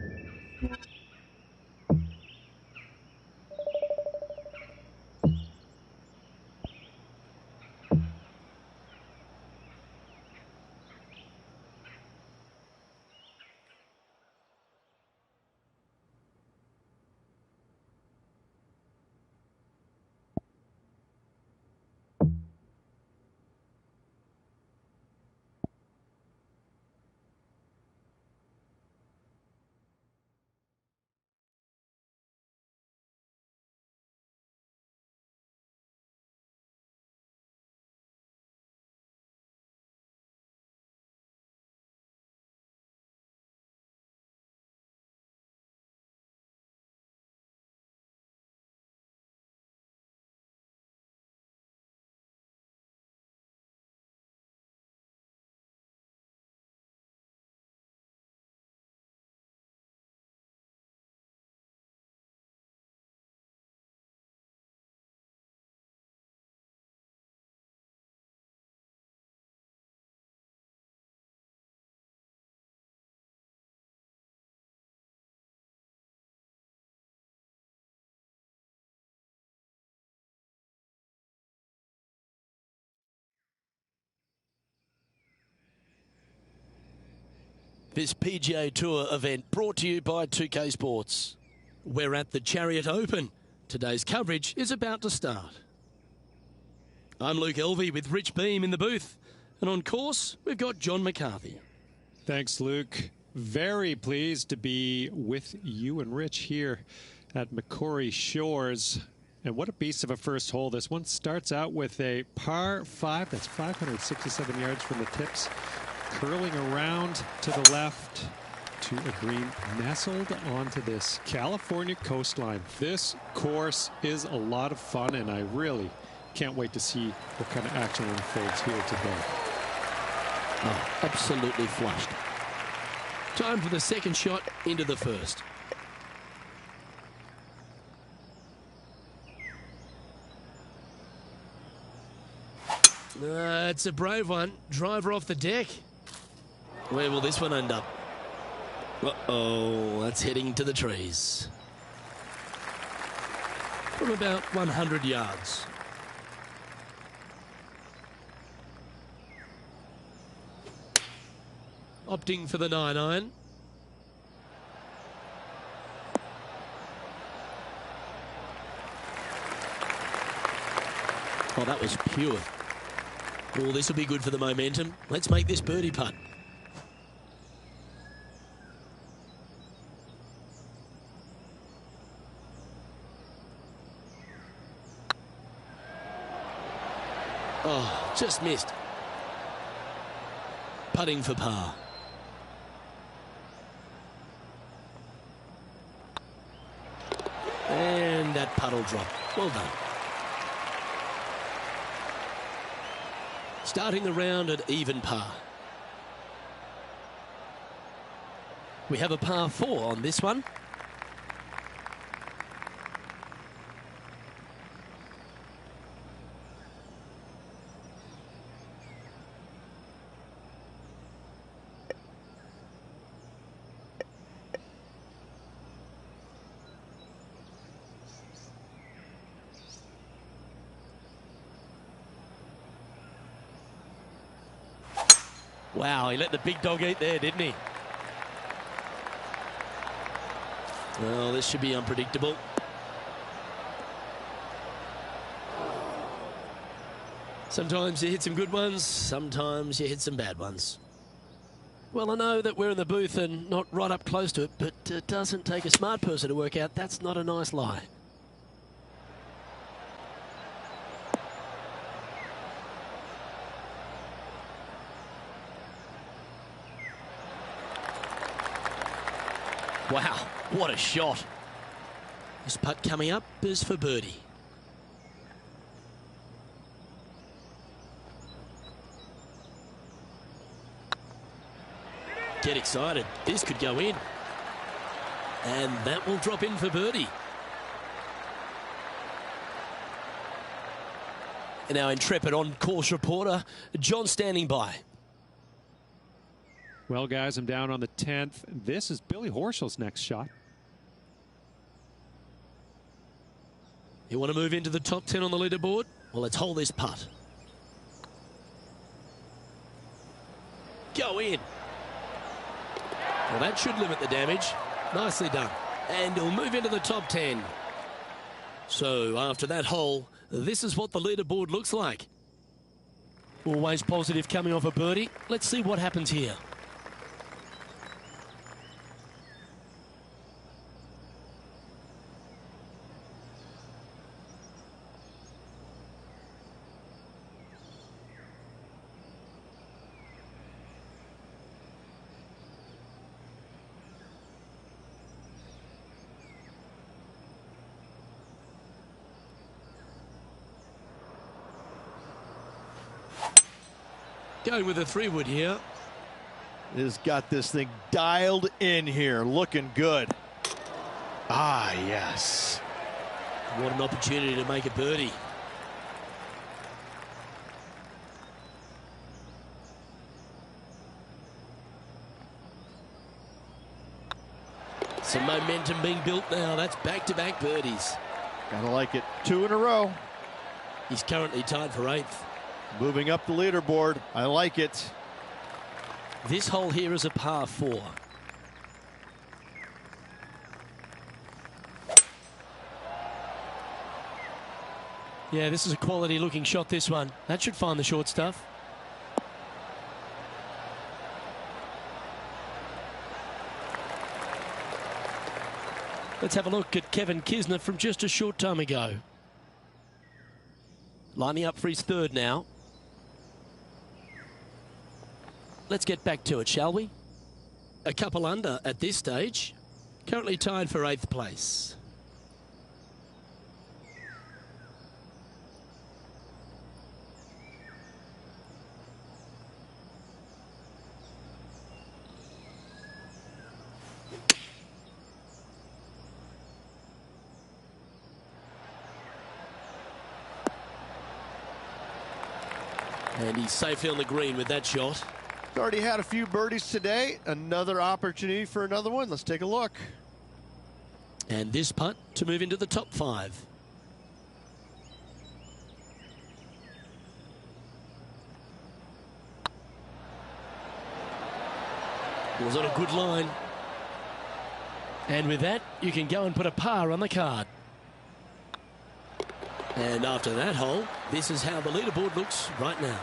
This PGA Tour event brought to you by 2K Sports. We're at the Chariot Open. Today's coverage is about to start. I'm Luke Elvey with Rich Beam in the booth. And on course, we've got John McCarthy. Thanks, Luke. Very pleased to be with you and Rich here at Macquarie Shores. And what a beast of a first hole. This one starts out with a par 5. That's 567 yards from the tips. Curling around to the left to a green nestled onto this California coastline. This course is a lot of fun, and I really can't wait to see what kind of action unfolds here today. Oh, absolutely flushed. Time for the second shot into the first. It's a brave one. Driver off the deck. Where will this one end up? Uh-oh, that's heading to the trees. From about 100 yards. Opting for the 9-iron. Oh, that was pure. Oh, this will be good for the momentum. Let's make this birdie putt. Oh, just missed. Putting for par. And that putt will drop. Well done. Starting the round at even par. We have a par 4 on this one. Wow, he let the big dog eat there, didn't he? Well, this should be unpredictable. Sometimes you hit some good ones, sometimes you hit some bad ones. Well, I know that we're in the booth and not right up close to it, but it doesn't take a smart person to work out that's not a nice lie. Wow, what a shot. This putt coming up is for birdie. Get excited. This could go in. And that will drop in for birdie. And our intrepid on-course reporter, John, standing by. Well, guys, I'm down on the 10th. This is Billy Horschel's next shot. You want to move into the top 10 on the leaderboard? Well, let's hold this putt. Go in. Well, that should limit the damage. Nicely done. And he'll move into the top 10. So after that hole, this is what the leaderboard looks like. Always positive coming off a birdie. Let's see what happens here. Going with a 3-wood here. Has got this thing dialed in here, looking good. Ah, yes. What an opportunity to make a birdie. Some momentum being built now. That's back-to-back birdies. Gotta like it. 2 in a row. He's currently tied for 8th. Moving up the leaderboard. I like it. This hole here is a par 4. Yeah, this is a quality looking shot, this one. That should find the short stuff. Let's have a look at Kevin Kisner from just a short time ago. Lining up for his 3rd now. Let's get back to it, shall we? A couple under at this stage. Currently tied for 8th place. And he's safely on the green with that shot. Already had a few birdies today. Another opportunity for another one. Let's take a look. And this putt to move into the top 5. Was on a good line. And with that, you can go and put a par on the card. And after that hole, this is how the leaderboard looks right now.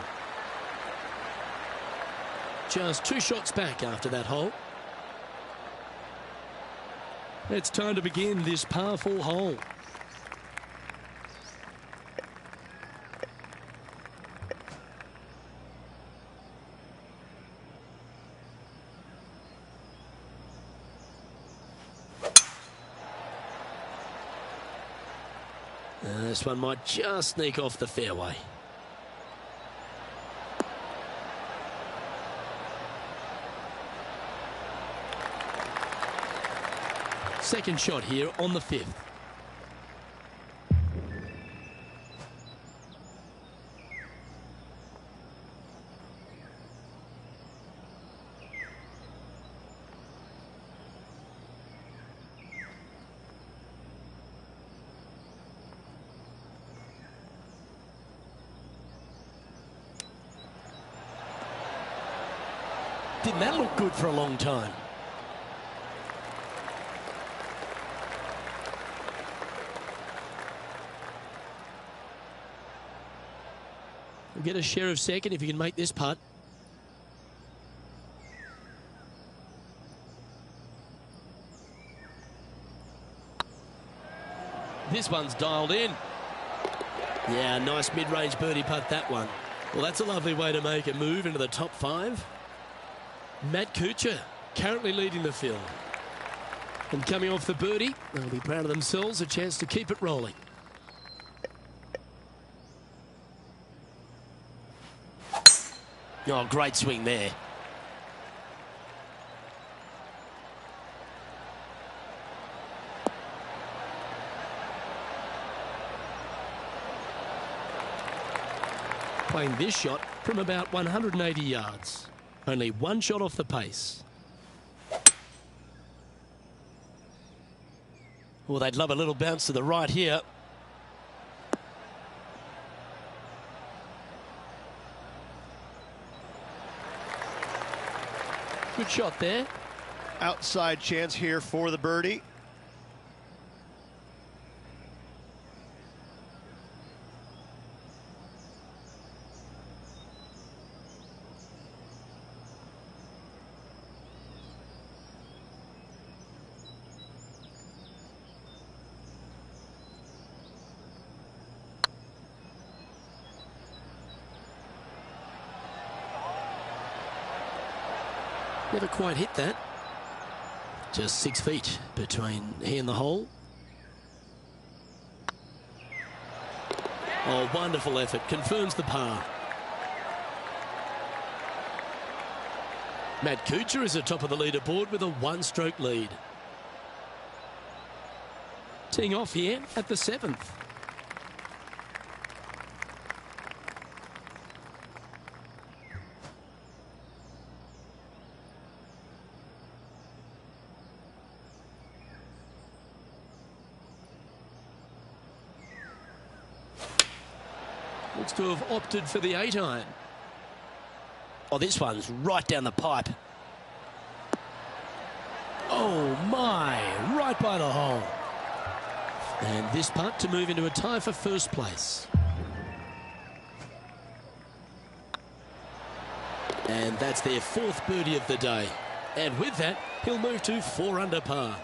Just 2 shots back after that hole. It's time to begin this par 4 hole. This one might just sneak off the fairway. Second shot here on the 5th. Didn't that look good for a long time? You'll get a share of second if you can make this putt. This one's dialed in. Yeah, nice mid-range birdie putt, that one. Well, that's a lovely way to make a move into the top 5. Matt Kuchar currently leading the field. And coming off the birdie, they'll be proud of themselves, a chance to keep it rolling. Oh, great swing there. Playing this shot from about 180 yards. Only one shot off the pace. Well, they'd love a little bounce to the right here. Good shot there. Outside chance here for the birdie. Never quite hit that. Just 6 feet between he and the hole. Oh, wonderful effort. Confirms the par. Matt Kuchar is atop of the leaderboard with a 1-stroke lead. Teeing off here at the 7th. Looks to have opted for the 8-iron. Oh, this one's right down the pipe. Oh, my. Right by the hole. And this putt to move into a tie for first place. And that's their 4th birdie of the day. And with that, he'll move to 4 under par.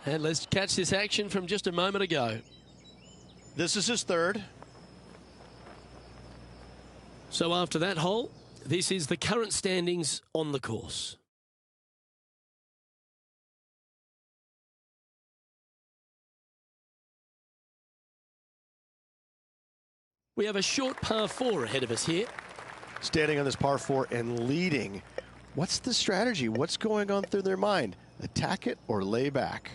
And let's catch this action from just a moment ago. This is his 3rd. So after that hole, this is the current standings on the course. We have a short par 4 ahead of us here. Standing on this par 4 and leading. What's the strategy? What's going on through their mind? Attack it or lay back?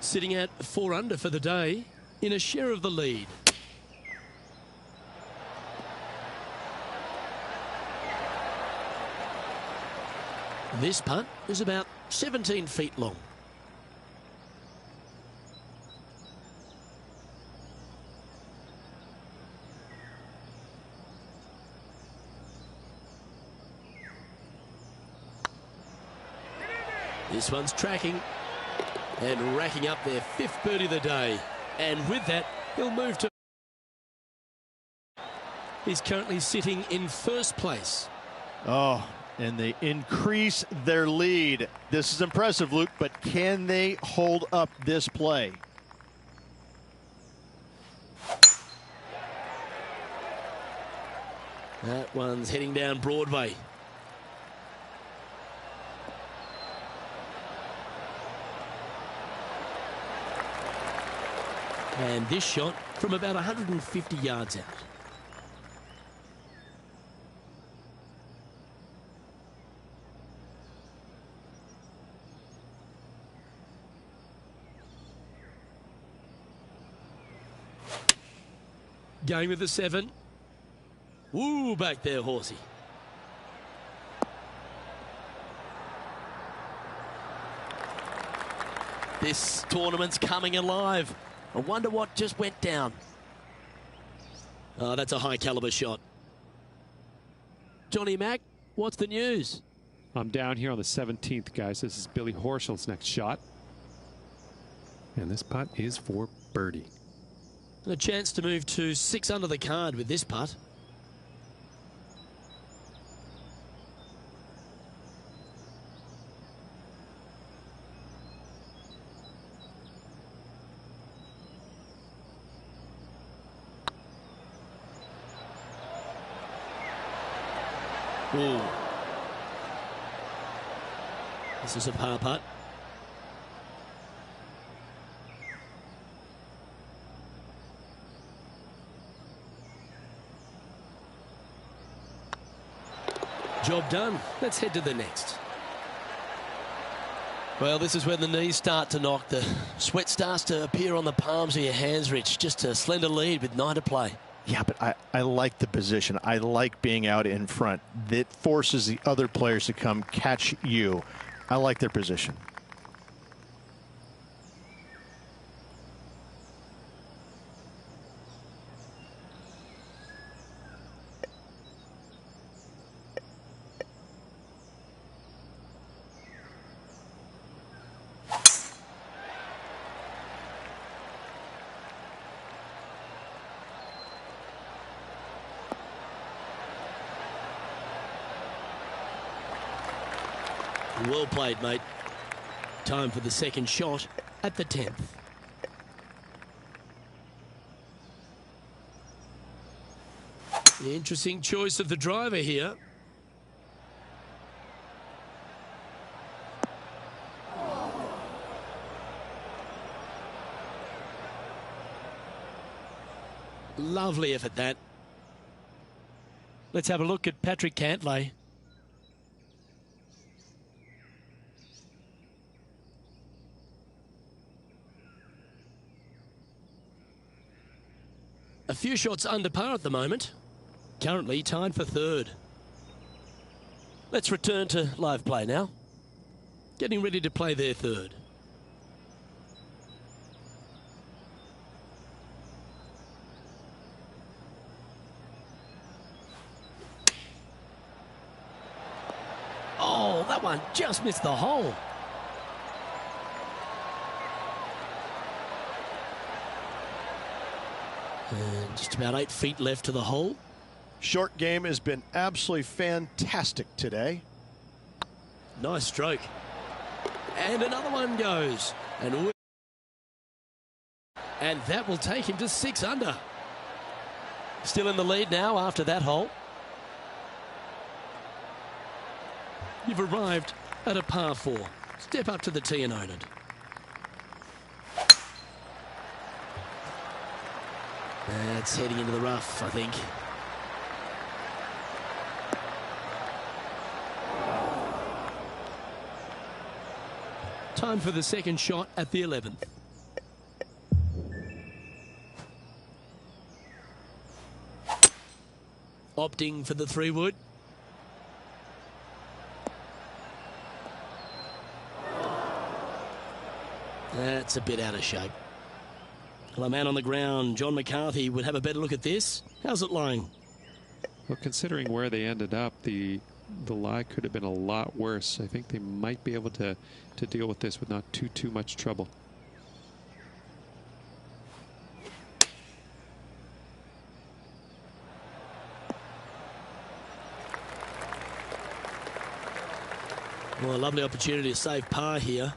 Sitting at 4 under for the day in a share of the lead. This putt is about 17 feet long. This one's tracking. And racking up their 5th birdie of the day. And with that, he'll move to... He's currently sitting in first place. Oh, and they increase their lead. This is impressive, Luke, but can they hold up this play? That one's heading down Broadway. And this shot from about 150 yards out. Going with the 7. Woo, back there, horsey. This tournament's coming alive. I wonder what just went down. Oh, that's a high caliber shot. Johnny Mack, what's the news? I'm down here on the 17th, guys. This is Billy Horschel's next shot. And this putt is for birdie. A chance to move to 6 under the card with this putt. Ooh. This is a par putt. Job done. Let's head to the next. Well, this is when the knees start to knock. The sweat starts to appear on the palms of your hands, Rich. Just a slender lead with 9 to play. Yeah, but I like the position. I like being out in front. That forces the other players to come catch you. I like their position. Well played, mate. Time for the second shot at the 10th. Interesting choice of the driver here. Lovely effort, that. Let's have a look at Patrick Cantlay. A few shots under par at the moment. Currently tied for 3rd. Let's return to live play now. Getting ready to play their 3rd. Oh, that one just missed the hole. And just about 8 feet left to the hole. Short game has been absolutely fantastic today. Nice stroke. And another one goes. And that will take him to 6 under. Still in the lead now after that hole. You've arrived at a par 4. Step up to the tee and own it. That's heading into the rough, I think. Time for the second shot at the 11th. Opting for the 3-wood. That's a bit out of shape. Well, a man on the ground, John McCarthy, would have a better look at this. How's it lying? Well, considering where they ended up, the lie could have been a lot worse. I think they might be able to deal with this with not too much trouble. Well, a lovely opportunity to save par here.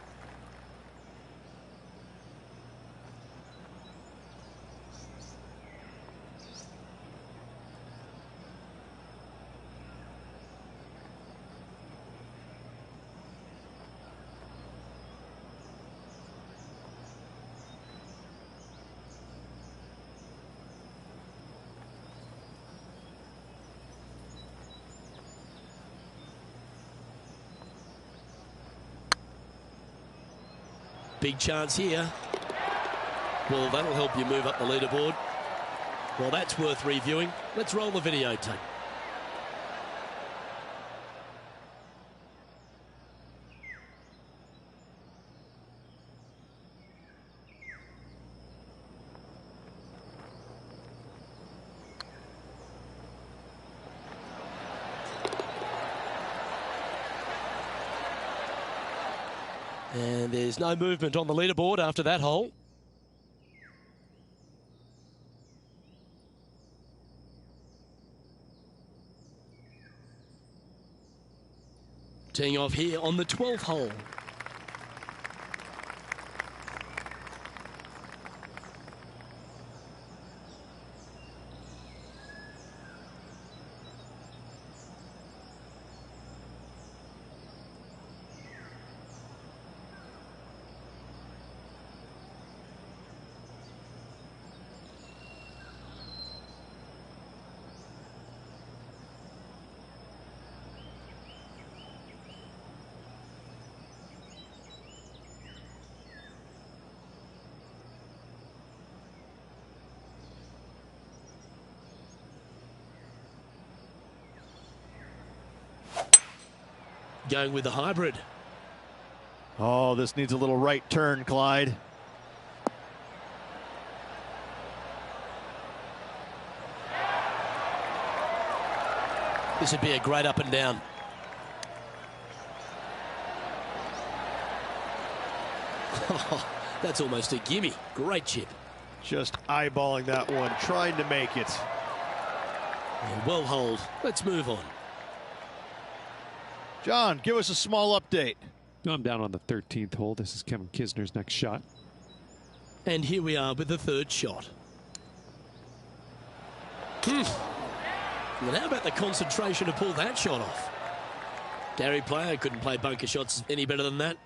Big chance here. Well, that'll help you move up the leaderboard. Well, that's worth reviewing. Let's roll the videotape. And there's no movement on the leaderboard after that hole. Teeing off here on the 12th hole. Going with the hybrid. Oh, this needs a little right turn, Clyde. This would be a great up and down. That's almost a gimme. Great chip. Just eyeballing that one, trying to make it. And well holed. Let's move on. John, give us a small update. I'm down on the 13th hole. This is Kevin Kisner's next shot. And here we are with the third shot. And how about the concentration to pull that shot off? Gary Player couldn't play bunker shots any better than that.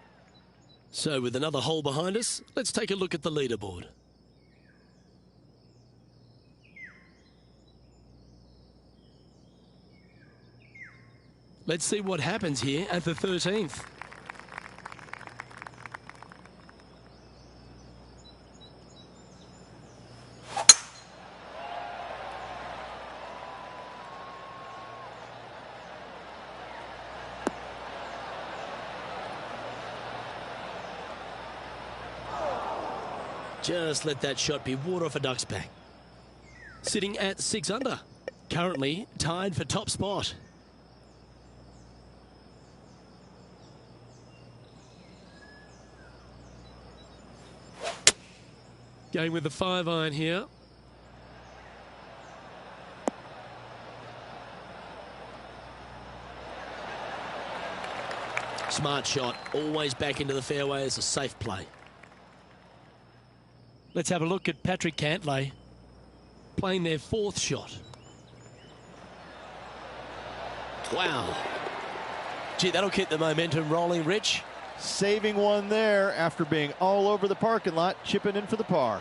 So with another hole behind us, let's take a look at the leaderboard. Let's see what happens here at the 13th. Just let that shot be water off a duck's back. Sitting at 6 under. Currently tied for top spot. Going with the 5-iron here. Smart shot. Always back into the fairway as a safe play. Let's have a look at Patrick Cantlay playing their 4th shot. Wow. Gee, that'll keep the momentum rolling, Rich. Saving one there after being all over the parking lot, chipping in for the par.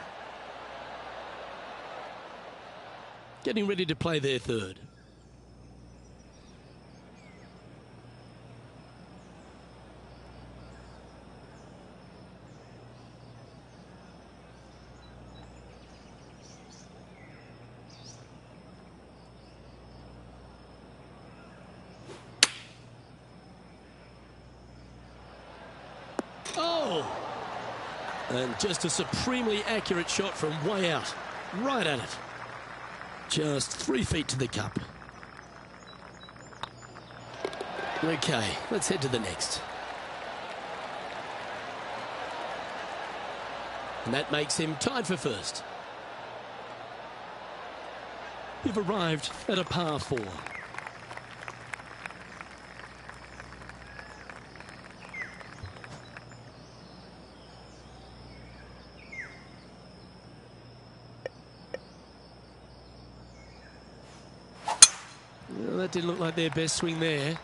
Getting ready to play their 3rd. Oh! And just a supremely accurate shot from way out. Right at it. Just 3 feet to the cup. Okay, let's head to the next. And that makes him tied for 1st. You've arrived at a par 4. That didn't look like their best swing there.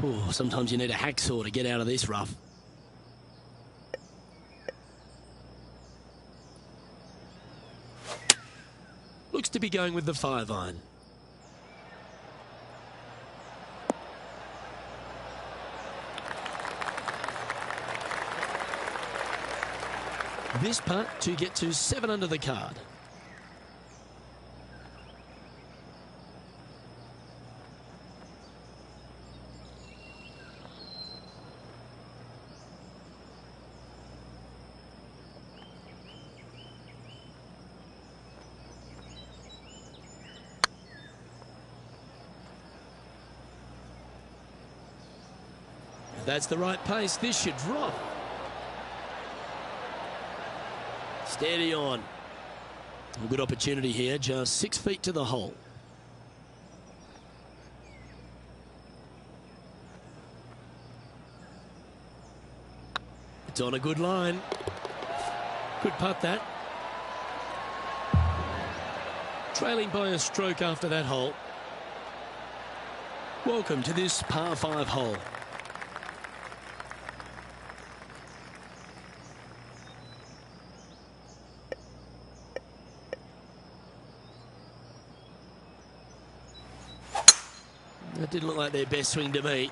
Ooh, sometimes you need a hacksaw to get out of this rough. Looks to be going with the 5-iron. This putt to get to 7 under the card. If that's the right pace, this should drop. Steady on. A good opportunity here, just 6 feet to the hole. It's on a good line. Good putt that. Trailing by a stroke after that hole. Welcome to this par 5 hole. That didn't look like their best swing to me.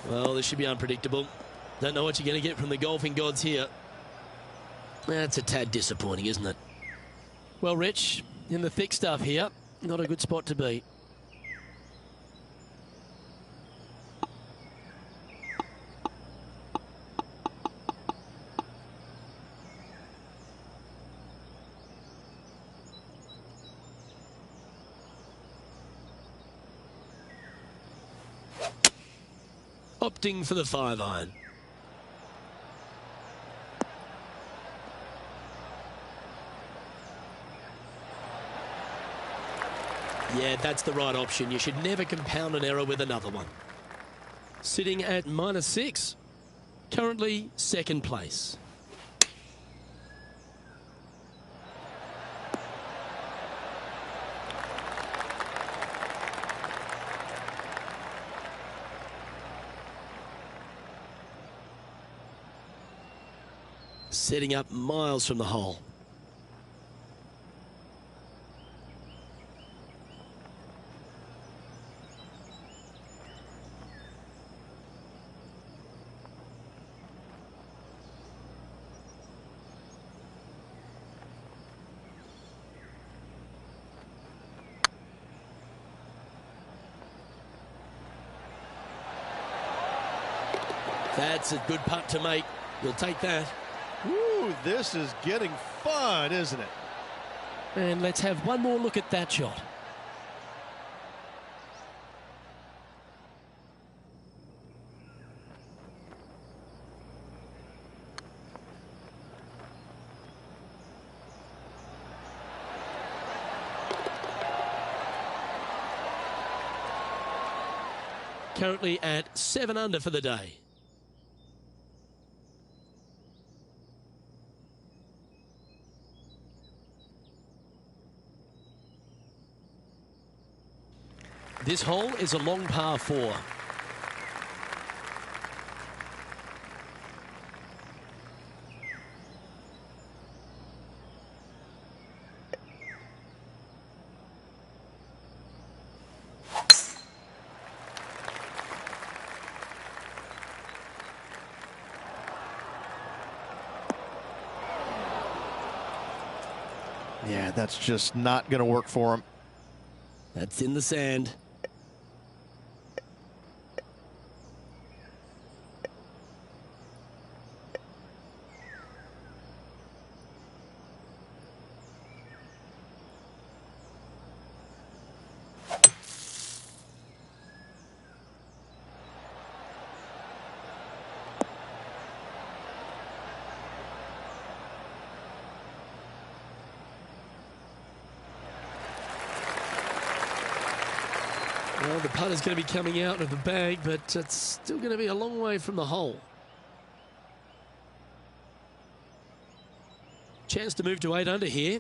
Well, this should be unpredictable. Don't know what you're going to get from the golfing gods here. That's a tad disappointing, isn't it? Well, Rich, in the thick stuff here, not a good spot to be. Opting for the 5-iron. Yeah, that's the right option. You should never compound an error with another one. Sitting at -6. Currently second place. Setting up miles from the hole. That's a good putt to make. You'll take that. Ooh, this is getting fun, isn't it? And let's have one more look at that shot. Currently at 7 under for the day. This hole is a long par 4. Yeah, that's just not going to work for him. That's in the sand. Well, the putt is going to be coming out of the bag, but it's still going to be a long way from the hole. Chance to move to 8 under here.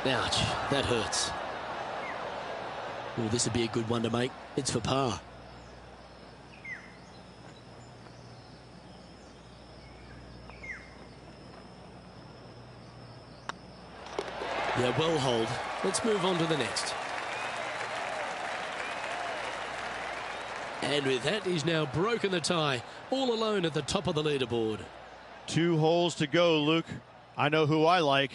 Ouch, that hurts. Oh, this would be a good one to make. It's for par. Yeah, well hold. Let's move on to the next. And with that, he's now broken the tie, all alone at the top of the leaderboard. 2 holes to go, Luke. I know who I like.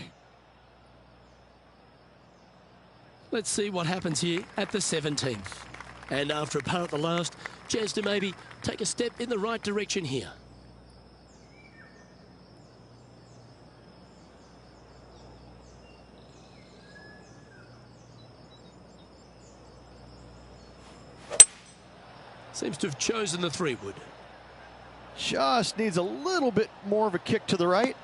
Let's see what happens here at the 17th. And after a par at the last, chance to maybe take a step in the right direction here. Seems to have chosen the 3-wood. Just needs a little bit more of a kick to the right.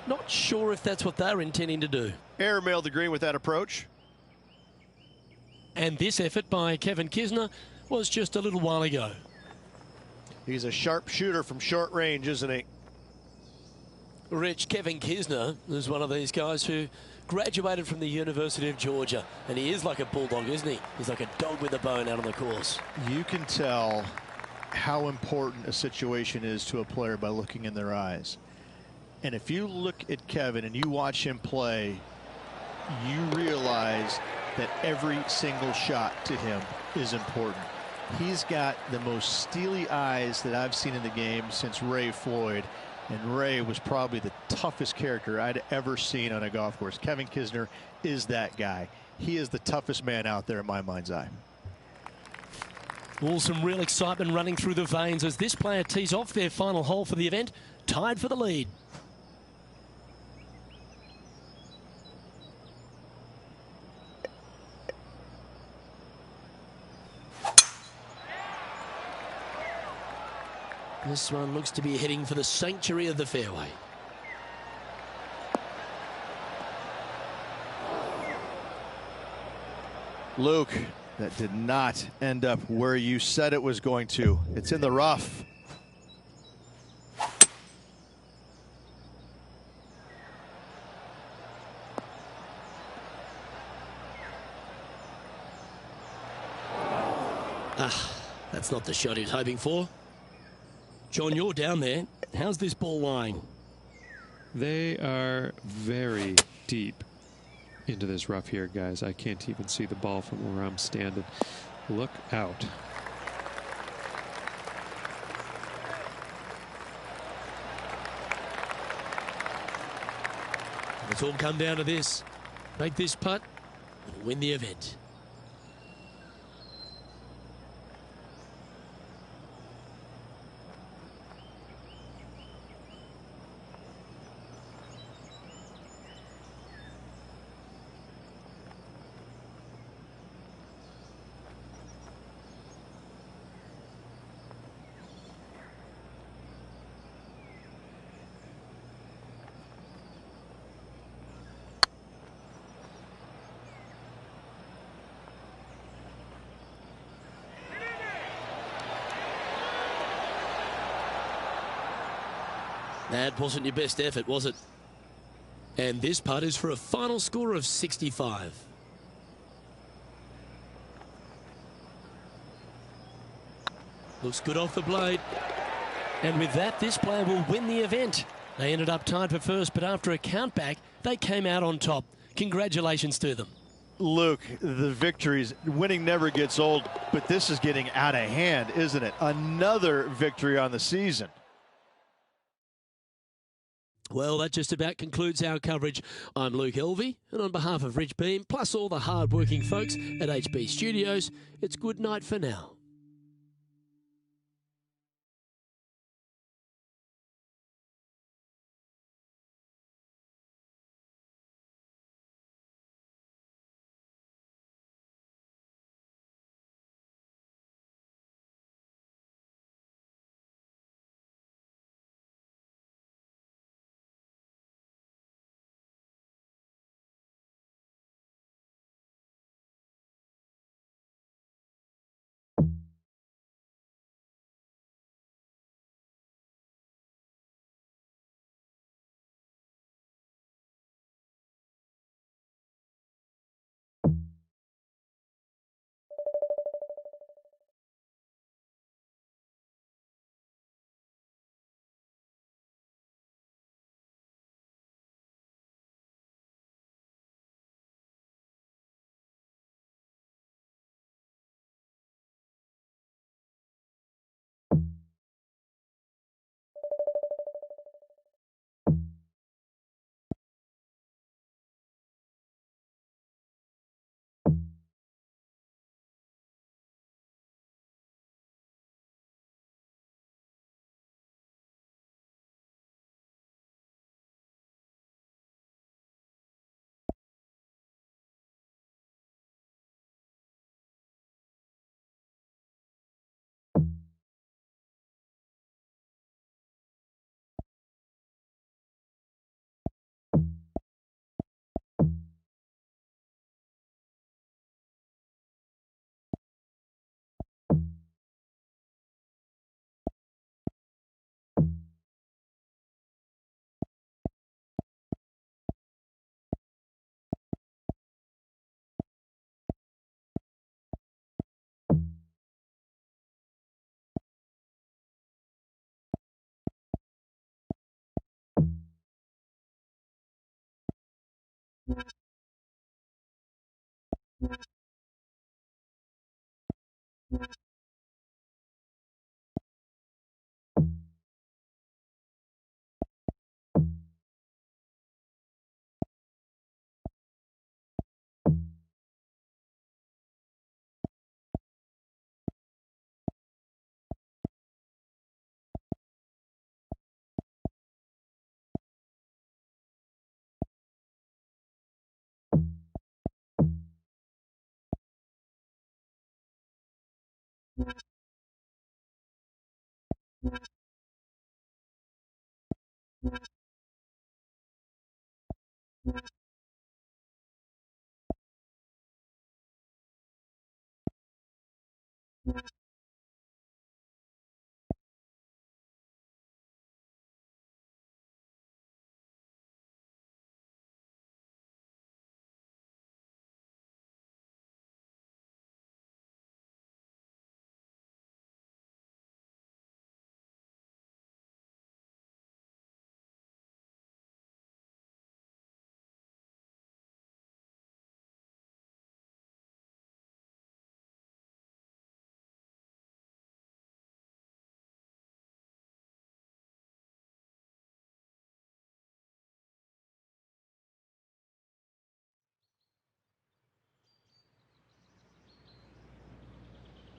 Not sure if that's what they're intending to do. Airmailed the green with that approach. And this effort by Kevin Kisner was just a little while ago. He's a sharp shooter from short range, isn't he? Rich, Kevin Kisner is one of these guys who graduated from the University of Georgia. And he is like a bulldog, isn't he? He's like a dog with a bone out on the course. You can tell how important a situation is to a player by looking in their eyes. And if you look at Kevin and you watch him play, you realize that every single shot to him is important. He's got the most steely eyes that I've seen in the game since Ray Floyd. And Ray was probably the toughest character I'd ever seen on a golf course. Kevin Kisner is that guy. He is the toughest man out there in my mind's eye. Well, some real excitement running through the veins as this player tees off their final hole for the event, tied for the lead. This one looks to be heading for the sanctuary of the fairway. Luke, that did not end up where you said it was going to. It's in the rough. That's not the shot he was hoping for. John, you're down there. How's this ball lying? They are very deep into this rough here, guys. I can't even see the ball from where I'm standing. Look out. It's all come down to this. Make this putt and win the event. That wasn't your best effort, was it? And this putt is for a final score of 65. Looks good off the blade. And with that, this player will win the event. They ended up tied for first, but after a countback, they came out on top. Congratulations to them. Luke, the victories, winning never gets old, but this is getting out of hand, isn't it? Another victory on the season. Well, that just about concludes our coverage. I'm Luke Elvey, and on behalf of Rich Beam, plus all the hard-working folks at HB Studios, it's good night for now.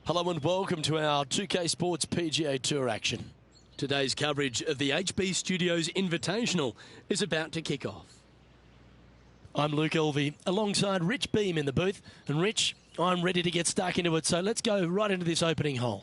Hello and welcome to our 2K Sports PGA Tour action. Today's coverage of the HB Studios Invitational is about to kick off. I'm Luke Elvey alongside Rich Beam in the booth. And Rich, I'm ready to get stuck into it, so let's go right into this opening hole.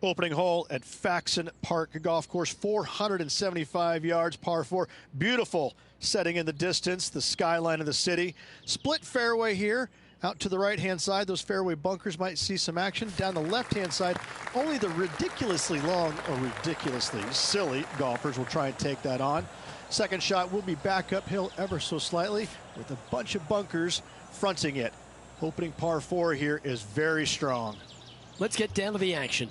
Opening hole at Faxon Park Golf Course, 475 yards, par 4. Beautiful setting in the distance, the skyline of the city. Split fairway here. Out to the right-hand side, those fairway bunkers might see some action. Down the left-hand side, only the ridiculously long or ridiculously silly golfers will try and take that on. Second shot will be back uphill ever so slightly with a bunch of bunkers fronting it. Opening par 4 here is very strong. Let's get down to the action.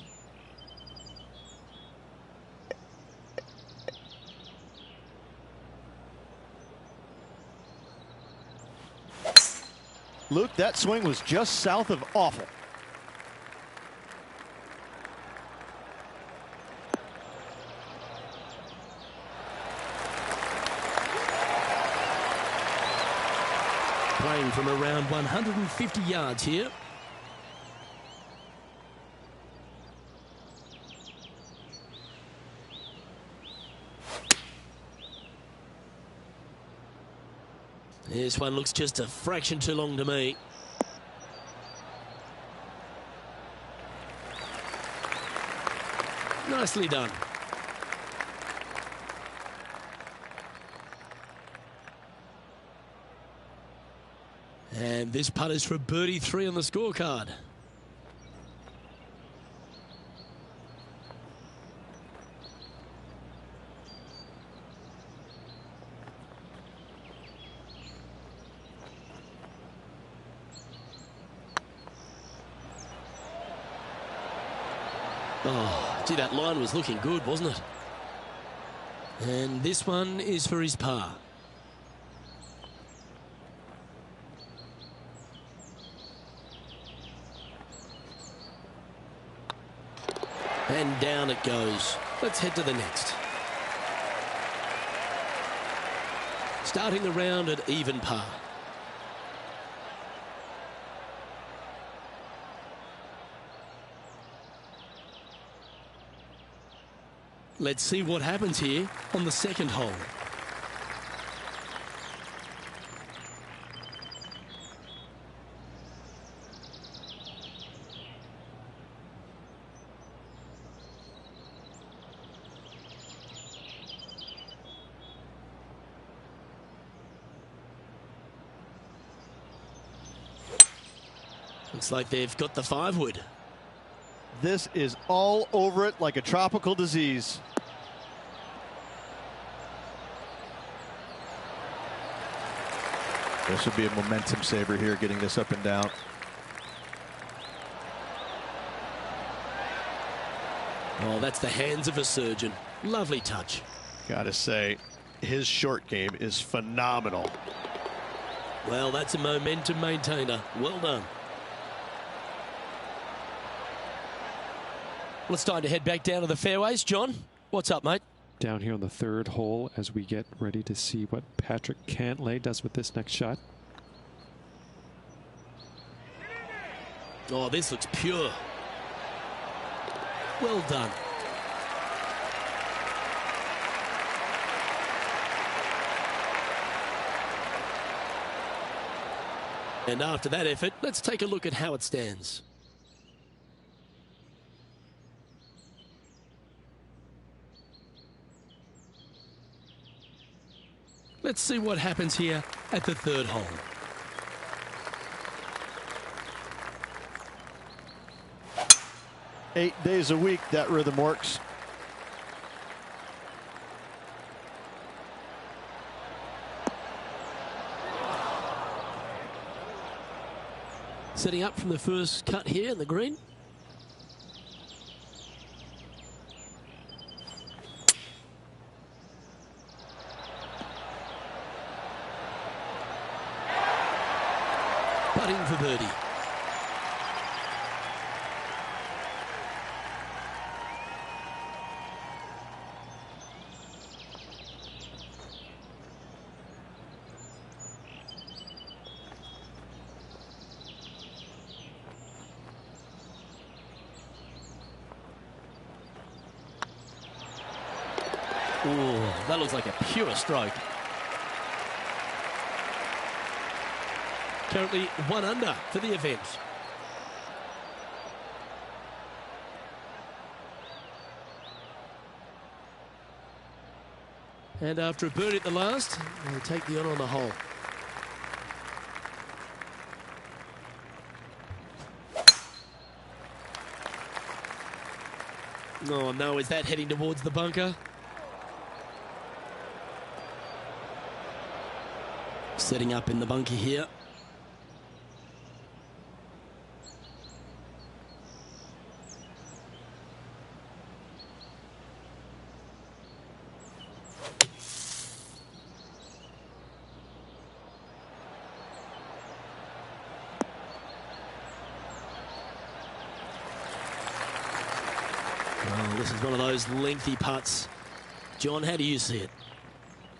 Luke, that swing was just south of awful. Playing from around 150 yards here. This one looks just a fraction too long to me. Nicely done. And this putt is for birdie 3 on the scorecard. Oh, gee, that line was looking good, wasn't it? And this one is for his par. And down it goes. Let's head to the next. Starting the round at even par. Let's see what happens here on the second hole. Looks like they've got the 5-wood. This is all over it like a tropical disease. This would be a momentum saver here, getting this up and down. Oh, that's the hands of a surgeon. Lovely touch. Gotta say, his short game is phenomenal. Well, that's a momentum maintainer. Well done. Well, it's time to head back down to the fairways. John, what's up, mate? Down here on the third hole as we get ready to see what Patrick Cantlay does with this next shot. Oh, this looks pure. Well done. And after that effort, let's take a look at how it stands. Let's see what happens here at the third hole. Eight days a week, that rhythm works. Setting up from the first cut here in the green. Putting for birdie. Ooh, that looks like a pure stroke. Currently 1 under for the event. And after a birdie at the last, we'll take the on the hole. Oh no, is that heading towards the bunker? Setting up in the bunker here. This is one of those lengthy putts. John, how do you see it?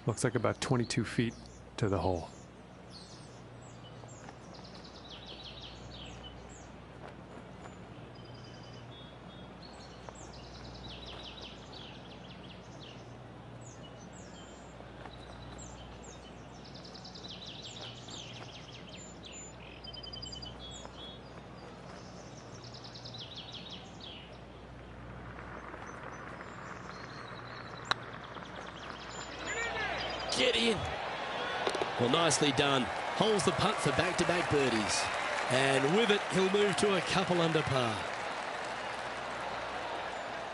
Looks like about 22 feet to the hole. Get in. Well, nicely done. Holds the putt for back-to-back birdies. And with it, he'll move to a couple under par.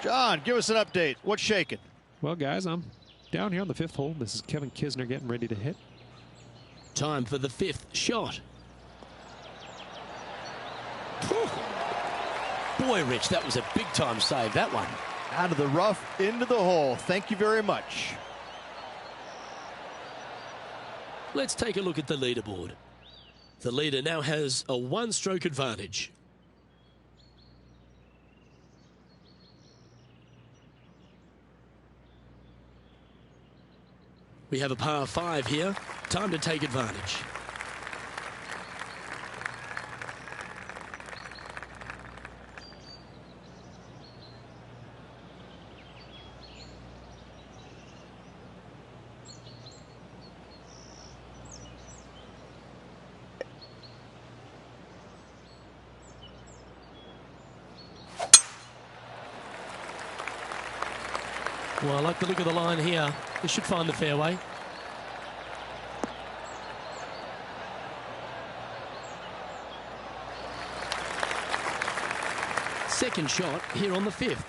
John, give us an update. What's shaking? Well, guys, I'm down here on the 5th hole. This is Kevin Kisner getting ready to hit. Time for the 5th shot. Whew. Boy, Rich, that was a big-time save, that one. Out of the rough, into the hole. Thank you very much. Let's take a look at the leaderboard. The leader now has a one-stroke advantage. We have a par 5 here. Time to take advantage. Well, I like the look of the line here. This should find the fairway. Second shot here on the 5th.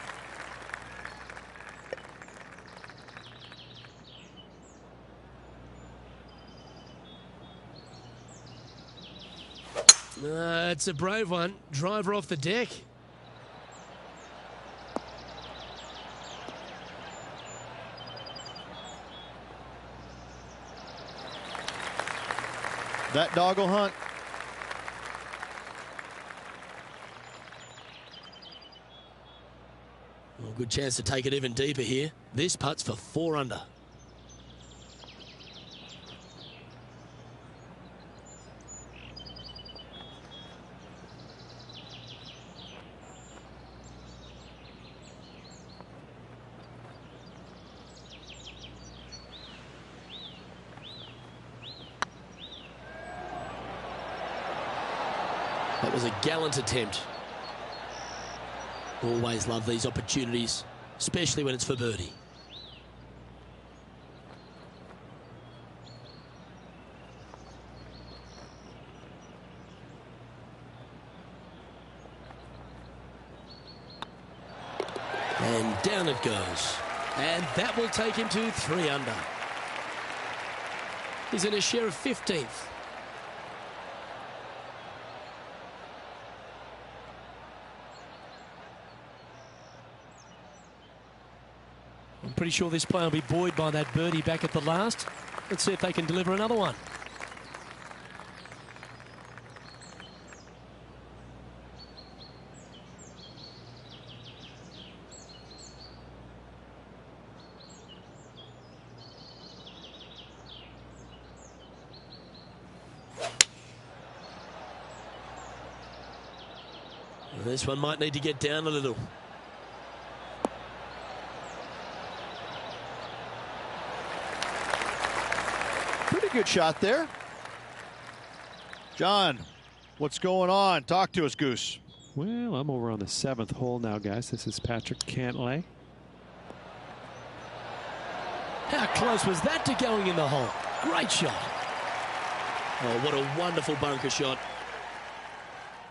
It's a brave one. Driver off the deck. That dog will hunt. Well, good chance to take it even deeper here. This putt's for 4 under. That was a gallant attempt. Always love these opportunities, especially when it's for birdie. And down it goes. And that will take him to 3 under. He's in a share of 15th. I'm pretty sure this player will be buoyed by that birdie back at the last. Let's see if they can deliver another one. Well, this one might need to get down a little. Good shot there. John, what's going on? Talk to us, Goose. Well, I'm over on the 7th hole now, guys. This is Patrick Cantlay. How close was that to going in the hole? Great shot. Oh, what a wonderful bunker shot.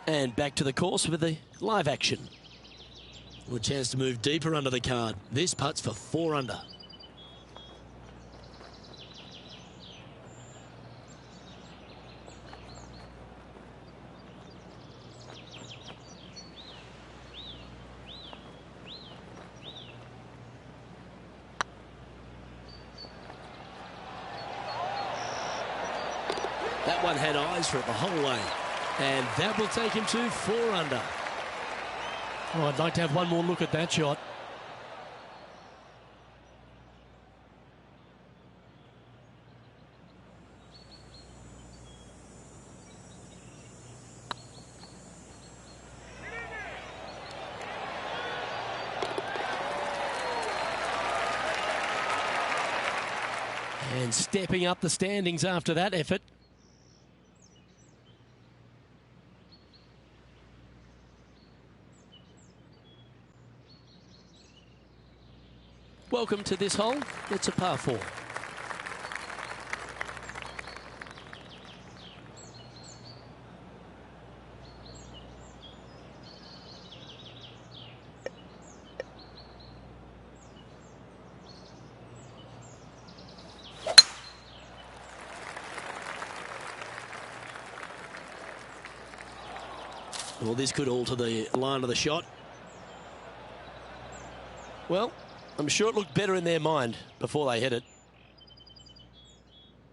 And back to the course with the live action. Well, a chance to move deeper under the card. This putt's for 4 under. That one had eyes for it the whole way. And that will take him to 4 under. Oh, I'd like to have one more look at that shot. And stepping up the standings after that effort. Welcome to this hole. It's a par 4. Well, this could alter the line of the shot. Well, I'm sure it looked better in their mind before they hit it.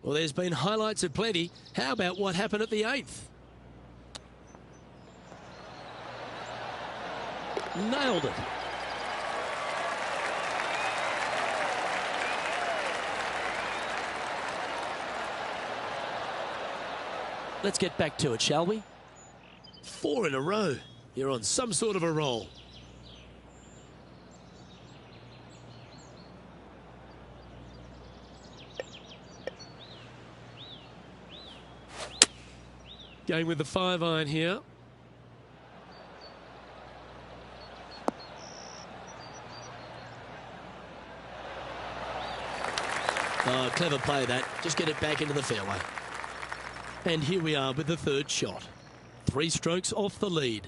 Well, there's been highlights aplenty. How about what happened at the 8th? Nailed it. Let's get back to it, shall we? 4 in a row. You're on some sort of a roll. Going with the 5-iron here. Oh, clever play that. Just get it back into the fairway. And here we are with the 3rd shot. 3 strokes off the lead.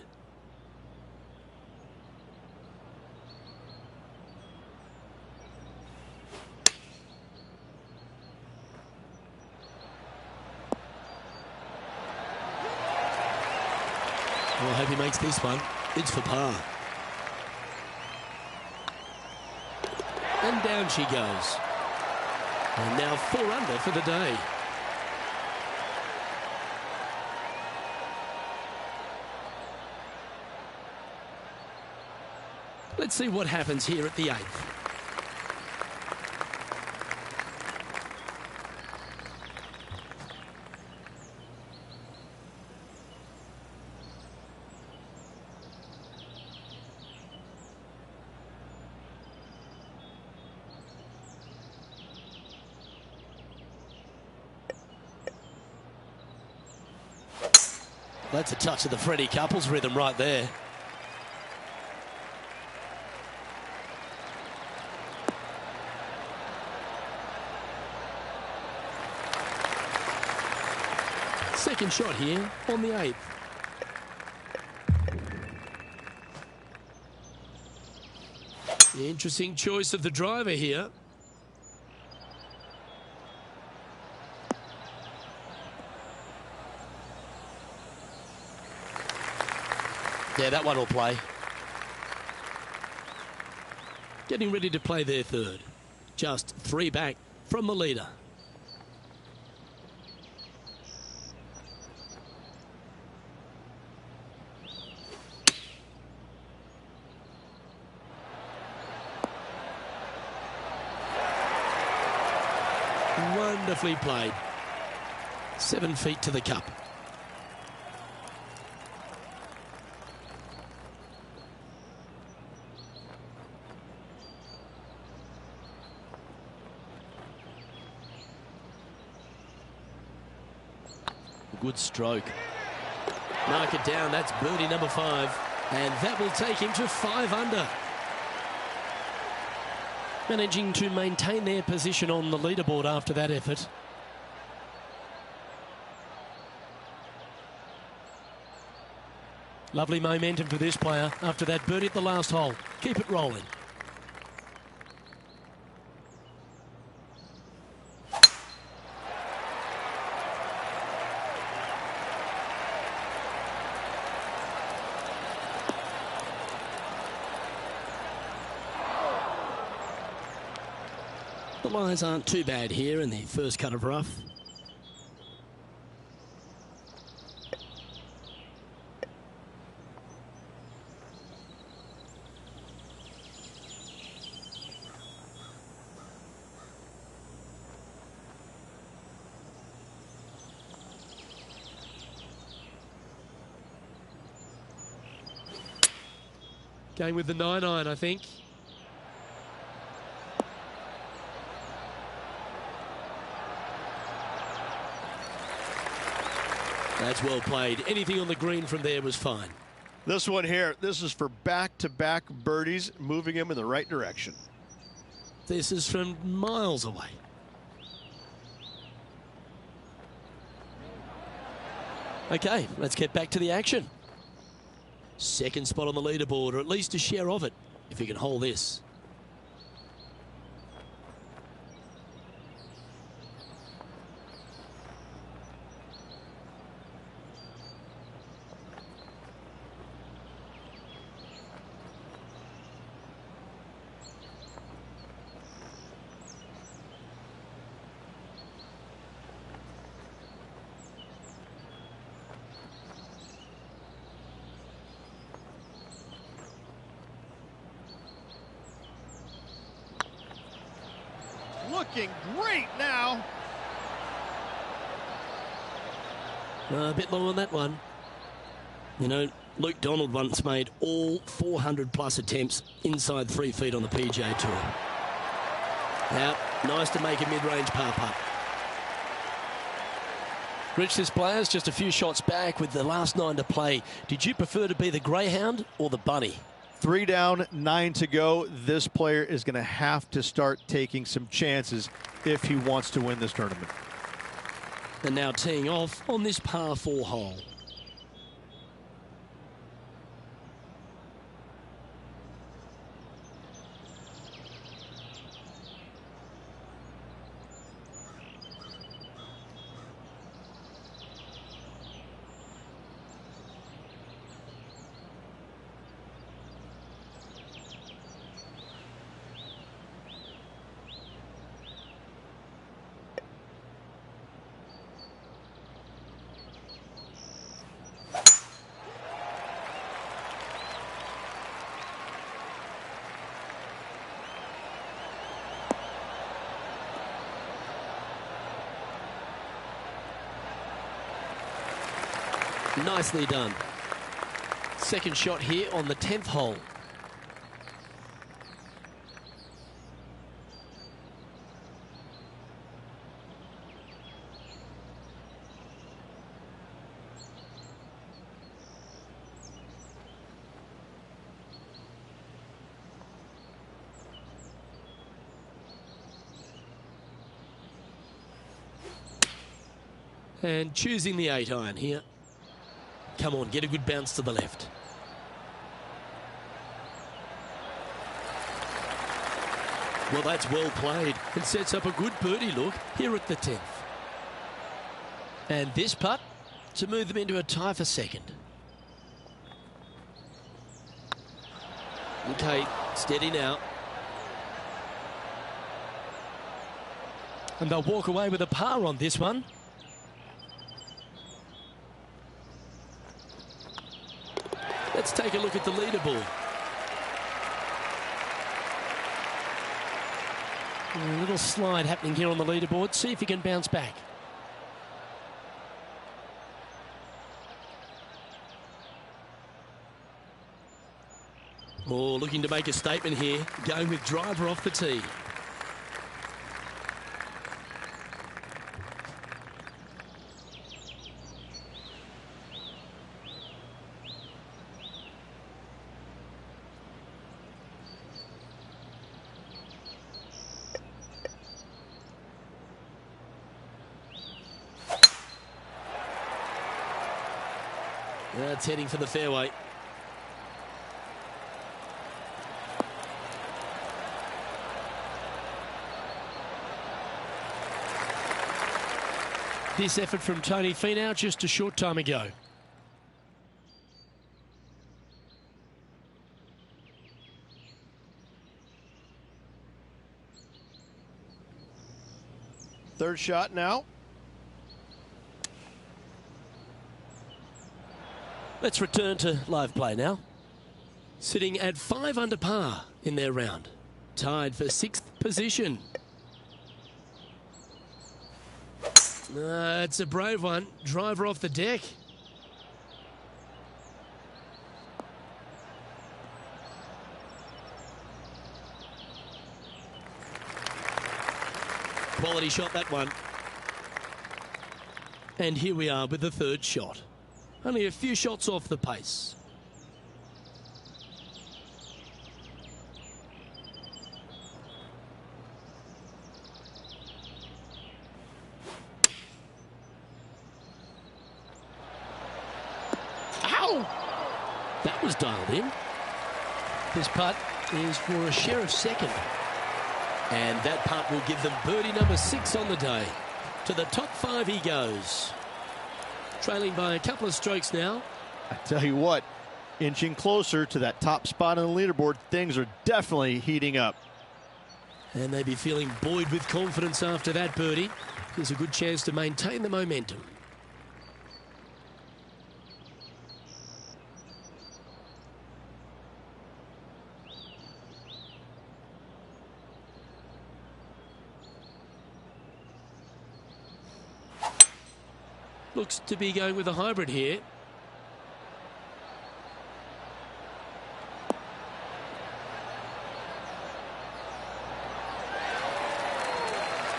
Well, I hope he makes this one. It's for par. And down she goes. And now 4 under for the day. Let's see what happens here at the 8th. That's a touch of the Freddie Couples rhythm right there. Second shot here on the 8th. Interesting choice of the driver here. Yeah, that one will play. Getting ready to play their 3rd. Just 3 back from the leader. Wonderfully played. 7 feet to the cup. Good stroke. Mark it down. That's birdie number 5. And that will take him to 5 under. Managing to maintain their position on the leaderboard after that effort. Lovely momentum for this player after that birdie at the last hole. Keep it rolling. The lies aren't too bad here in the first cut of rough. Going with the 9-iron, I think. That's well played. Anything on the green from there was fine. This one here, this is for back-to-back birdies, moving him in the right direction. This is from miles away. Okay, let's get back to the action. Second spot on the leaderboard, or at least a share of it, if he can hold this. Looking great now. A bit low on that one. You know, Luke Donald once made all 400-plus attempts inside 3 feet on the PGA Tour. Now, nice to make a mid-range par putt. Rich, this player's just a few shots back with the last 9 to play. Did you prefer to be the greyhound or the bunny? 3 down, 9 to go. This player is going to have to start taking some chances if he wants to win this tournament. And now teeing off on this par 4 hole. Nicely done. Second shot here on the 10th hole. And choosing the 8-iron here. Come on, get a good bounce to the left. Well, that's well played and sets up a good birdie look here at the 10th. And this putt to move them into a tie for second. Okay, steady now. And they'll walk away with a par on this one. Let's take a look at the leaderboard. A little slide happening here on the leaderboard. See if he can bounce back. Oh, looking to make a statement here. Going with driver off the tee. That's heading for the fairway. This effort from Tony Finau just a short time ago. Third shot now. Let's return to live play now. Sitting at 5 under par in their round. Tied for 6th position. It's a brave one. Driver off the deck. Quality shot, that one. And here we are with the third shot. Only a few shots off the pace. Ow! That was dialed in. This putt is for a share of second. And that putt will give them birdie number 6 on the day. To the top 5 he goes. Trailing by a couple of strokes now. I tell you what, inching closer to that top spot on the leaderboard, things are definitely heating up. And they'd be feeling buoyed with confidence after that birdie. There's a good chance to maintain the momentum. Looks to be going with a hybrid here.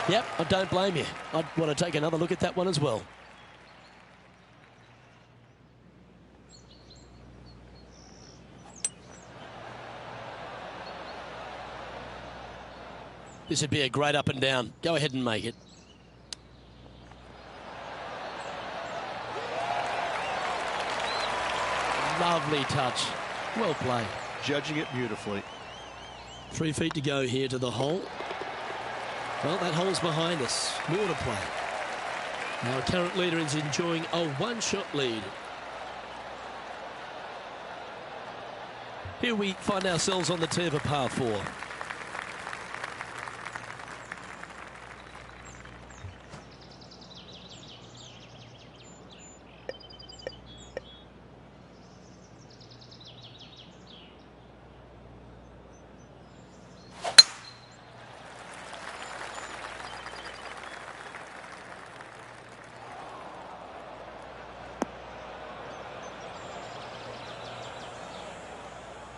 Yep, I don't blame you. I'd want to take another look at that one as well. This would be a great up and down. Go ahead and make it. Lovely touch. Well played. Judging it beautifully. 3 feet to go here to the hole. Well, that hole's behind us. More to play. Our current leader is enjoying a one-shot lead. Here we find ourselves on the tee of a par 4.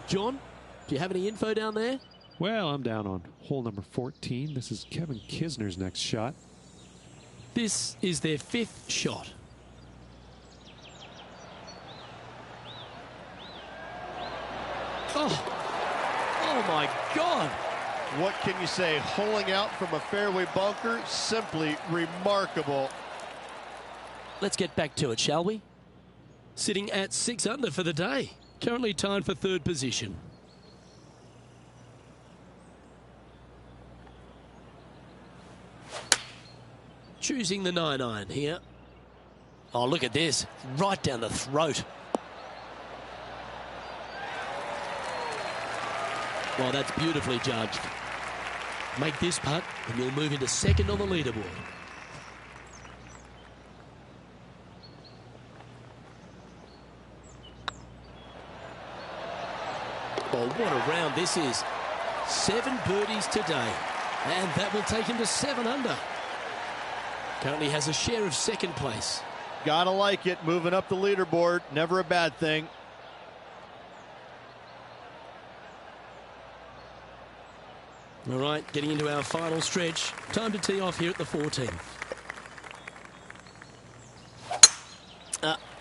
John, do you have any info down there? Well, I'm down on hole number 14. This is Kevin Kisner's next shot. This is their 5th shot. Oh my God. What can you say? Holing out from a fairway bunker, simply remarkable. Let's get back to it, shall we? Sitting at 6 under for the day. Currently tied for 3rd position. Choosing the 9-iron here. Oh, look at this. Right down the throat. Well, that's beautifully judged. Make this putt and you'll move into 2nd on the leaderboard. Oh, what a round this is. 7 birdies today. And that will take him to 7 under. Currently has a share of 2nd place. Gotta like it. Moving up the leaderboard. Never a bad thing. All right, getting into our final stretch. Time to tee off here at the 14th.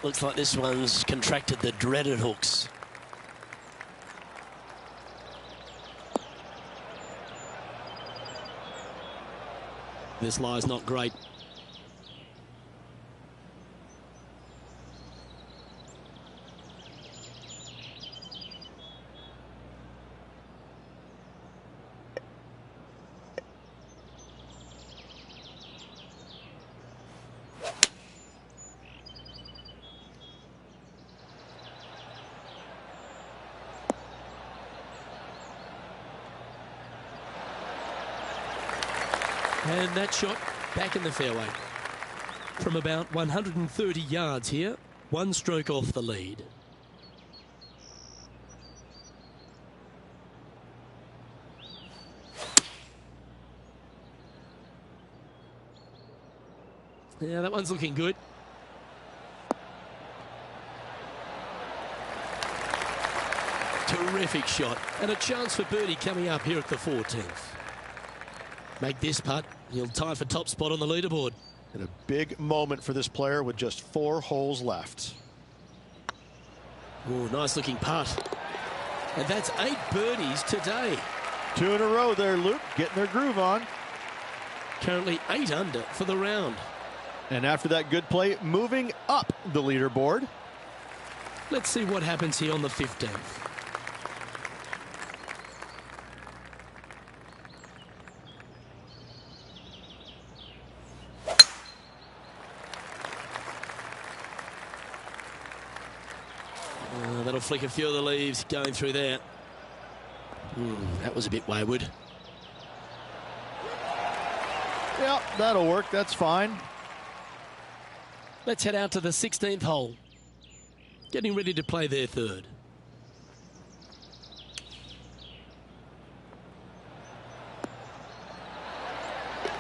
Looks like this one's contracted the dreaded hooks. This lie's not great. And that shot back in the fairway. From about 130 yards here, 1 stroke off the lead. Yeah, that one's looking good. Terrific shot. And a chance for birdie coming up here at the 14th. Make this putt, he'll tie for top spot on the leaderboard. And a big moment for this player with just 4 holes left. Oh, nice looking putt. And that's 8 birdies today. 2 in a row there, Luke, getting their groove on. Currently 8 under for the round. And after that good play, moving up the leaderboard. Let's see what happens here on the 15th. That'll flick a few of the leaves going through there. That was a bit wayward. Yeah, that'll work. That's fine. Let's head out to the 16th hole. Getting ready to play their third.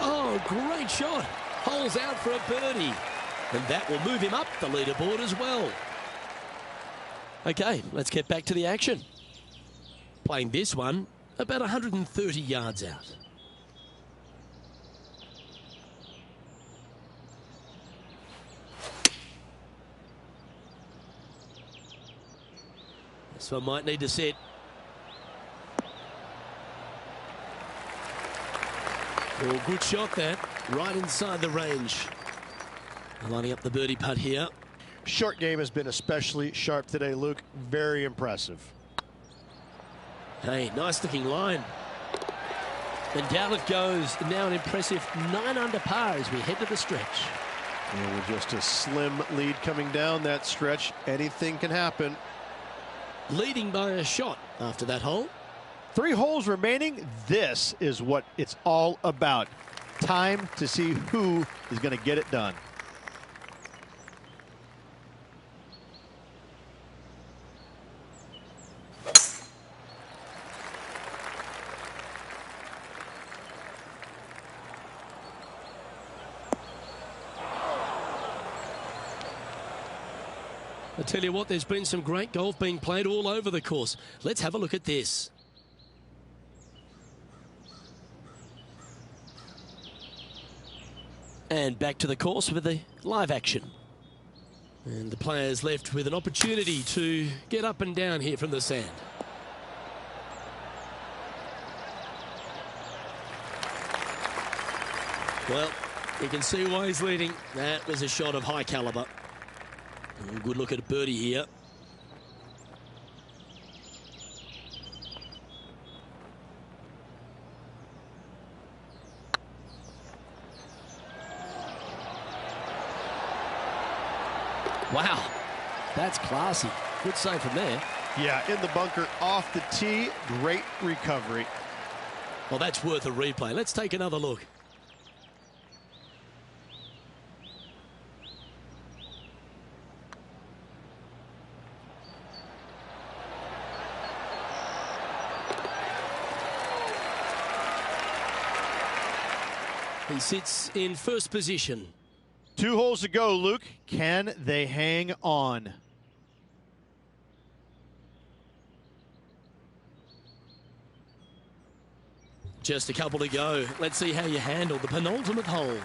Oh, great shot. Holes out for a birdie. And that will move him up the leaderboard as well. Okay, let's get back to the action. Playing this one about 130 yards out. This one might need to set. Oh, good shot that. Right inside the range. Lining up the birdie putt here. Short game has been especially sharp today, Luke. Very impressive. Hey, nice looking line. And down it goes. Now an impressive 9 under par as we head to the stretch. And with just a slim lead coming down that stretch, anything can happen. Leading by a shot after that hole. 3 holes remaining. This is what it's all about. Time to see who is going to get it done. I tell you what, there's been some great golf being played all over the course. Let's have a look at this. And back to the course with the live action. And the players left with an opportunity to get up and down here from the sand. Well, you can see why he's leading. That was a shot of high caliber. Good look at a birdie here. Wow, that's classy. Good save from there. Yeah, in the bunker, off the tee, great recovery. Well, that's worth a replay. Let's take another look. He sits in first position. 2 holes to go, Luke. Can they hang on? Just a couple to go. Let's see how you handle the penultimate hole.